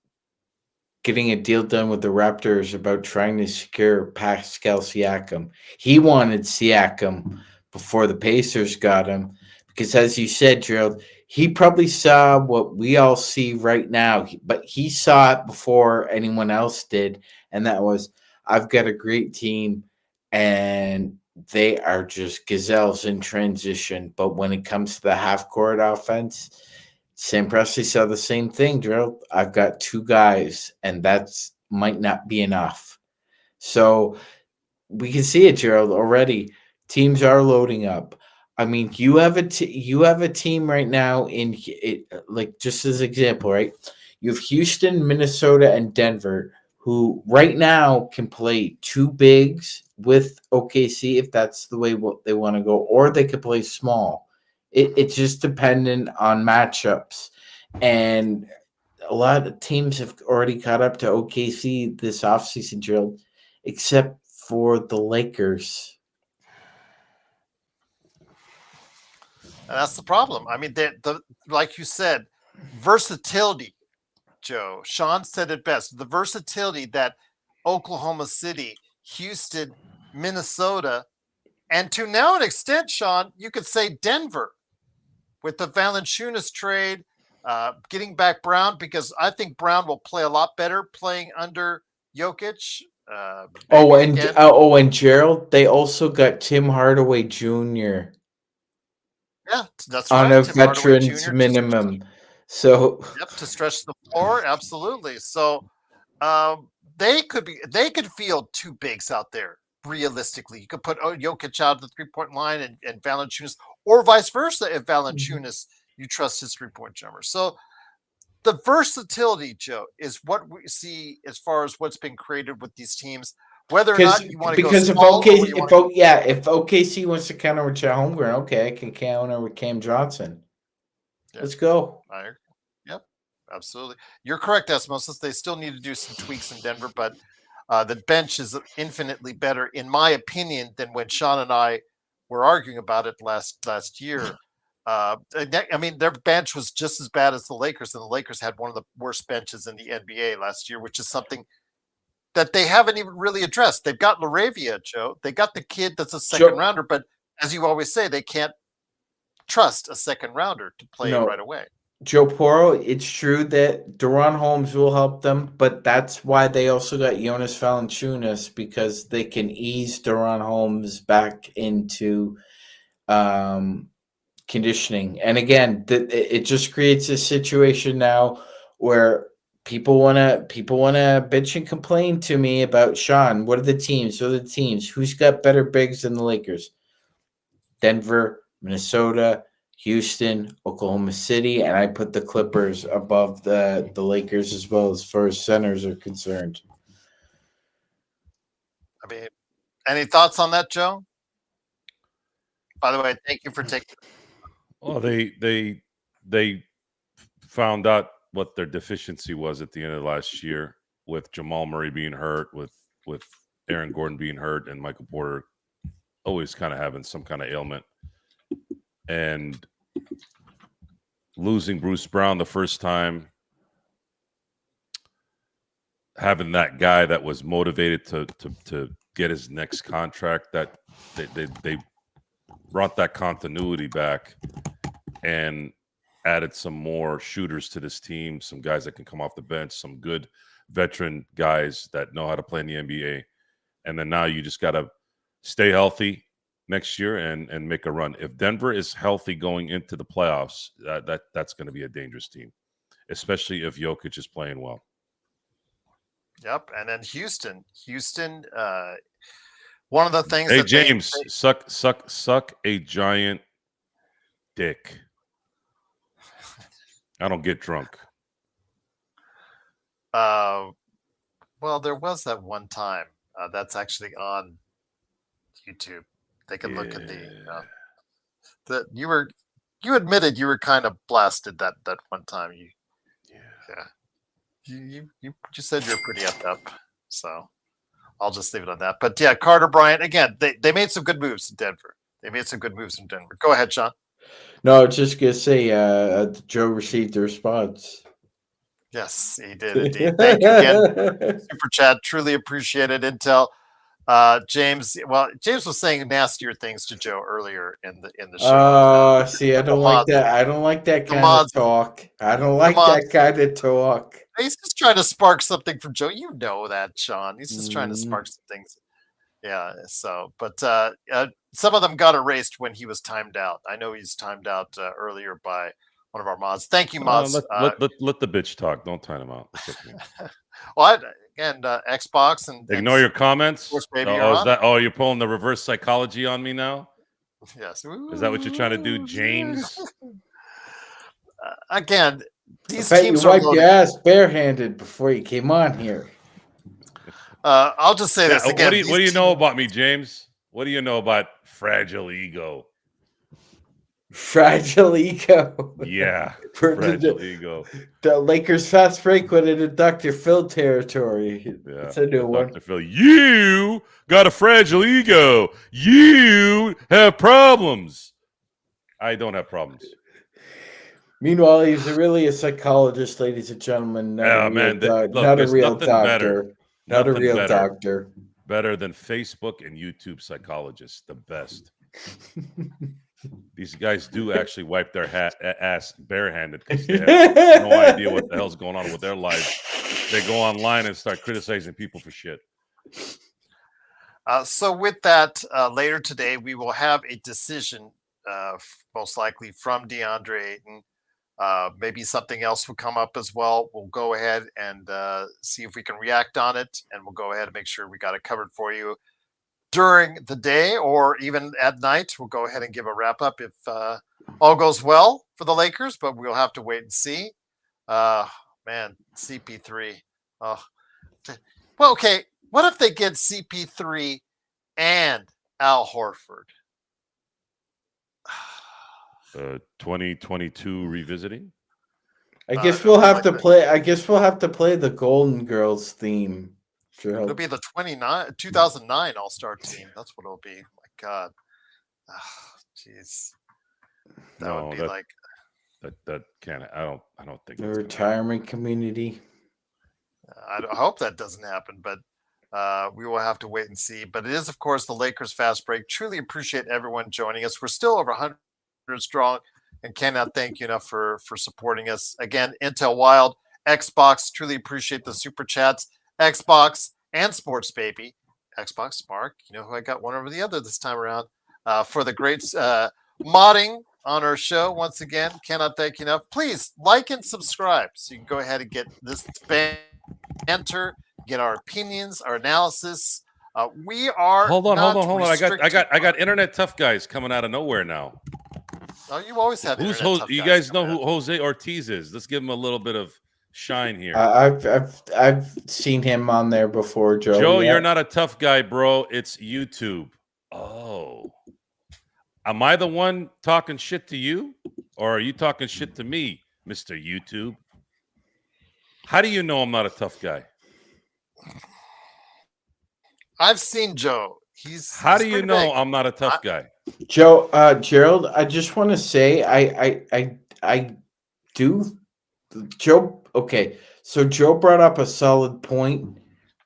getting a deal done with the Raptors about trying to secure Pascal Siakam. He wanted Siakam before the Pacers got him because, as you said, Gerald, he probably saw what we all see right now, but he saw it before anyone else did, and that was, I've got a great team, and they are just gazelles in transition. But when it comes to the half-court offense, Sam Presti saw the same thing, Gerald. I've got 2 guys, and that's might not be enough. So we can see it, Gerald, already. Teams are loading up. I mean, you have a team right now in it, like just as an example, right? You have Houston, Minnesota, and Denver, who right now can play 2 bigs with OKC if that's the way what they want to go, or they could play small. It's just dependent on matchups, and a lot of teams have already caught up to OKC this offseason, Gerald, except for the Lakers. And that's the problem. I mean, the like you said, versatility, Joe. Sean said it best. The versatility that Oklahoma City, Houston, Minnesota, and to now an extent, Sean, you could say Denver with the Valanciunas trade, getting back Brown, because I think Brown will play a lot better playing under Jokic. And Gerald, they also got Tim Hardaway Jr. Yeah, that's on right. a Tim Hardaway veterans Jr. minimum. So To stretch the floor, absolutely. So they could field 2 bigs out there. Realistically, you could put Jokic out at the 3-point line and Valanciunas, or vice versa. If Valanciunas, you trust his 3-point jumper. So the versatility, Joe, is what we see as far as what's been created with these teams. Whether or not you want to go small, if OKC wants to counter with Chet Holmgren, okay, I can counter with Cam Johnson. Yeah. Let's go. Yep, absolutely. You're correct, Osmosis. They still need to do some tweaks in Denver, but the bench is infinitely better, in my opinion, than when Sean and I were arguing about it last year. I mean, their bench was just as bad as the Lakers, and the Lakers had one of the worst benches in the NBA last year, which is something that they haven't even really addressed. They've got Laravia, Joe. They got the kid that's a second rounder, but as you always say, they can't trust a second rounder to play right away. Joe Porro, it's true that Deron Holmes will help them, but that's why they also got Jonas Valanciunas, because they can ease Deron Holmes back into conditioning. And again, it just creates a situation now where people wanna bitch and complain to me about Sean. What are the teams? Who's got better bigs than the Lakers? Denver, Minnesota, Houston, Oklahoma City, and I put the Clippers above the Lakers as well as far as centers are concerned. I mean, any thoughts on that, Joe? By the way, thank you for taking. Well, they found out what their deficiency was at the end of last year, with Jamal Murray being hurt, with Aaron Gordon being hurt, and Michael Porter always kind of having some kind of ailment, and losing Bruce Brown the first time, having that guy that was motivated to get his next contract, that they brought that continuity back and added some more shooters to this team, some guys that can come off the bench, some good veteran guys that know how to play in the NBA. And then now you just got to stay healthy next year and make a run. If Denver is healthy going into the playoffs, that's going to be a dangerous team, especially if Jokic is playing well. Yep, and then Houston, one of the things. Hey, that James, suck a giant dick. I don't get drunk. Well, there was that one time that's actually on YouTube. They can look at that you admitted you were kind of blasted that one time. You said you're pretty effed up, so I'll just leave it on that. But yeah, Carter Bryant again. They made some good moves in Denver. Go ahead, Sean. No, I was just gonna say, Joe received the response. Yes, he did indeed. Thank you again, super chat. Truly appreciate it. Intel, James. Well, James was saying nastier things to Joe earlier in the show. See, I don't like that. I don't like that kind of talk. I don't like that kind of talk. He's just trying to spark something from Joe. You know that, Sean. He's just trying to spark some things. Yeah. So, but some of them got erased when he was timed out. I know he's timed out earlier by one of our mods. Thank you, mods. Let the bitch talk. Don't time him out. Well, again, Xbox and ignore your comments. Course, baby, you're pulling the reverse psychology on me now? Yes. Is that what you're trying to do, James? Again, these I bet teams you are wiped loaded. your ass barehanded before you came on here. I'll just say this again. What do you know about me, James? What do you know about fragile ego? Fragile ego. Yeah, fragile ego. The Lakers fast break went into Dr. Phil territory. Yeah, it's a new one. Dr. Phil, you got a fragile ego. You have problems. I don't have problems. Meanwhile, he's really a psychologist, ladies and gentlemen. Not a real doctor. Not a real doctor. Better than Facebook and YouTube psychologists. The best. These guys do actually wipe their ass barehanded because they have no idea what the hell's going on with their lives. They go online and start criticizing people for shit. So with that, later today, we will have a decision, most likely from Deandre Ayton. Maybe something else will come up as well. We'll go ahead and see if we can react on it, and we'll go ahead and make sure we got it covered for you during the day or even at night. We'll go ahead and give a wrap up if all goes well for the Lakers, but we'll have to wait and see. Man, CP3. Well, okay. What if they get CP3 and Al Horford? 2022 revisiting. I guess we'll have to play. I guess we'll have to play the Golden Girls theme. Sure. It'll be the 2009 All-Star team. That's what it'll be. My God. Jeez. That can't. I don't think the retirement community. I hope that doesn't happen, but we will have to wait and see. But it is, of course, the Lakers fast break. Truly appreciate everyone joining us. We're still over 100 strong, and cannot thank you enough for supporting us. Again, Intel Wild, Xbox. Truly appreciate the super chats. Xbox and Sports Baby. Xbox, Mark. You know who I got one over the other this time around for the great modding on our show. Once again, cannot thank you enough. Please like and subscribe so you can go ahead and get this banter, get our opinions, our analysis. We are hold on. I got internet tough guys coming out of nowhere now. Oh, you always have. You guys know who Jose Ortiz is? Let's give him a little bit of shine here. I've seen him on there before, Joe. Joe, you're not a tough guy, bro. It's YouTube. Oh, Am I the one talking shit to you, or are you talking shit to me, Mr. YouTube? How do you know I'm not a tough guy? I've seen Joe. How He's do you pretty know big. I'm not a tough guy? Joe, Gerald, I just want to say I do Joe. Okay, so Joe brought up a solid point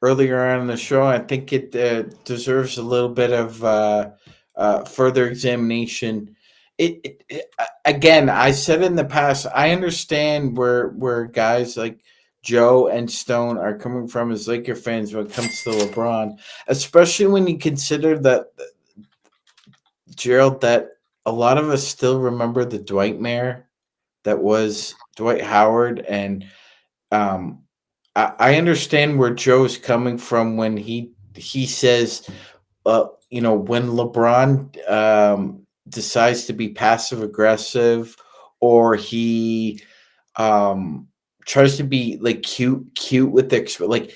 earlier on in the show. I think it deserves a little bit of further examination. Again, I said in the past, I understand where guys like Joe and Stone are coming from as Laker fans when it comes to LeBron, especially when you consider that, Gerald, that a lot of us still remember the Dwightmare that was Dwight Howard, and um, I understand where Joe's coming from when he says, when LeBron decides to be passive aggressive, or he tries to be like cute with like,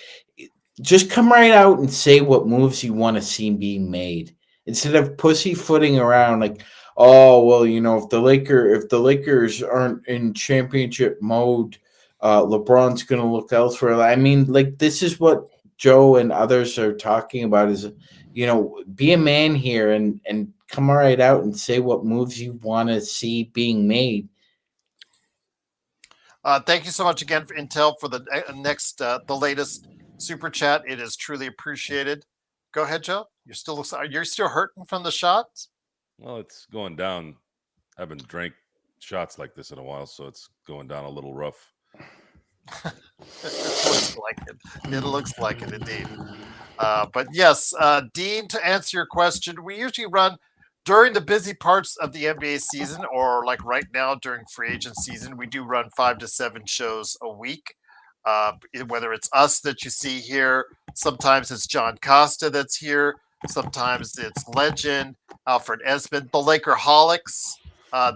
just come right out and say what moves you want to see being made instead of pussyfooting around like, oh well, if the Lakers aren't in championship mode, LeBron's going to look elsewhere. I mean, like, this is what Joe and others are talking about is, be a man here and come right out and say what moves you want to see being made. Thank you so much again for Intel for the the latest super chat. It is truly appreciated. Go ahead, Joe. You're still hurting from the shots. Well, it's going down. I haven't drank shots like this in a while, so it's going down a little rough. It looks like it. It looks like it indeed. But yes, Dean, to answer your question, we usually run during the busy parts of the NBA season, or like right now during free agent season, we do run 5 to 7 shows a week. Whether it's us that you see here, sometimes it's John Costa that's here, sometimes it's Legend, Alfred Esmond, the Lakerholics.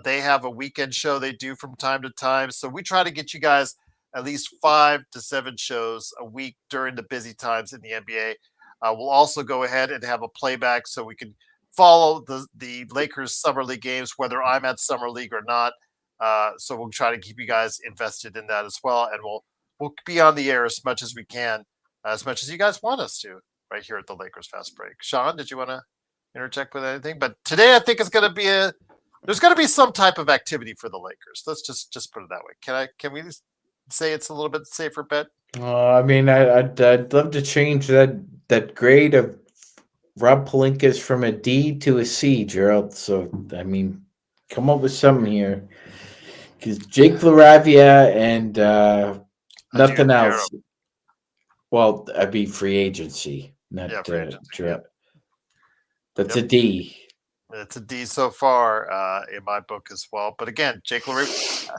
They have a weekend show they do from time to time. So we try to get you guys at least 5 to 7 shows a week during the busy times in the NBA. We'll also go ahead and have a playback so we can follow the Lakers Summer League games, whether I'm at Summer League or not. So we'll try to keep you guys invested in that as well, and we'll be on the air as much as we can, as much as you guys want us to, right here at the Lakers Fast Break. Sean, did you want to interject with anything? But today, I think it's going to be there's going to be some type of activity for the Lakers. Let's just put it that way. Can we say it's a little bit safer bet? I mean, I'd love to change that grade of Rob Palinka's from a D to a C, Gerald. So, I mean, come up with something here. Because Jake LaRavia and nothing else. Well, I'd be free agency, not free agency. Gerald. That's a D. It's a D so far in my book as well. But again, Jake LaRavia.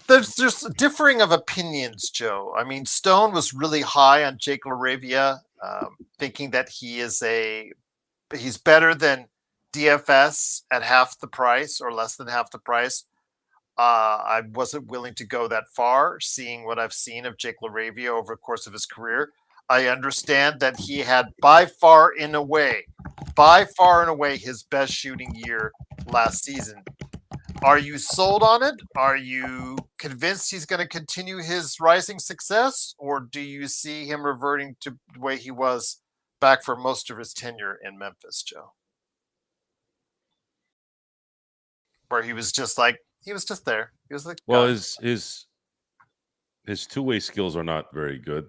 There's differing of opinions, Joe. I mean, Stone was really high on Jake LaRavia, thinking that he's better than DFS at half the price or less than half the price. I wasn't willing to go that far, seeing what I've seen of Jake LaRavia over the course of his career. I understand that he had by far and away, his best shooting year last season. Are you sold on it? Are you convinced he's going to continue his rising success? Or do you see him reverting to the way he was back for most of his tenure in Memphis, Joe? Where he was just there. He was like, well, his two-way skills are not very good,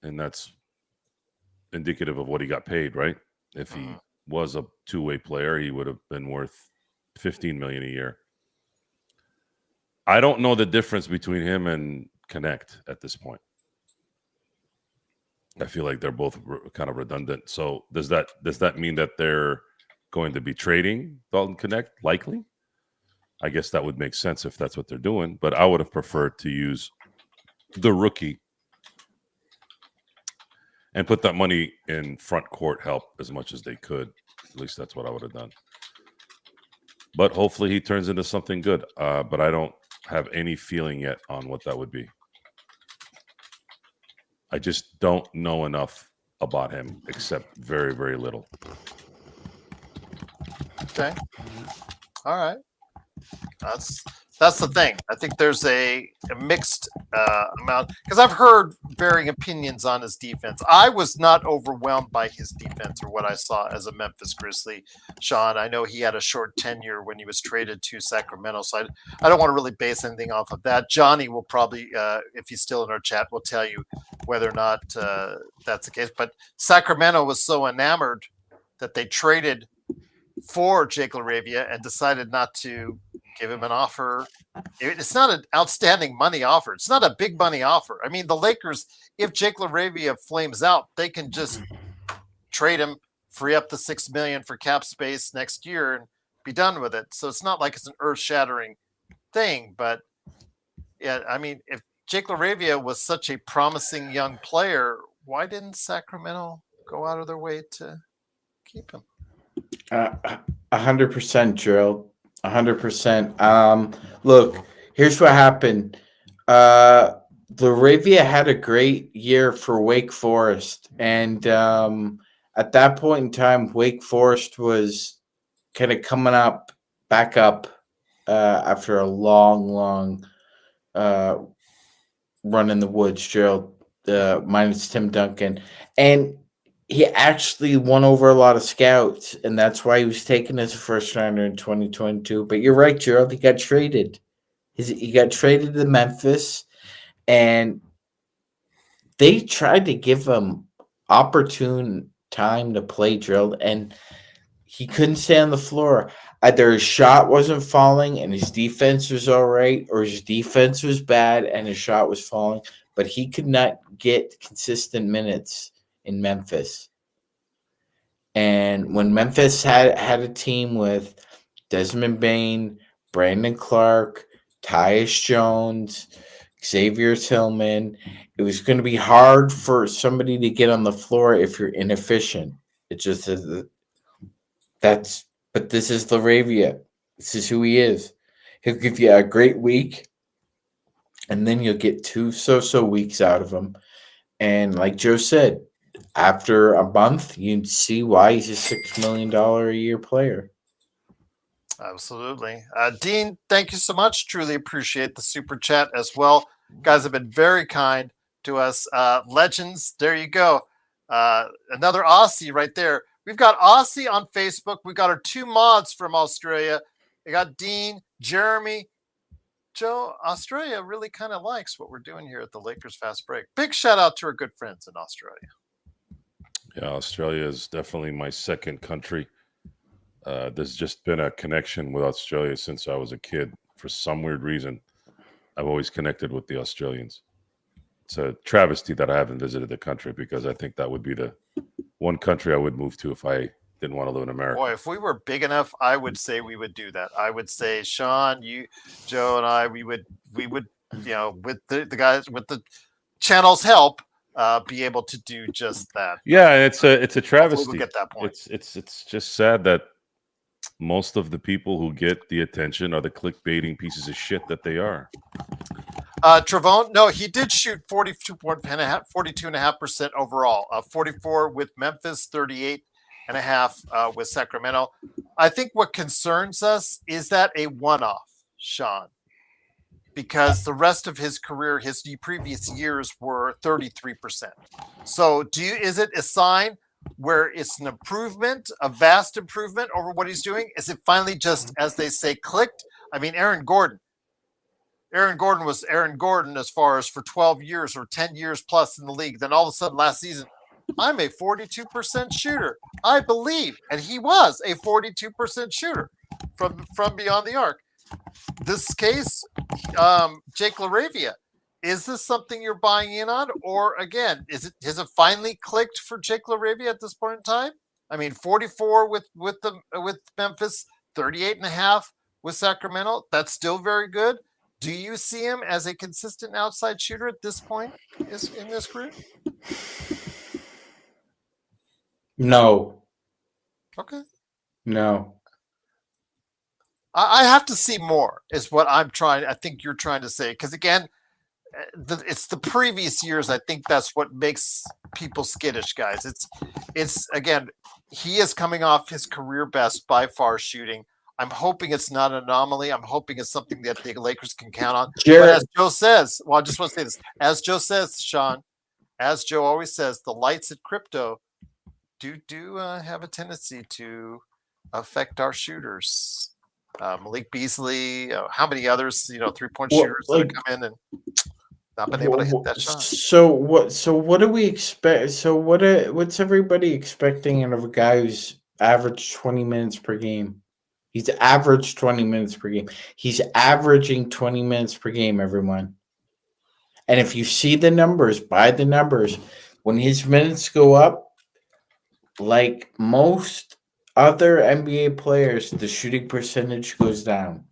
and that's indicative of what he got paid, right? If he was a two-way player, he would have been worth $15 million a year. I don't know the difference between him and Connect at this point. I feel like they're both kind of redundant. So does that mean that they're going to be trading Dalton Connect? Likely. I guess that would make sense if that's what they're doing. But I would have preferred to use the rookie and put that money in front court help as much as they could. At least that's what I would have done. But hopefully he turns into something good. But I don't have any feeling yet on what that would be. I just don't know enough about him, except very, very little. Okay. All right. That's the thing. I think there's a mixed amount because I've heard varying opinions on his defense. I was not overwhelmed by his defense or what I saw as a Memphis Grizzly. Sean, I know he had a short tenure when he was traded to Sacramento, so I don't want to really base anything off of that. Johnny will probably, if he's still in our chat, will tell you whether or not that's the case. But Sacramento was so enamored that they traded for Jake LaRavia and decided not to give him an offer. It's not an outstanding money offer. It's not a big money offer. I mean, the Lakers, if Jake LaRavia flames out, they can just trade him, free up the $6 million for cap space next year, and be done with it. So it's not like it's an earth-shattering thing. But yeah, I mean, if Jake LaRavia was such a promising young player, why didn't Sacramento go out of their way to keep him? 100%, Gerald. 100%. Look, here's what happened. LaRavia had a great year for Wake Forest, and at that point in time, Wake Forest was kind of coming back up after a long run in the woods. Gerald, minus Tim Duncan, and he actually won over a lot of scouts, and that's why he was taken as a first rounder in 2022. But you're right, Gerald. He got traded. He got traded to Memphis, and they tried to give him opportune time to play, Gerald, and he couldn't stay on the floor. Either his shot wasn't falling and his defense was all right, or his defense was bad and his shot was falling, but he could not get consistent minutes in Memphis. And when Memphis had a team with Desmond Bain, Brandon Clark, Tyus Jones, Xavier Tillman, it was going to be hard for somebody to get on the floor if you're inefficient. It just but this is LaRavia. This is who he is. He'll give you a great week, and then you'll get 2 so-so weeks out of him. And like Joe said, after a month, you'd see why he's a $6 million a year player. Absolutely. Dean, thank you so much. Truly appreciate the super chat as well. Guys have been very kind to us. Legends, there you go. Another Aussie right there. We've got Aussie on Facebook. We got our 2 mods from Australia. We got Dean, Jeremy. Joe, Australia really kind of likes what we're doing here at the Lakers Fast Break. Big shout out to our good friends in Australia. Yeah, Australia is definitely my second country. There's just been a connection with Australia since I was a kid. For some weird reason, I've always connected with the Australians. It's a travesty that I haven't visited the country, because I think that would be the one country I would move to if I didn't want to live in America. Boy, if we were big enough, I would say we would do that. I would say, Sean, you, Joe, and I, we would, with the guys, with the channel's help, be able to do just that. Yeah, it's a travesty. We'll get that point. It's just sad that most of the people who get the attention are the clickbaiting pieces of shit that they are. Travone, no, he did shoot 42.5% overall. 44 with Memphis, 38.5 with Sacramento. I think what concerns us is that a one-off, Sean, because the rest of his career, his previous years were 33%. So is it a sign where it's an improvement, a vast improvement over what he's doing? Is it finally just, as they say, clicked? I mean, Aaron Gordon was Aaron Gordon as far as for 12 years or 10 years plus in the league. Then all of a sudden last season, I'm a 42% shooter, I believe. And he was a 42% shooter from beyond the arc. This case, Jake LaRavia, is this something you're buying in on? Or again, has it finally clicked for Jake LaRavia at this point in time? I mean, 44 with Memphis, 38.5 with Sacramento. That's still very good. Do you see him as a consistent outside shooter at this point in this career? No. Okay. No. I have to see more is what I think you're trying to say. Because again, it's the previous years. I think that's what makes people skittish, guys. It's again, he is coming off his career best by far shooting. I'm hoping it's not an anomaly. I'm hoping it's something that the Lakers can count on. But Jared, as Joe says, well, I just want to say this. As Joe says, Sean, as Joe always says, the lights at crypto do have a tendency to affect our shooters. Malik Beasley, how many others, 3-point Well, shooters that have come in and not been able to hit that shot. so what do we expect? So what's everybody expecting out of a guy who's averaged 20 minutes per game? He's averaged 20 minutes per game. He's averaging 20 minutes per game, everyone. And if you see the numbers, by the numbers, when his minutes go up, like most other NBA players, the shooting percentage goes down.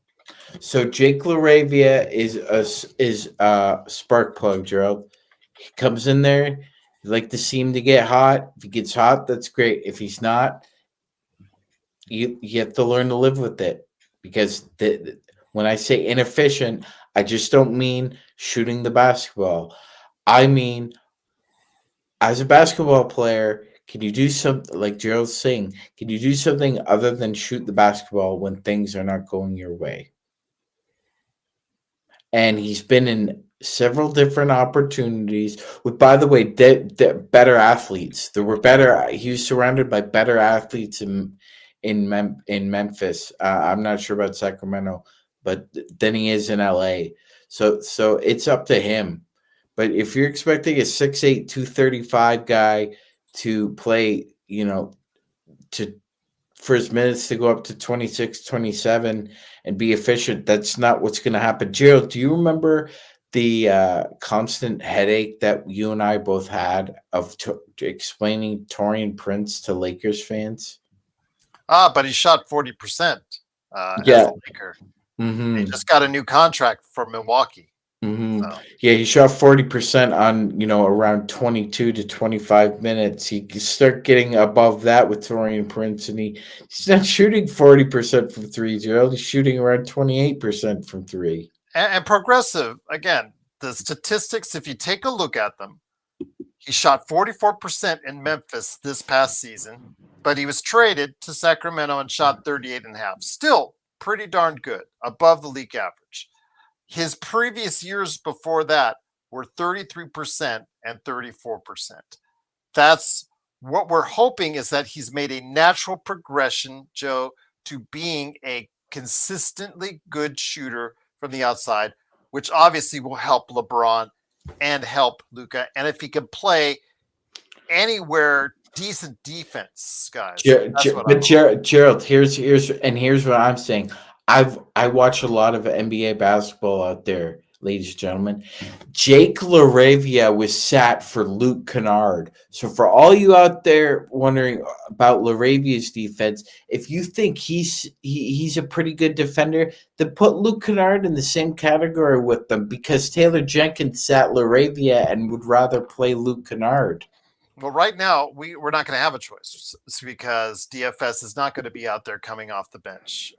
So Jake LaRavia is a spark plug, Gerald. He comes in there. You like to see him to get hot. If he gets hot, that's great. If he's not, you have to learn to live with it. Because when I say inefficient, I just don't mean shooting the basketball. I mean, as a basketball player, can you do something like Gerald's saying? Can you do something other than shoot the basketball when things are not going your way? And he's been in several different opportunities with, by the way, better athletes. There were better. He was surrounded by better athletes in Memphis. I'm not sure about Sacramento, but than he is in LA. So it's up to him. But if you're expecting a 6'8", 235 guy to play, for his minutes to go up to 26, 27 and be efficient, that's not what's going to happen. Gerald, do you remember the constant headache that you and I both had of explaining Taurean Prince to Lakers fans? But he shot 40% as a Laker. Mm-hmm. He just got a new contract for Milwaukee. Mm-hmm. So. Yeah, he shot 40% on, around 22 to 25 minutes. He can start getting above that with Taurean Prince, and he's not shooting 40% from three, Gerald. He's shooting around 28% from three. And progressive, again, the statistics, if you take a look at them, he shot 44% in Memphis this past season, but he was traded to Sacramento and shot 38.5. Still pretty darn good, above the league average. His previous years before that were 33% and 34%. That's what we're hoping, is that he's made a natural progression, Joe, to being a consistently good shooter from the outside, which obviously will help LeBron and help Luka. And if he can play anywhere, decent defense, guys. Gerald, here's what I'm saying. I watch a lot of NBA basketball out there, ladies and gentlemen. Jake LaRavia was sat for Luke Kennard. So for all you out there wondering about LaRavia's defense, if you think he's a pretty good defender, then put Luke Kennard in the same category with them, because Taylor Jenkins sat LaRavia and would rather play Luke Kennard. Well, right now, we're not going to have a choice, because DFS is not going to be out there coming off the bench.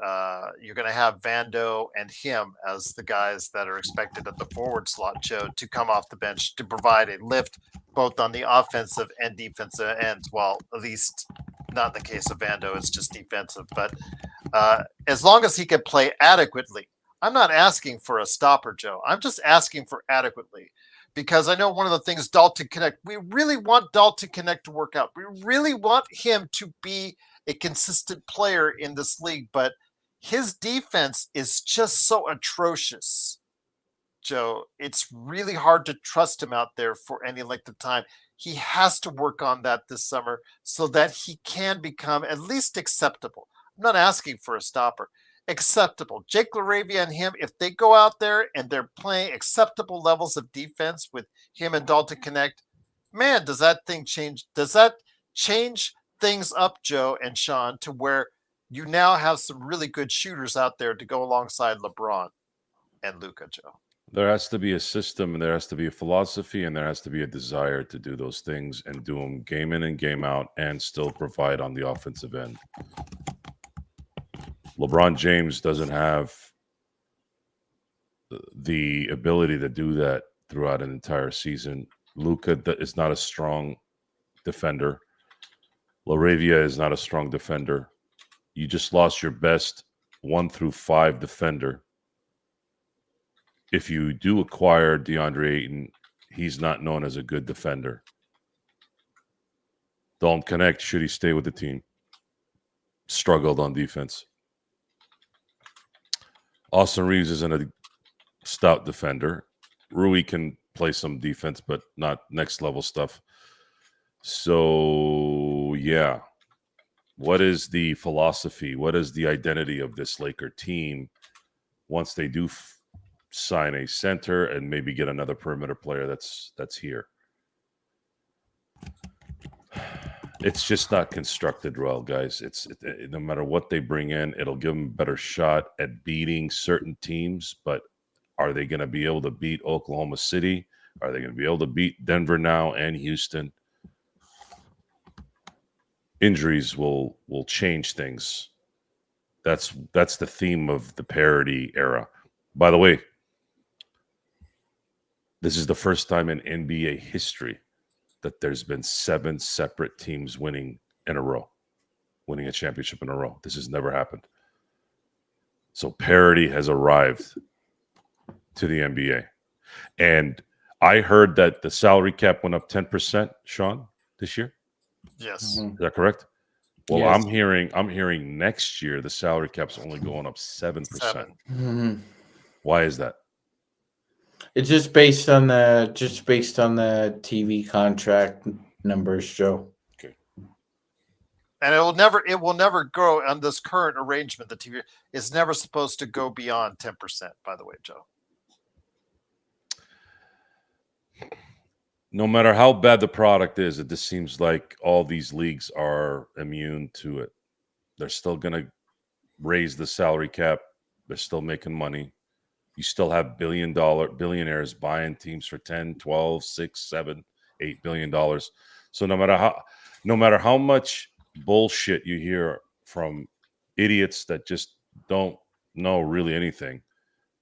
You're going to have Vando and him as the guys that are expected at the forward slot, Joe, to come off the bench to provide a lift both on the offensive and defensive ends. Well, at least not in the case of Vando, it's just defensive. But as long as he can play adequately, I'm not asking for a stopper, Joe. I'm just asking for adequately. Because I know one of the things, Dalton Connect, we really want Dalton Connect to work out. We really want him to be a consistent player in this league, but his defense is just so atrocious, Joe. It's really hard to trust him out there for any length of time. He has to work on that this summer so that he can become at least acceptable. I'm not asking for a stopper. Acceptable. Jake LaRavia and him, if they go out there and they're playing acceptable levels of defense with him and Dalton Connect, man, does that thing change? Does that change things up, Joe and Sean, to where you now have some really good shooters out there to go alongside LeBron and Luka, Joe? There has to be a system, and there has to be a philosophy, and there has to be a desire to do those things and do them game in and game out and still provide on the offensive end. LeBron James doesn't have the ability to do that throughout an entire season. Luka is not a strong defender. LaRavia is not a strong defender. You just lost your best 1 through 5 defender. If you do acquire DeAndre Ayton, he's not known as a good defender. Don't connect. Should he stay with the team? Struggled on defense. Austin Reeves isn't a stout defender. Rui can play some defense, but not next level stuff. So, yeah. What is the philosophy? What is the identity of this Laker team once they do sign a center and maybe get another perimeter player that's here? It's just not constructed well, guys. No matter what they bring in, it'll give them a better shot at beating certain teams. But are they going to be able to beat Oklahoma City? Are they going to be able to beat Denver now and Houston? Injuries will change things. That's the theme of the parity era. By the way, this is the first time in NBA history that there's been 7 separate teams winning in a row, winning a championship in a row. This has never happened. So parity has arrived to the NBA. And I heard that the salary cap went up 10%, Sean, this year. Yes. Is that correct? Well, Yes. I'm hearing next year the salary cap's only going up 7%. 7. Mhm. Why is that? It's just based on the TV contract numbers, Joe. And it will never grow on this current arrangement. The TV is never supposed to go beyond 10%, by the way, Joe. No matter how bad the product is, it just seems like all these leagues are immune to it. They're still going to raise the salary cap. They're still making money. You still have billionaires buying teams for 10, 12, 6, 7, $8 billion. So no matter how much bullshit you hear from idiots that just don't know really anything.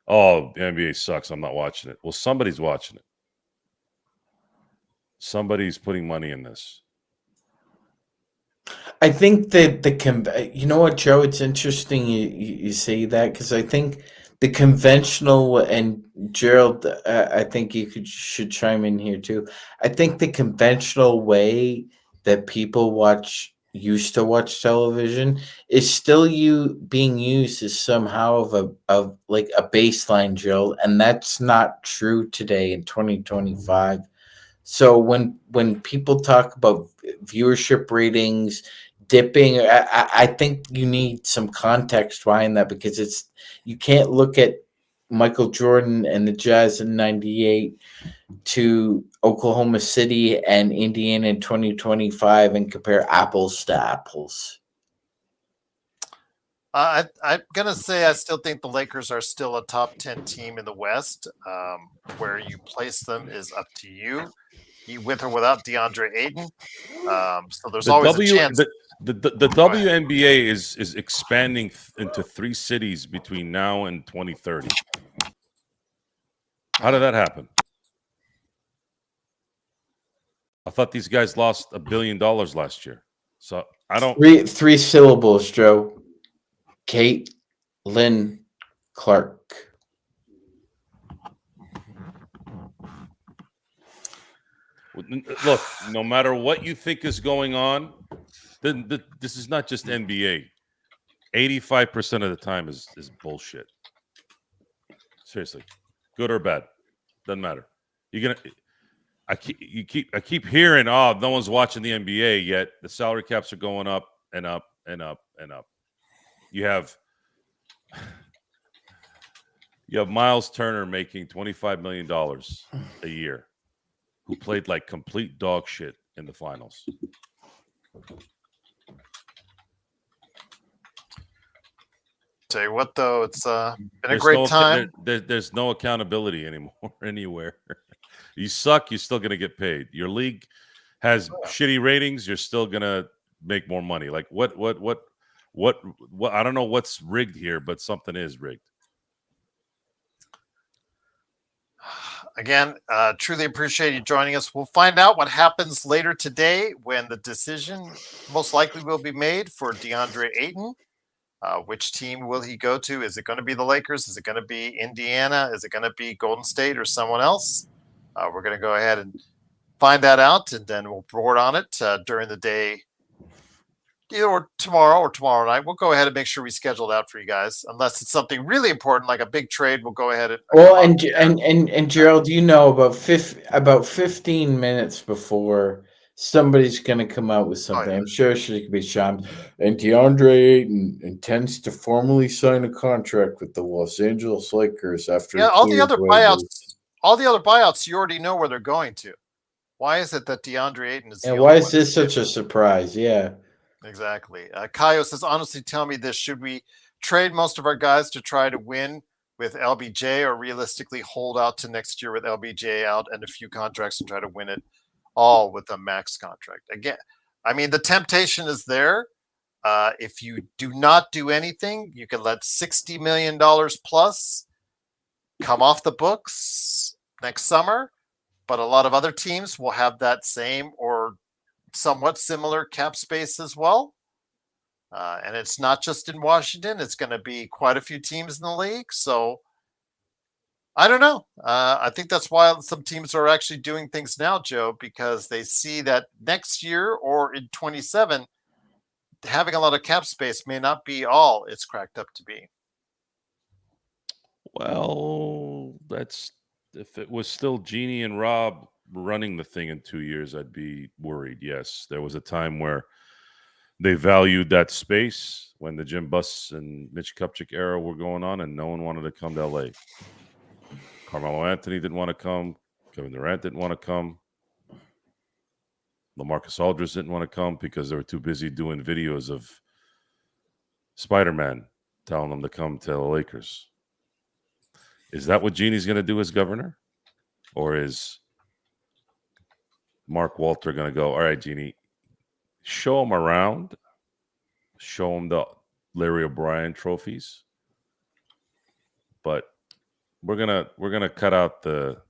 Oh, the NBA sucks. I'm not watching it. Well, somebody's watching it. Somebody's putting money in this. I think that you know what, Joe? It's interesting you say that, because I think the conventional, and Gerald, I think you should chime in here too. I think the conventional way that people used to watch television is still being used as somehow of like a baseline, Joe, and that's not true today in 2025. So when people talk about viewership ratings dipping, I think you need some context behind that, because you can't look at Michael Jordan and the Jazz in '98 to Oklahoma City and Indiana in 2025 and compare apples to apples. I'm gonna say I still think the Lakers are still a top 10 team in the West. Where you place them is up to you. With or without DeAndre Ayton. So there's always a chance. The WNBA is expanding into 3 cities between now and 2030. How did that happen? I thought these guys lost $1 billion last year. So I don't. Three syllables, Joe. Kate Lynn Clark. Look, no matter what you think is going on, this is not just NBA. 85% of the time is bullshit. Seriously, good or bad, doesn't matter. I keep hearing, oh, no one's watching the NBA yet. The salary caps are going up and up and up and up. You have Miles Turner making $25 million a year, who played like complete dog shit in the finals. Tell you what, though, it's been a great time. There's no accountability anymore anywhere. You suck, you're still going to get paid. Your league has shitty ratings, you're still going to make more money. Like what? I don't know what's rigged here, but something is rigged. Again, truly appreciate you joining us. We'll find out what happens later today when the decision most likely will be made for DeAndre Ayton. Which team will he go to? Is it going to be the Lakers? Is it going to be Indiana? Is it going to be Golden State or someone else? We're going to go ahead and find that out, and then we'll report on it during the day, either tomorrow night. We'll go ahead and make sure we schedule that for you guys, unless it's something really important like a big trade. We'll go ahead and and Gerald, about 15 minutes before somebody's going to come out with something. I'm sure she could be Sean. And Deandre Ayton intends to formally sign a contract with the Los Angeles Lakers after all the other buyouts. You already know where they're going to. Why is it that Deandre Ayton is? And why is this such a surprise? Yeah, exactly. Kaio says, honestly, tell me this: should we trade most of our guys to try to win with LBJ, or realistically hold out to next year with LBJ out and a few contracts and try to win it all with a max contract? Again, I mean, the temptation is there. If you do not do anything, you can let $60 million plus come off the books next summer. But a lot of other teams will have that same or somewhat similar cap space as well. And it's not just in Washington. It's going to be quite a few teams in the league. So I don't know. I think that's why some teams are actually doing things now, Joe, because they see that next year or in 27, having a lot of cap space may not be all it's cracked up to be. Well, if it was still Jeannie and Rob running the thing in 2 years, I'd be worried. Yes, there was a time where they valued that space when the Jim Buss and Mitch Kupchak era were going on, and no one wanted to come to LA. Carmelo Anthony didn't want to come. Kevin Durant didn't want to come. LaMarcus Aldridge didn't want to come because they were too busy doing videos of Spider-Man telling them to come to the Lakers. Is that what Jeannie's going to do as governor? Or is Mark Walter going to go, all right, Jeannie, show them around, show them the Larry O'Brien trophies, but we're gonna cut out the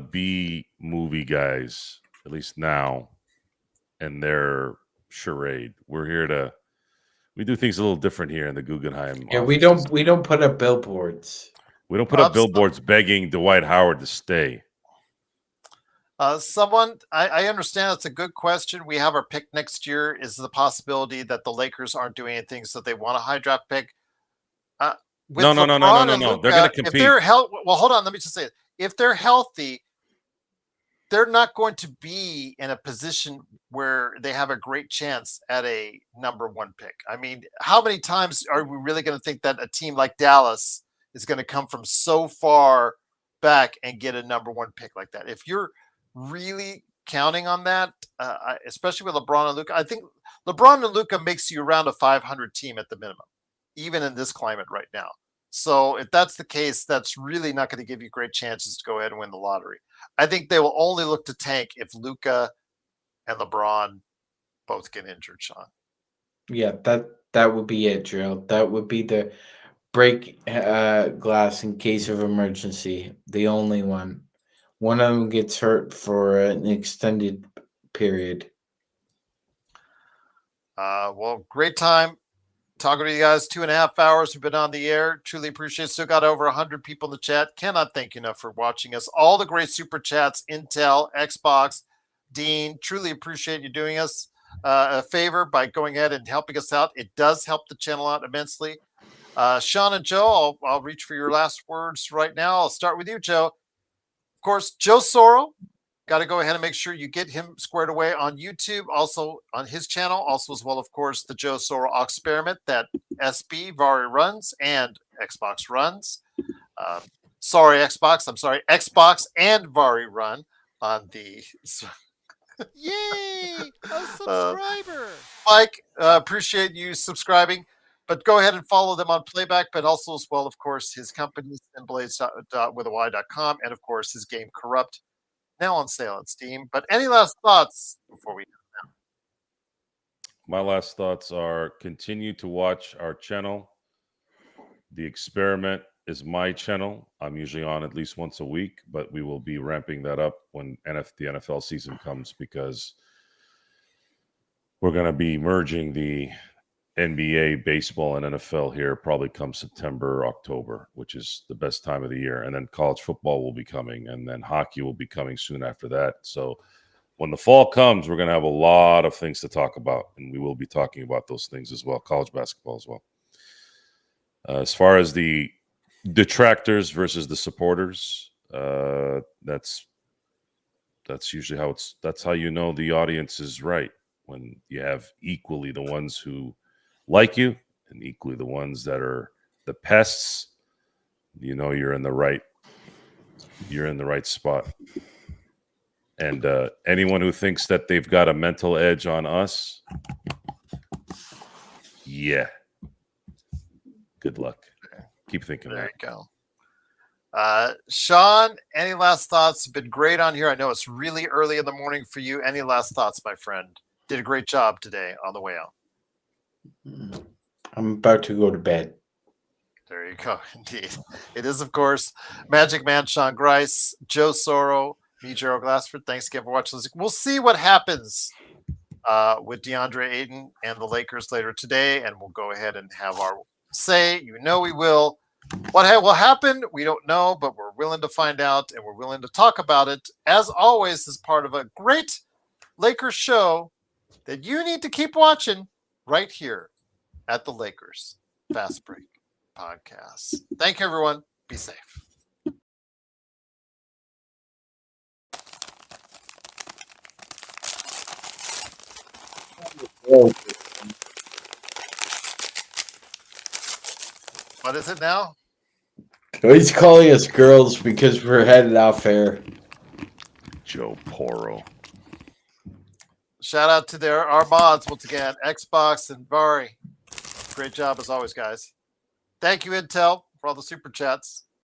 B movie guys, at least now, and their charade. We do things a little different here in the Guggenheim. Yeah, offices. we don't put up billboards. We don't put up billboards begging Dwight Howard to stay. I understand it's a good question. We have our pick next year. Is the possibility that the Lakers aren't doing anything so they want a high draft pick? No. They're going to compete. If they're well, hold on. Let me just say it. If they're healthy, they're not going to be in a position where they have a great chance at a number one pick. I mean, how many times are we really going to think that a team like Dallas is going to come from so far back and get a number one pick like that? If you're really counting on that, especially with LeBron and Luka, I think LeBron and Luka makes you around a 500 team at the minimum, even in this climate right now. So if that's the case, that's really not going to give you great chances to go ahead and win the lottery. I think they will only look to tank if Luka and LeBron both get injured, Sean. Yeah, that would be it, Gerald. That would be the break glass in case of emergency. The only one. One of them gets hurt for an extended period. Well, great time talking to you guys. 2.5 hours we've been on the air. Truly appreciate it. Still got over 100 people in the chat. Cannot thank you enough for watching us. All the great super chats, Intel, Xbox, Dean. Truly appreciate you doing us a favor by going ahead and helping us out. It does help the channel out immensely. Sean and Joe, I'll reach for your last words right now. I'll start with you, Joe. Of course, Joe Soro. Got to go ahead and make sure you get him squared away on YouTube, also on his channel, also as well, of course, the Joe Soro experiment that SB Vari runs and Xbox runs. Sorry, Xbox. I'm sorry, Xbox and Vari run on the. Yay! A subscriber. Mike, appreciate you subscribing. But go ahead and follow them on Playback, but also as well, of course, his company, Blades.com, and of course, his game Corrupt. Now on sale on Steam. But any last thoughts before we do now? My last thoughts are continue to watch our channel. The Experiment is my channel. I'm usually on at least once a week, but we will be ramping that up when the NFL season comes because we're going to be merging the NBA, baseball, and NFL here probably come September, October, which is the best time of the year. And then college football will be coming, and then hockey will be coming soon after that. So when the fall comes, we're going to have a lot of things to talk about, and we will be talking about those things as well, college basketball as well. As far as the detractors versus the supporters, that's usually that's how you know the audience is right, when you have equally the ones who like you and equally the ones that are the pests. You know you're in the right spot. And anyone who thinks that they've got a mental edge on us, yeah, good luck. Keep thinking There that. you go. Sean, any last thoughts? Been great on here. I know it's really early in the morning for you. Any last thoughts, my friend? Did a great job today on the way out. I'm about to go to bed. There you go. Indeed. It is, of course, Magic Man Sean Grice, Joe Soro, me, Gerald Glassford. Thanks again for watching this. We'll see what happens with Deandre Ayton and the Lakers later today, and we'll go ahead and have our say. You know we will. What will happen, we don't know, but we're willing to find out, and we're willing to talk about it, as always, as part of a great Lakers show that you need to keep watching right here at the Lakers Fast Break Podcast. Thank you, everyone. Be safe. What is it now? He's calling us girls because we're headed off air. Joe Poro. Shout out to our mods once again, Xbox and Vari. Great job as always, guys. Thank you, Intel, for all the super chats.